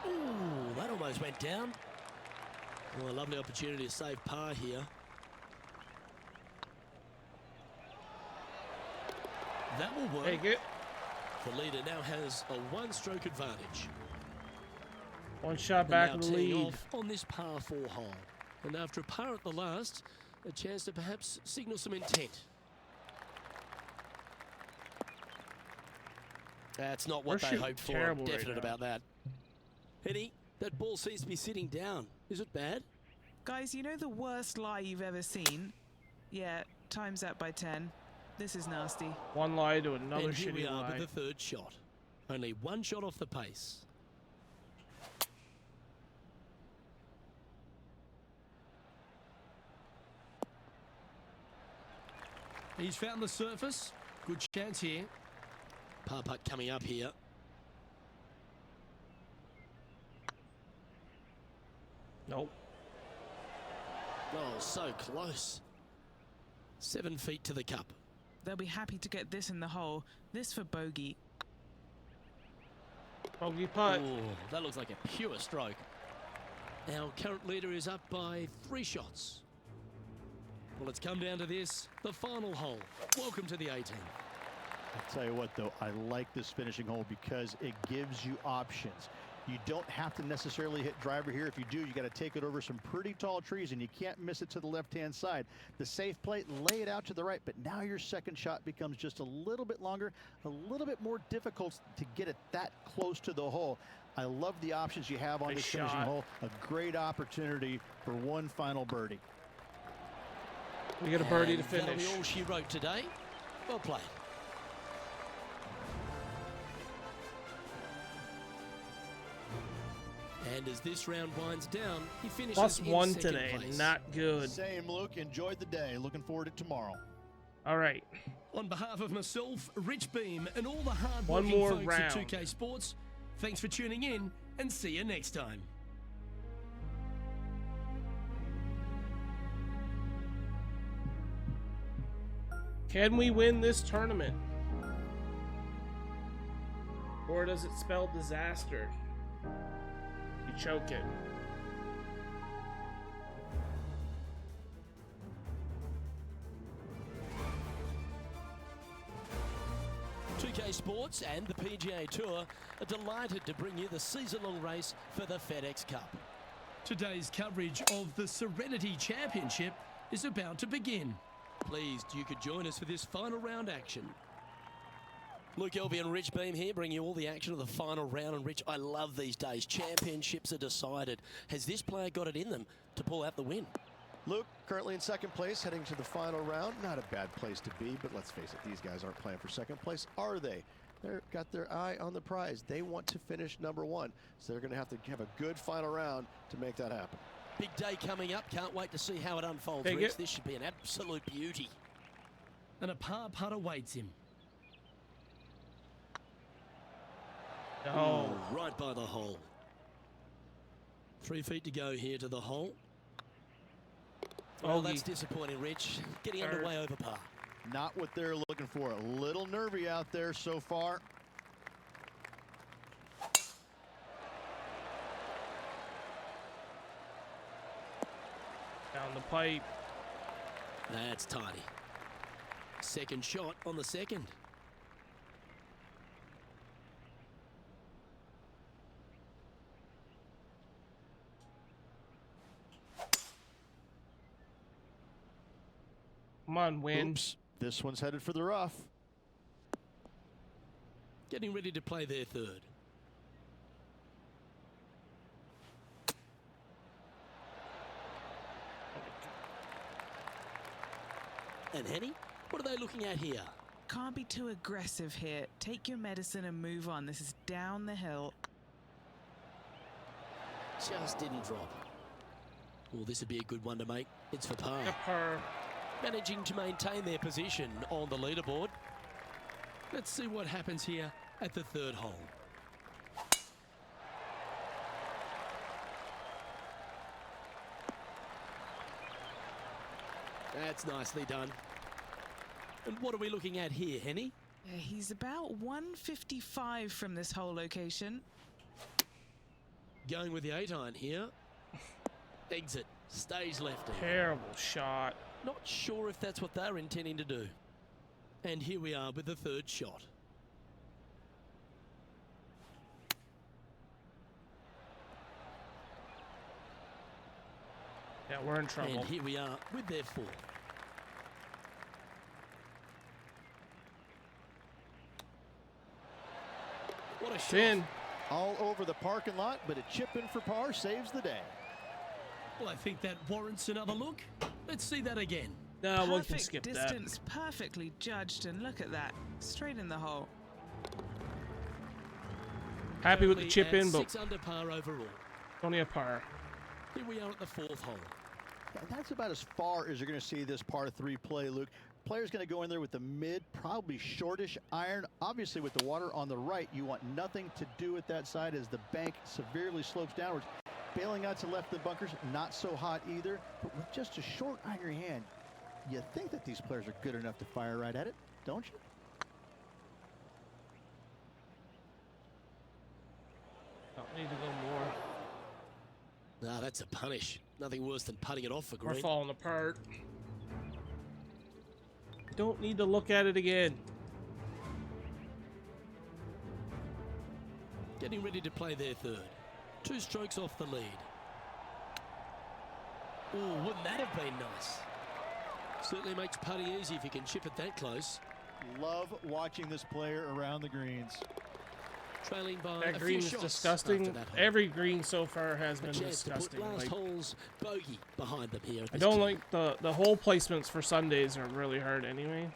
Ooh, that almost went down. Oh, a lovely opportunity to save par here. That will work. Take it. The leader now has a one-stroke advantage. One shot And back now in the teeing lead. off on this par 4 hole. And after a par at the last, a chance to perhaps signal some intent. That's not what We're they shooting hoped for. terrible I'm right definite now. about that. Eddie, that ball seems to be sitting down. Is it bad? Guys, you know the worst lie you've ever seen? Yeah, times that by 10. This is nasty. One lie to another And here we shitty are lie. with the third shot. Only one shot off the pace. He's found the surface. Good chance here. Par putt coming up here. Nope. Oh, so close. 7 feet to the cup. They'll be happy to get this in the hole. This for bogey. Bogey putt. Oh, that looks like a pure stroke. Our current leader is up by 3 shots. Well, it's come down to this, the final hole. Welcome to the 18th. I'll tell you what, though, I like this finishing hole because it gives you options. You don't have to necessarily hit driver here. If you do, you got to take it over some pretty tall trees, and you can't miss it to the left-hand side. The safe play, lay it out to the right, but now your second shot becomes just a little bit longer, a little bit more difficult to get it that close to the hole. I love the options you have on Nice this finishing shot. hole. A great opportunity for one final birdie. We get a birdie to And that'll finish. be all she wrote today. Well played. And as this round winds down, he finishes in +1 second today. place. Not good. Same, Luke. Enjoyed the day. Looking forward to tomorrow. All right. On behalf of myself, Rich Beam, and all the One hard-working more folks round. at 2K Sports, thanks for tuning in, and see you next time. Can we win this tournament? Or does it spell disaster? You choke it. Sports and the PGA Tour are delighted to bring you the season-long race for the FedEx Cup. Today's coverage of the Serenity Championship is about to begin. Pleased you could join us for this final round action. Luke Elvey and Rich Beam here, bringing you all the action of the final round. And Rich, I love these days. Championships are decided. Has this player got it in them to pull out the win? Luke, currently in second place, heading to the final round. Not a bad place to be, but let's face it, these guys aren't playing for second place, are they? They've got their eye on the prize. They want to finish #1, so they're going to have a good final round to make that happen. Big day coming up. Can't wait to see how it unfolds, Take Rich. it. This should be an absolute beauty. And a par putt awaits him. Oh, Ooh, right by the hole. 3 feet to go here to the hole. Well, that's disappointing, Rich. Getting Third. underway over par. Not what they're looking for. A little nervy out there so far. down the pipe. That's tidy. Second shot on the second. Come on, win. Oops. This one's headed for the rough. Getting ready to play their third. And Henny, what are they looking at here? Can't be too aggressive here. Take your medicine and move on. This is down the hill. Just didn't drop. Well, this would be a good one to make. It's for par. A par. Managing to maintain their position on the leaderboard. Let's see what happens here at the third hole. That's nicely done. And what are we looking at here, Henny? Yeah, he's about 155 from this hole location. Going with the 8-iron here. Exit. Stays left. Terrible shot. Not sure if that's what they're intending to do. And here we are with the third shot. Yeah, we're in trouble. And here we are with their fourth. What a shot. Tin. All over the parking lot, but a chip in for par saves the day. Well, I think that warrants another look. Let's see that again. No, one can Perfect skip distance, perfectly judged, and look at that. Straight in the hole. that. Happy with the Currently chip at in, but 6 under par overall. only a par. Here we are at the fourth hole. And that's about as far as you're going to see this par 3 play, Luke. Player's going to go in there with the mid, probably shortish iron. Obviously, with the water on the right, you want nothing to do with that side as the bank severely slopes downwards. Bailing out to left of the bunkers, not so hot either. But with just a short iron in your hand, you think that these players are good enough to fire right at it, don't you? Don't need to go more. Ah, that's a punish. Nothing worse than putting it off for We're green. falling apart. Don't need to look at it again. Getting ready to play their third. 2 strokes off the lead. Oh, wouldn't that have been nice? Certainly makes putting easy if you can chip it that close. Love watching this player around the greens. Trailing by That a green few is shots disgusting. after that hole. Every green so far has A been chance to put disgusting. last Like, hole's bogey behind them here. At I this don't tee. like the hole placements for Sundays are really hard anyway.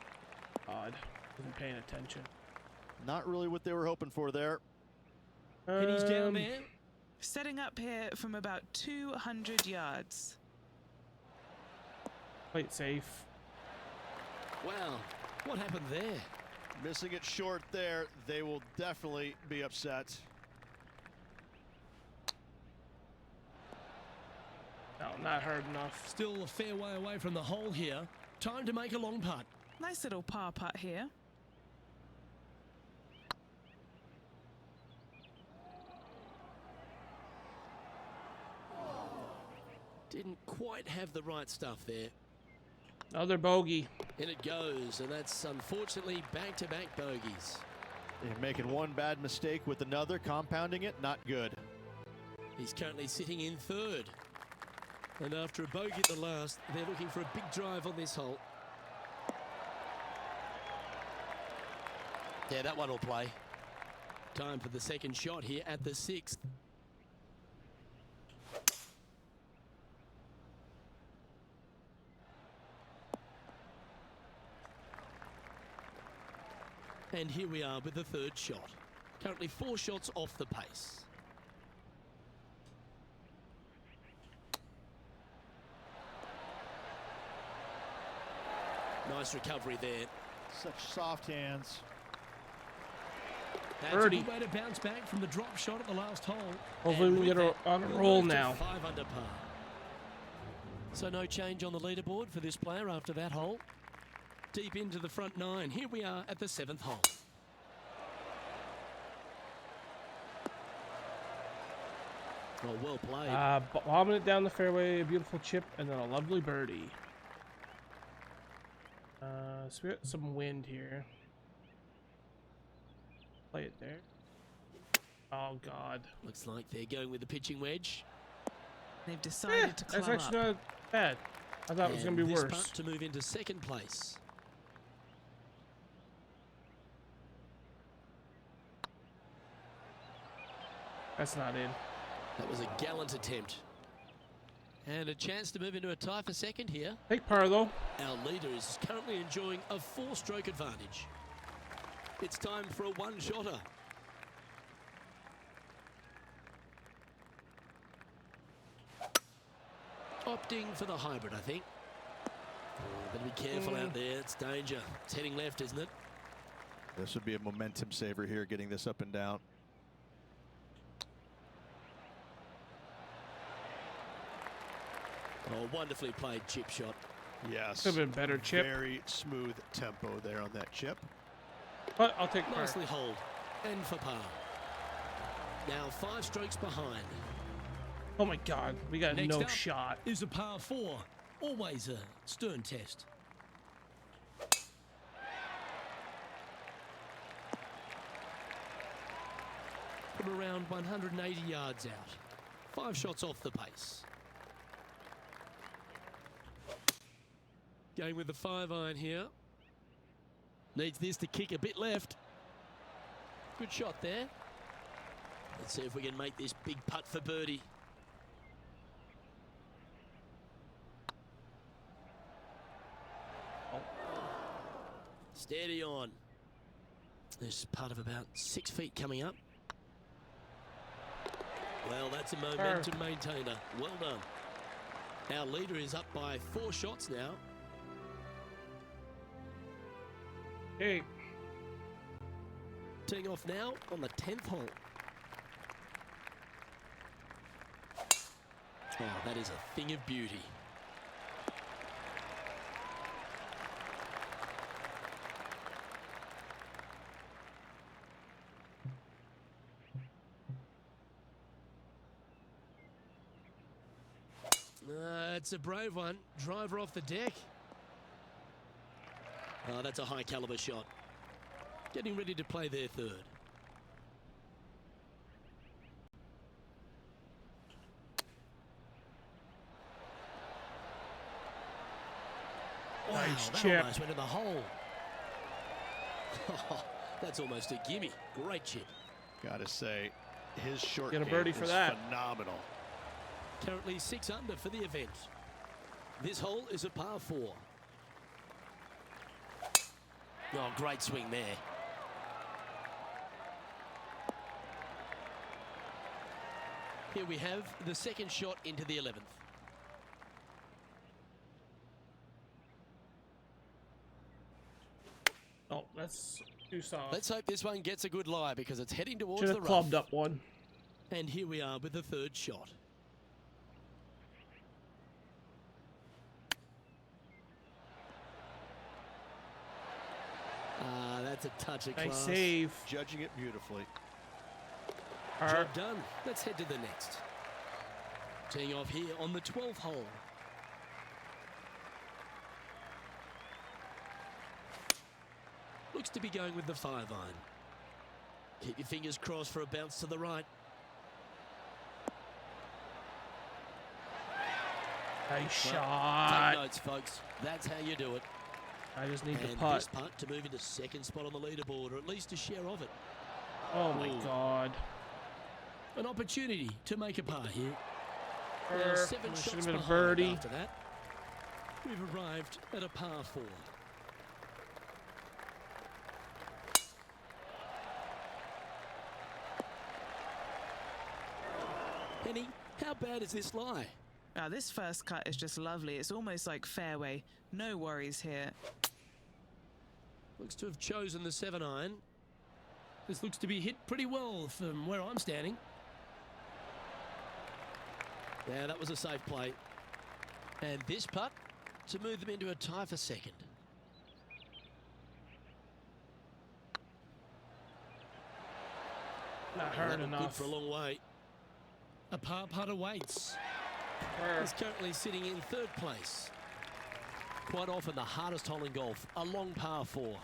Odd. Wasn't paying attention. Not really what they were hoping for there. And he's down there. Setting up here from about 200 yards. Play it safe. Wow, what happened there? Missing it short there. They will definitely be upset. No, not hard enough. Still a fair way away from the hole here. Time to make a long putt. Nice little par putt here. Didn't quite have the right stuff there. Another bogey. In it goes, and that's unfortunately back-to-back bogeys. They're making one bad mistake with another, compounding it, not good. He's currently sitting in 3rd. And after a bogey at the last, they're looking for a big drive on this hole. Yeah, that one will play. Time for the second shot here at the 6th. And here we are with the 3rd shot. Currently 4 shots off the pace. Nice recovery there. Such soft hands. That's Birdie. a good way to bounce back from the drop shot at the last hole. Hopefully we And get with on a that, roll we'll move to now. 5 under par. So no change on the leaderboard for this player after that hole. Deep into the front 9. Here we are at the 7th hole. Oh, well played. Bombing it down the fairway, a beautiful chip, and then a lovely birdie. So we got some wind here. Play it there. Oh God. Looks like they're going with the pitching wedge. They've decided to club That's actually up. not bad. I thought it was And gonna be this worse. putt to move into 2nd place. That's not in. That was a gallant attempt. And a chance to move into a tie for 2nd here. Take par though. Our leader is currently enjoying a 4-stroke advantage. It's time for a one-shotter. Opting for the hybrid, I think. Better be careful out there. It's danger. It's heading left, isn't it? This would be a momentum saver here, getting this up and down. Oh, wonderfully played chip shot. Yes. Could have been better chip, Very smooth tempo there on that chip. but I'll take par. Nicely holed. And for par. Now 5 strokes behind. Oh my God, we got Next no up shot. is a par 4. Always a stern test. From around 180 yards out. 5 shots off the pace. Going with the 5-iron here. Needs this to kick a bit left. Good shot there. Let's see if we can make this big putt for birdie. Steady on. There's part of about 6 feet coming up. Well, that's a momentum maintainer. Well done. Our leader is up by 4 shots now. Hey, Teeing off now on the 10th hole. Oh, that is a thing of beauty. It's a brave one. Driver off the deck. Oh, that's a high caliber shot. Getting ready to play their 3rd. Nice that chip. almost went in the hole. That's almost a gimme. Great chip. Gotta say, his short Get a game birdie for is that. phenomenal. Currently 6 under for the event. This hole is a par 4. Oh, great swing there. Here we have the second shot into the 11th. Oh, that's too soft. Let's hope this one gets a good lie because it's heading towards Should the have rough. clubbed up one. And here we are with the third shot. That's a touch of Nice class. save. Judging it beautifully. Job done. Let's head to the next. Teeing off here on the 12th hole. Looks to be going with the 5-iron. Keep your fingers crossed for a bounce to the right. Nice Take shot. notes, folks. That's how you do it. I just need And to putt. this putt to move into second spot on the leaderboard, or at least a share of it. Oh my god. An opportunity to make a par here. Now 7 Should shots have been a behind birdie. after that. We've arrived at a par 4. Penny, how bad is this lie? Now, this first cut is just lovely. It's almost like fairway. No worries here. Looks to have chosen the 7-iron. This looks to be hit pretty well from where I'm standing. Yeah, that was a safe play. And this putt to move them into a tie for second. Not That hard looked good enough. for a long way. A par putt awaits. He's currently sitting in third place. Quite often the hardest hole in golf, a long par 4.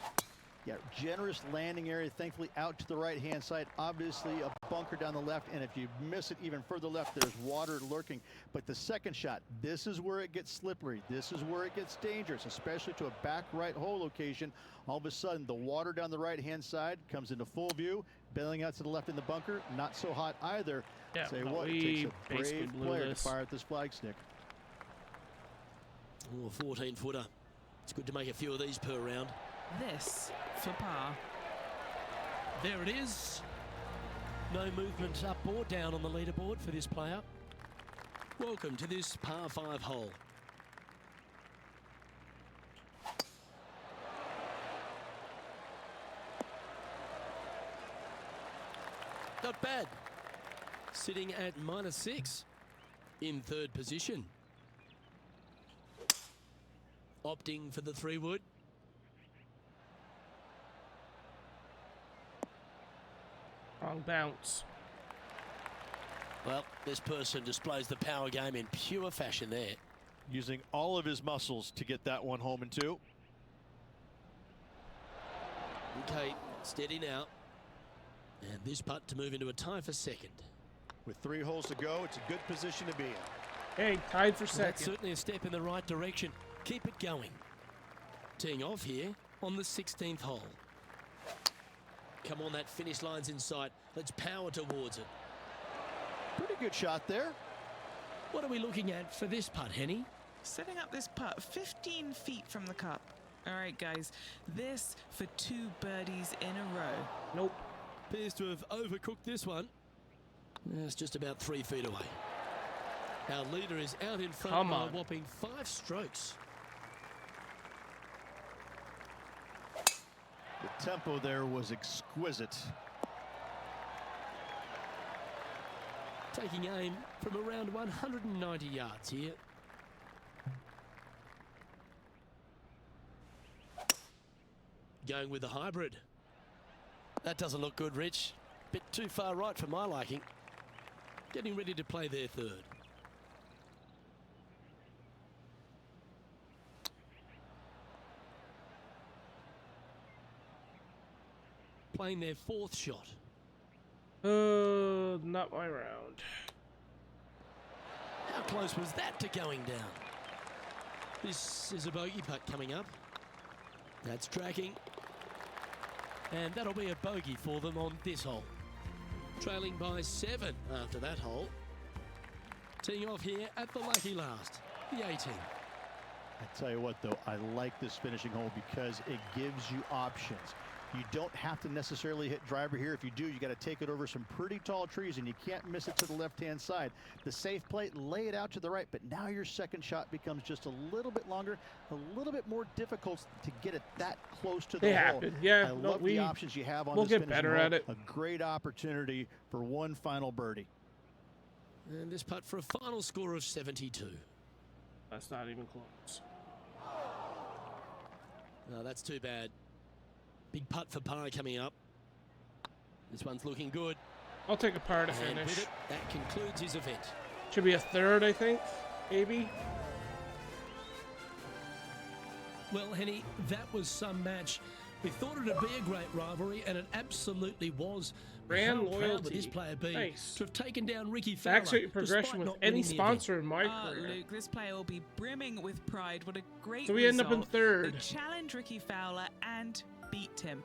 Yeah, generous landing area, thankfully out to the right-hand side. Obviously a bunker down the left, and if you miss it even further left, there's water lurking. But the second shot, this is where it gets slippery. This is where it gets dangerous, especially to a back right hole location. All of a sudden, the water down the right-hand side comes into full view. Bailing out to the left in the bunker, not so hot either. Yeah, Say no, what, it we takes a basically brave blew player this. to fire at this flag stick. Oh, 14-footer. It's good to make a few of these per round. This for par. There it is. No movement up or down on the leaderboard for this player. Welcome to this par 5 hole. Not bad. Sitting at -6 in third position. Opting for the 3-wood. Wrong bounce. Well, this person displays the power game in pure fashion there. Using all of his muscles to get that one home in 2. Okay, steady now. And this putt to move into a tie for second. With 3 holes to go, it's a good position to be in. Hey, tied for That's second. certainly a step in the right direction. Keep it going. Teeing off here on the 16th hole. Come on, that finish line's in sight. Let's power towards it. Pretty good shot there. What are we looking at for this putt, Henny? Setting up this putt 15 feet from the cup. All right, guys, this for 2 birdies in a row. Nope. Appears to have overcooked this one. It's just about 3 feet away. Our leader is out in front Come by on. a whopping 5 strokes. The tempo there was exquisite. Taking aim from around 190 yards here. Going with the hybrid. That doesn't look good, Rich. Bit too far right for my liking. Getting ready to play their third. Playing their 4th shot. Not my round. How close was that to going down? This is a bogey putt coming up. That's tracking. And that'll be a bogey for them on this hole. Trailing by 7 after that hole. Teeing off here at the lucky last, the 18. I tell you what, though, I like this finishing hole because it gives you options. You don't have to necessarily hit driver here. If you do, you got to take it over some pretty tall trees, and you can't miss it to the left-hand side. The safe play, lay it out to the right, but now your second shot becomes just a little bit longer, a little bit more difficult to get it that close to the hole. happen. Yeah, I love the options you have on we'll this get finishing better hole. at it. A great opportunity for one final birdie. And this putt for a final score of 72. That's not even close. No, that's too bad. Big putt for par coming up. This one's looking good. I'll take a par to And finish. with it, that concludes his event. Should be a third, I think. Maybe. Well, Henny, that was some match. We thought it'd be a great rivalry, and it absolutely was. Brand How proud would loyalty. this player be Nice. to have taken down Ricky Fowler? Backstreet progression despite with not any winning the sponsor in my Oh, career. Luke, this player will be brimming with pride. What a great So we end up in result. third. They challenged Ricky Fowler and beat him.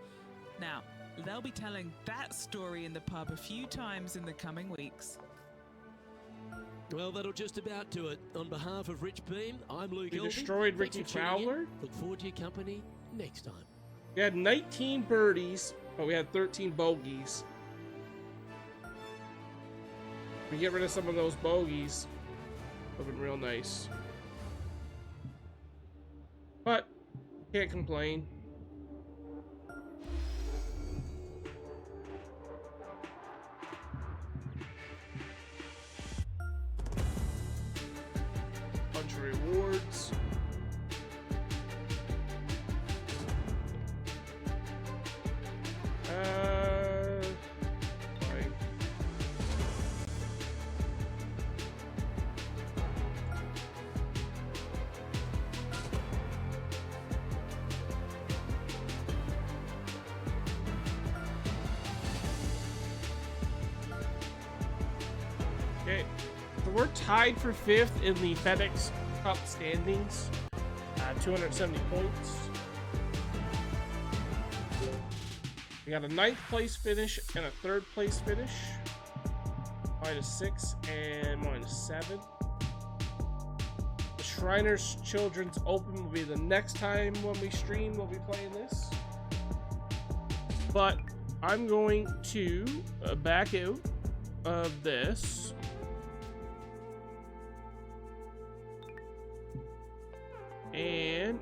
Now, they'll be telling that story in the pub a few times in the coming weeks. Well, that'll just about do it. On behalf of Rich Beam, I'm Luke We Elby. destroyed Thanks Ricky for tuning in. Fowler. Look forward to your company next time. We had 19 birdies, but we had 13 bogeys. We get rid of some of those bogeys. Would have been real nice. But, can't complain. Bunch of rewards. Fine. Okay, so we're tied for 5th in the FedEx Cup standings. 270 points. We got a 9th place finish and a 3rd place finish. -6 and -7. The Shriners Children's Open will be the next time when we stream. We'll be playing this. But I'm going to back out of this. And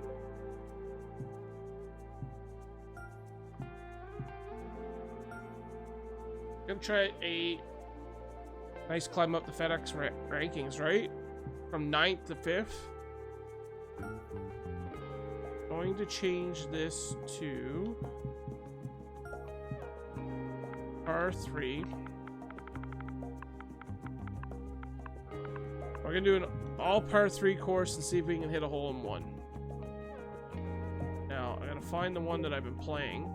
gonna try a nice climb up the FedEx rankings, right? From 9th to 5th. Going to change this to R3. We're gonna do an all par 3 course and see if we can hit a hole in 1. Now, I gotta find the one that I've been playing.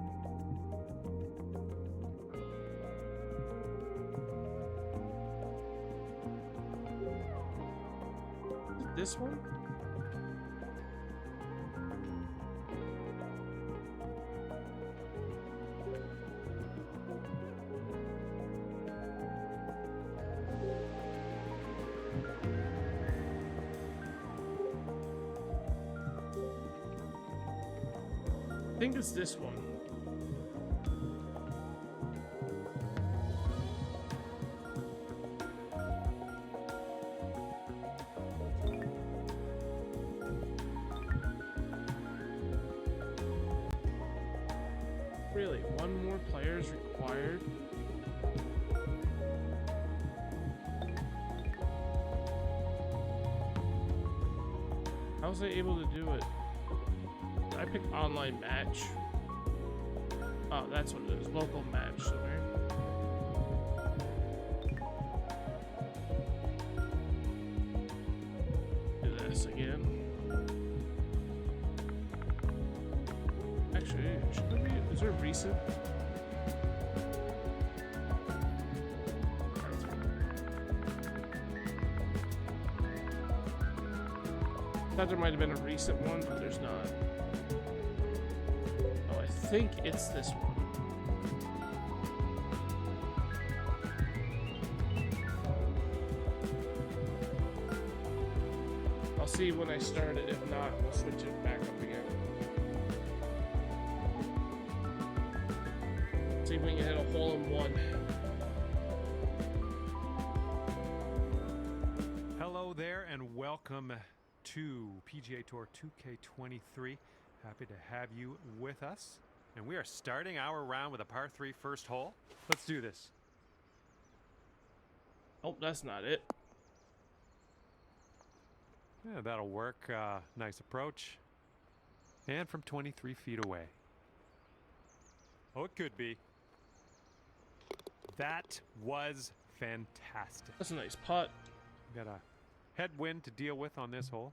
This one? I think it's this one. Really, one more player is required. How was I able to do it? Did I pick online match? Oh, that's what it is. Local match somewhere. Do this again. Actually, should there be? Is there a recent? Thought there might have been a recent one, but there's not. Oh, I think it's this one. I'll see when I start it. If not, we'll switch it back up again. See if we can hit a hole in one. Hello there and welcome to PGA Tour 2K23. Happy to have you with us. And we are starting our round with a par 3 first hole. Let's do this. Oh, that's not it. Yeah, that'll work. Nice approach. And from 23 feet away. Oh, it could be. That was fantastic. That's a nice putt. Got a headwind to deal with on this hole.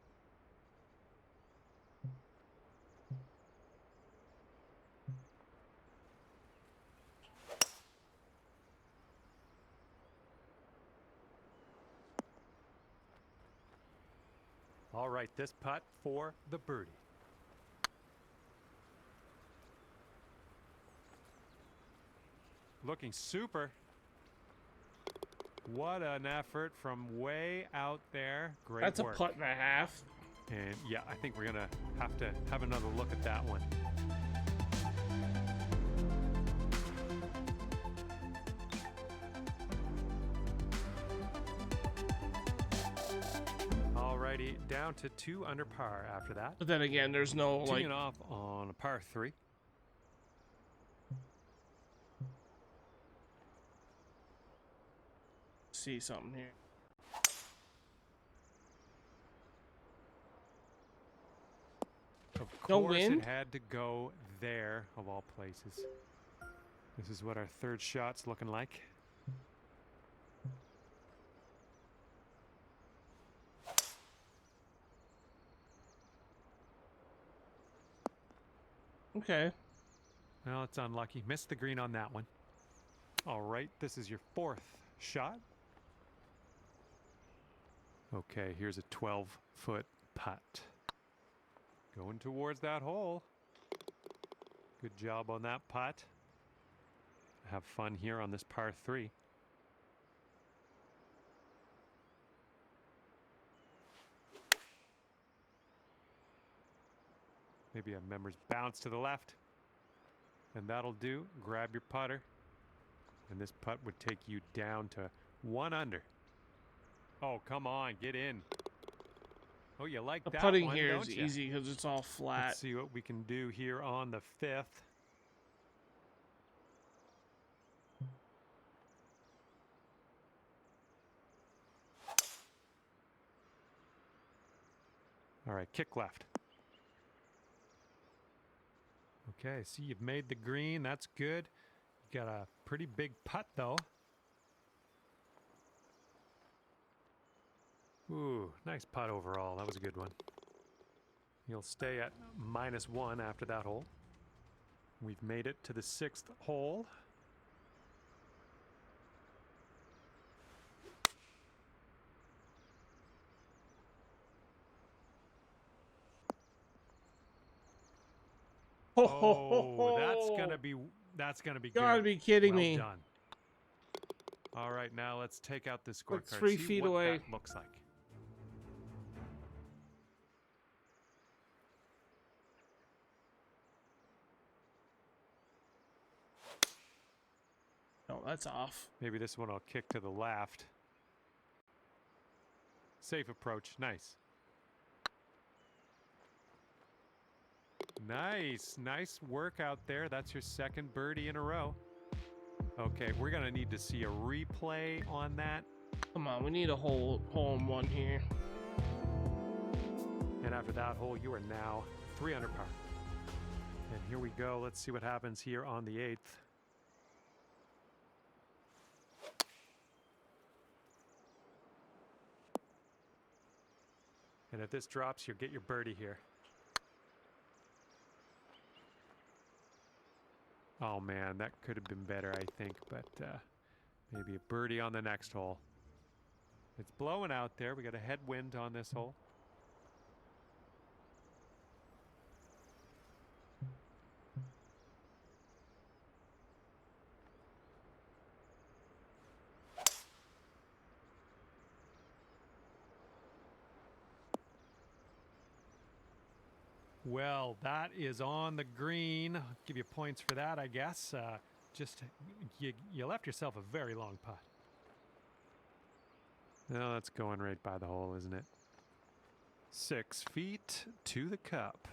All right, this putt for the birdie. Looking super. What an effort from way out there. Great That's work. a putt and a half. And yeah, I think we're going to have another look at that one. Alrighty, down to 2 under par after that. But then again, there's no like. Teeing off on a par 3. See something here. Of No course, wind? it had to go there, of all places. This is what our third shot's looking like. Okay. Well, it's unlucky. Missed the green on that one. All right, this is your 4th shot. Okay, here's a 12-foot putt. Going towards that hole. Good job on that putt. Have fun here on this par 3. Maybe a member's bounce to the left. And that'll do. Grab your putter. And this putt would take you down to 1 under. Oh, come on, get in. Oh, you like The that putting one, here don't is ya? easy because it's all flat. Let's see what we can do here on the 5th. All right, kick left. Okay, see, you've made the green. That's good. You got a pretty big putt, though. Ooh, nice putt overall. That was a good one. You'll stay at -1 after that hole. We've made it to the 6th hole. Oh, that's gonna be good. Gotta be kidding Well me. done. All right, now let's take out the scorecard. 3 See feet what away. that looks like. No, that's off. Maybe this one I'll kick to the left. Safe approach. Nice. Nice work out there. That's your 2nd birdie in a row. Okay, we're gonna need to see a replay on that. Come on, we need a hole in one here. And after that hole, you are now 3 under par. And here we go. Let's see what happens here on the 8th. And if this drops, you'll get your birdie here. Oh man, that could have been better, I think, but maybe a birdie on the next hole. It's blowing out there. We got a headwind on this hole. Well, that is on the green. I'll give you points for that, I guess. Just you left yourself a very long putt. No, that's going right by the hole, isn't it? 6 feet to the cup.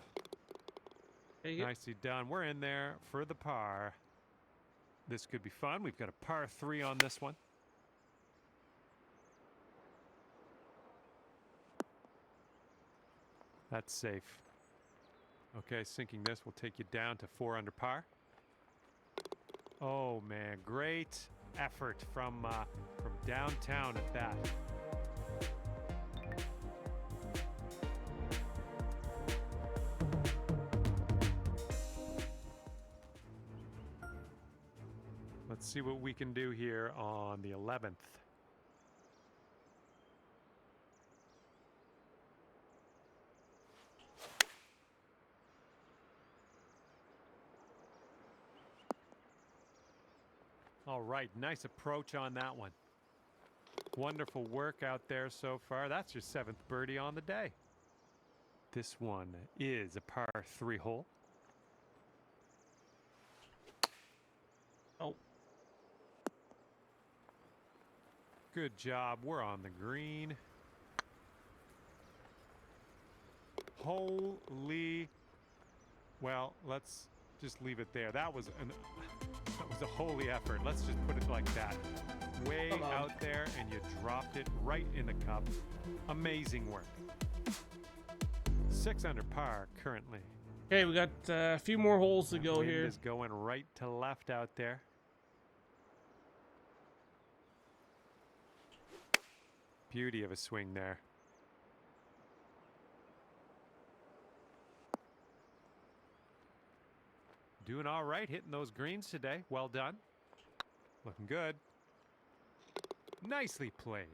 Nicely done. We're in there for the par. This could be fun. We've got a par 3 on this one. That's safe. Okay, sinking this will take you down to 4 under par. Oh man, great effort from downtown at that. Let's see what we can do here on the 11th. All right, nice approach on that one. Wonderful work out there so far. That's your 7th birdie on the day. This one is a par 3 hole. Oh. Good job. We're on the green. Holy. Well, let's just leave it there. That was a holy effort. Let's just put it like that. Way out there, and you dropped it right in the cup. Amazing work. 6 under par currently. Okay, we got a few more holes to go Wind here. is going right to left out there. Beauty of a swing there. Doing all right, hitting those greens today. Well done. Looking good. Nicely played.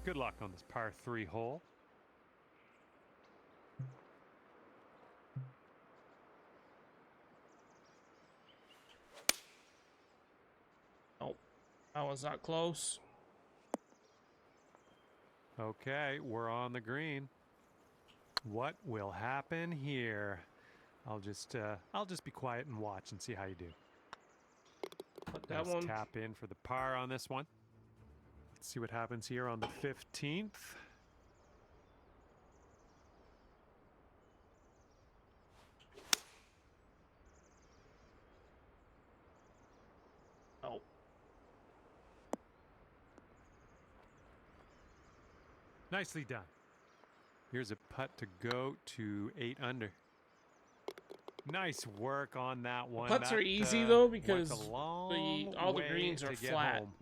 Good luck on this par 3 hole. Oh, that one's not close. Okay, we're on the green. What will happen here? I'll just be quiet and watch and see how you do. Put that Nice one. tap in for the par on this one. Let's see what happens here on the 15th. Oh. Nicely done. Here's a putt to go to 8 under. Nice work on that one. Putts are easy though because all the greens are flat. Home.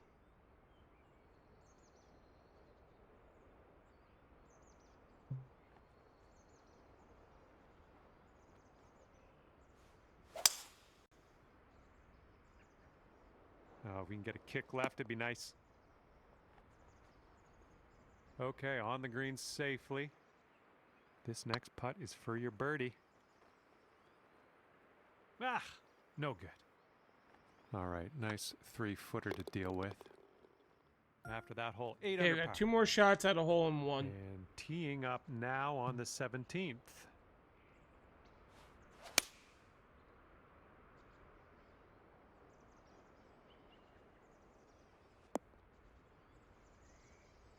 If we can get a kick left, it'd be nice. Okay, on the green safely. This next putt is for your birdie. Ah, no good. All right, nice 3-footer to deal with. After that hole, 8 Okay, under we got par. 2 more shots at a hole in one. And teeing up now on the 17th.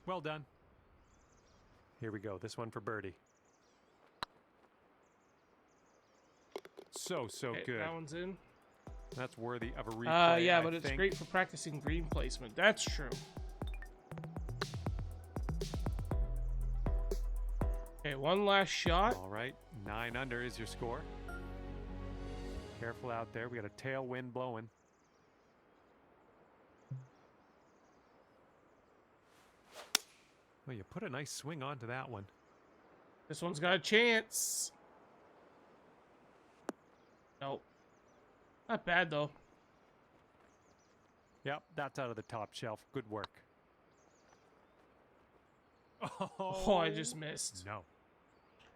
Well done. Here we go. This one for birdie. So Okay, good. that one's in. That's worthy of a replay. Yeah, I but it's think. great for practicing green placement. That's true. Okay, one last shot. All right, 9 under is your score. Careful out there. We got a tailwind blowing. Well, you put a nice swing onto that one. This one's got a chance. Nope. Not bad, though. Yep, that's out of the top shelf. Good work. Oh, I just missed. No.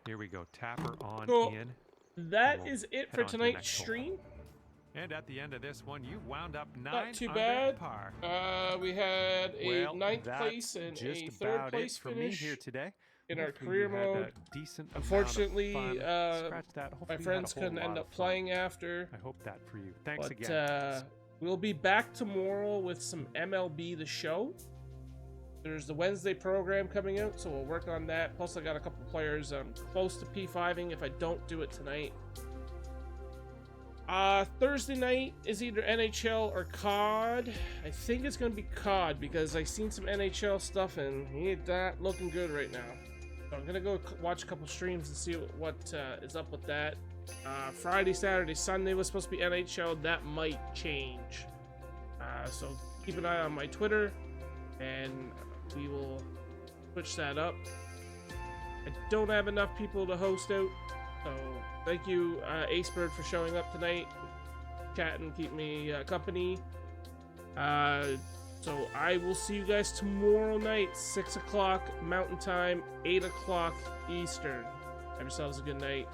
Here we go. Tapper on Cool. in. That We'll is it head for on to the tonight's next hole. stream. And at the end of this one, you wound up 9 Not too under bad. par. We had a Well, 9th that's place and just a 3rd about place it for finish. me here today. in our Hopefully career you had mode. a decent Unfortunately, amount of fun. Scratch that. my Hopefully you had a friends whole couldn't lot end of up fun. playing after. I hope that for you. Thanks But again. we'll be back tomorrow with some MLB The Show. There's the Wednesday program coming out, so we'll work on that. Plus, I got a couple players close to P5ing if I don't do it tonight. Thursday night is either NHL or COD. I think it's going to be COD because I've seen some NHL stuff and he ain't that looking good right now. So I'm going to go watch a couple streams and see what is up with that. Friday, Saturday, Sunday was supposed to be NHL. That might change. So keep an eye on my Twitter and we will switch that up. I don't have enough people to host out. So thank you, Acebird, for showing up tonight, chatting, keep me company. So I will see you guys tomorrow night, 6 o'clock Mountain Time, 8 o'clock Eastern. Have yourselves a good night.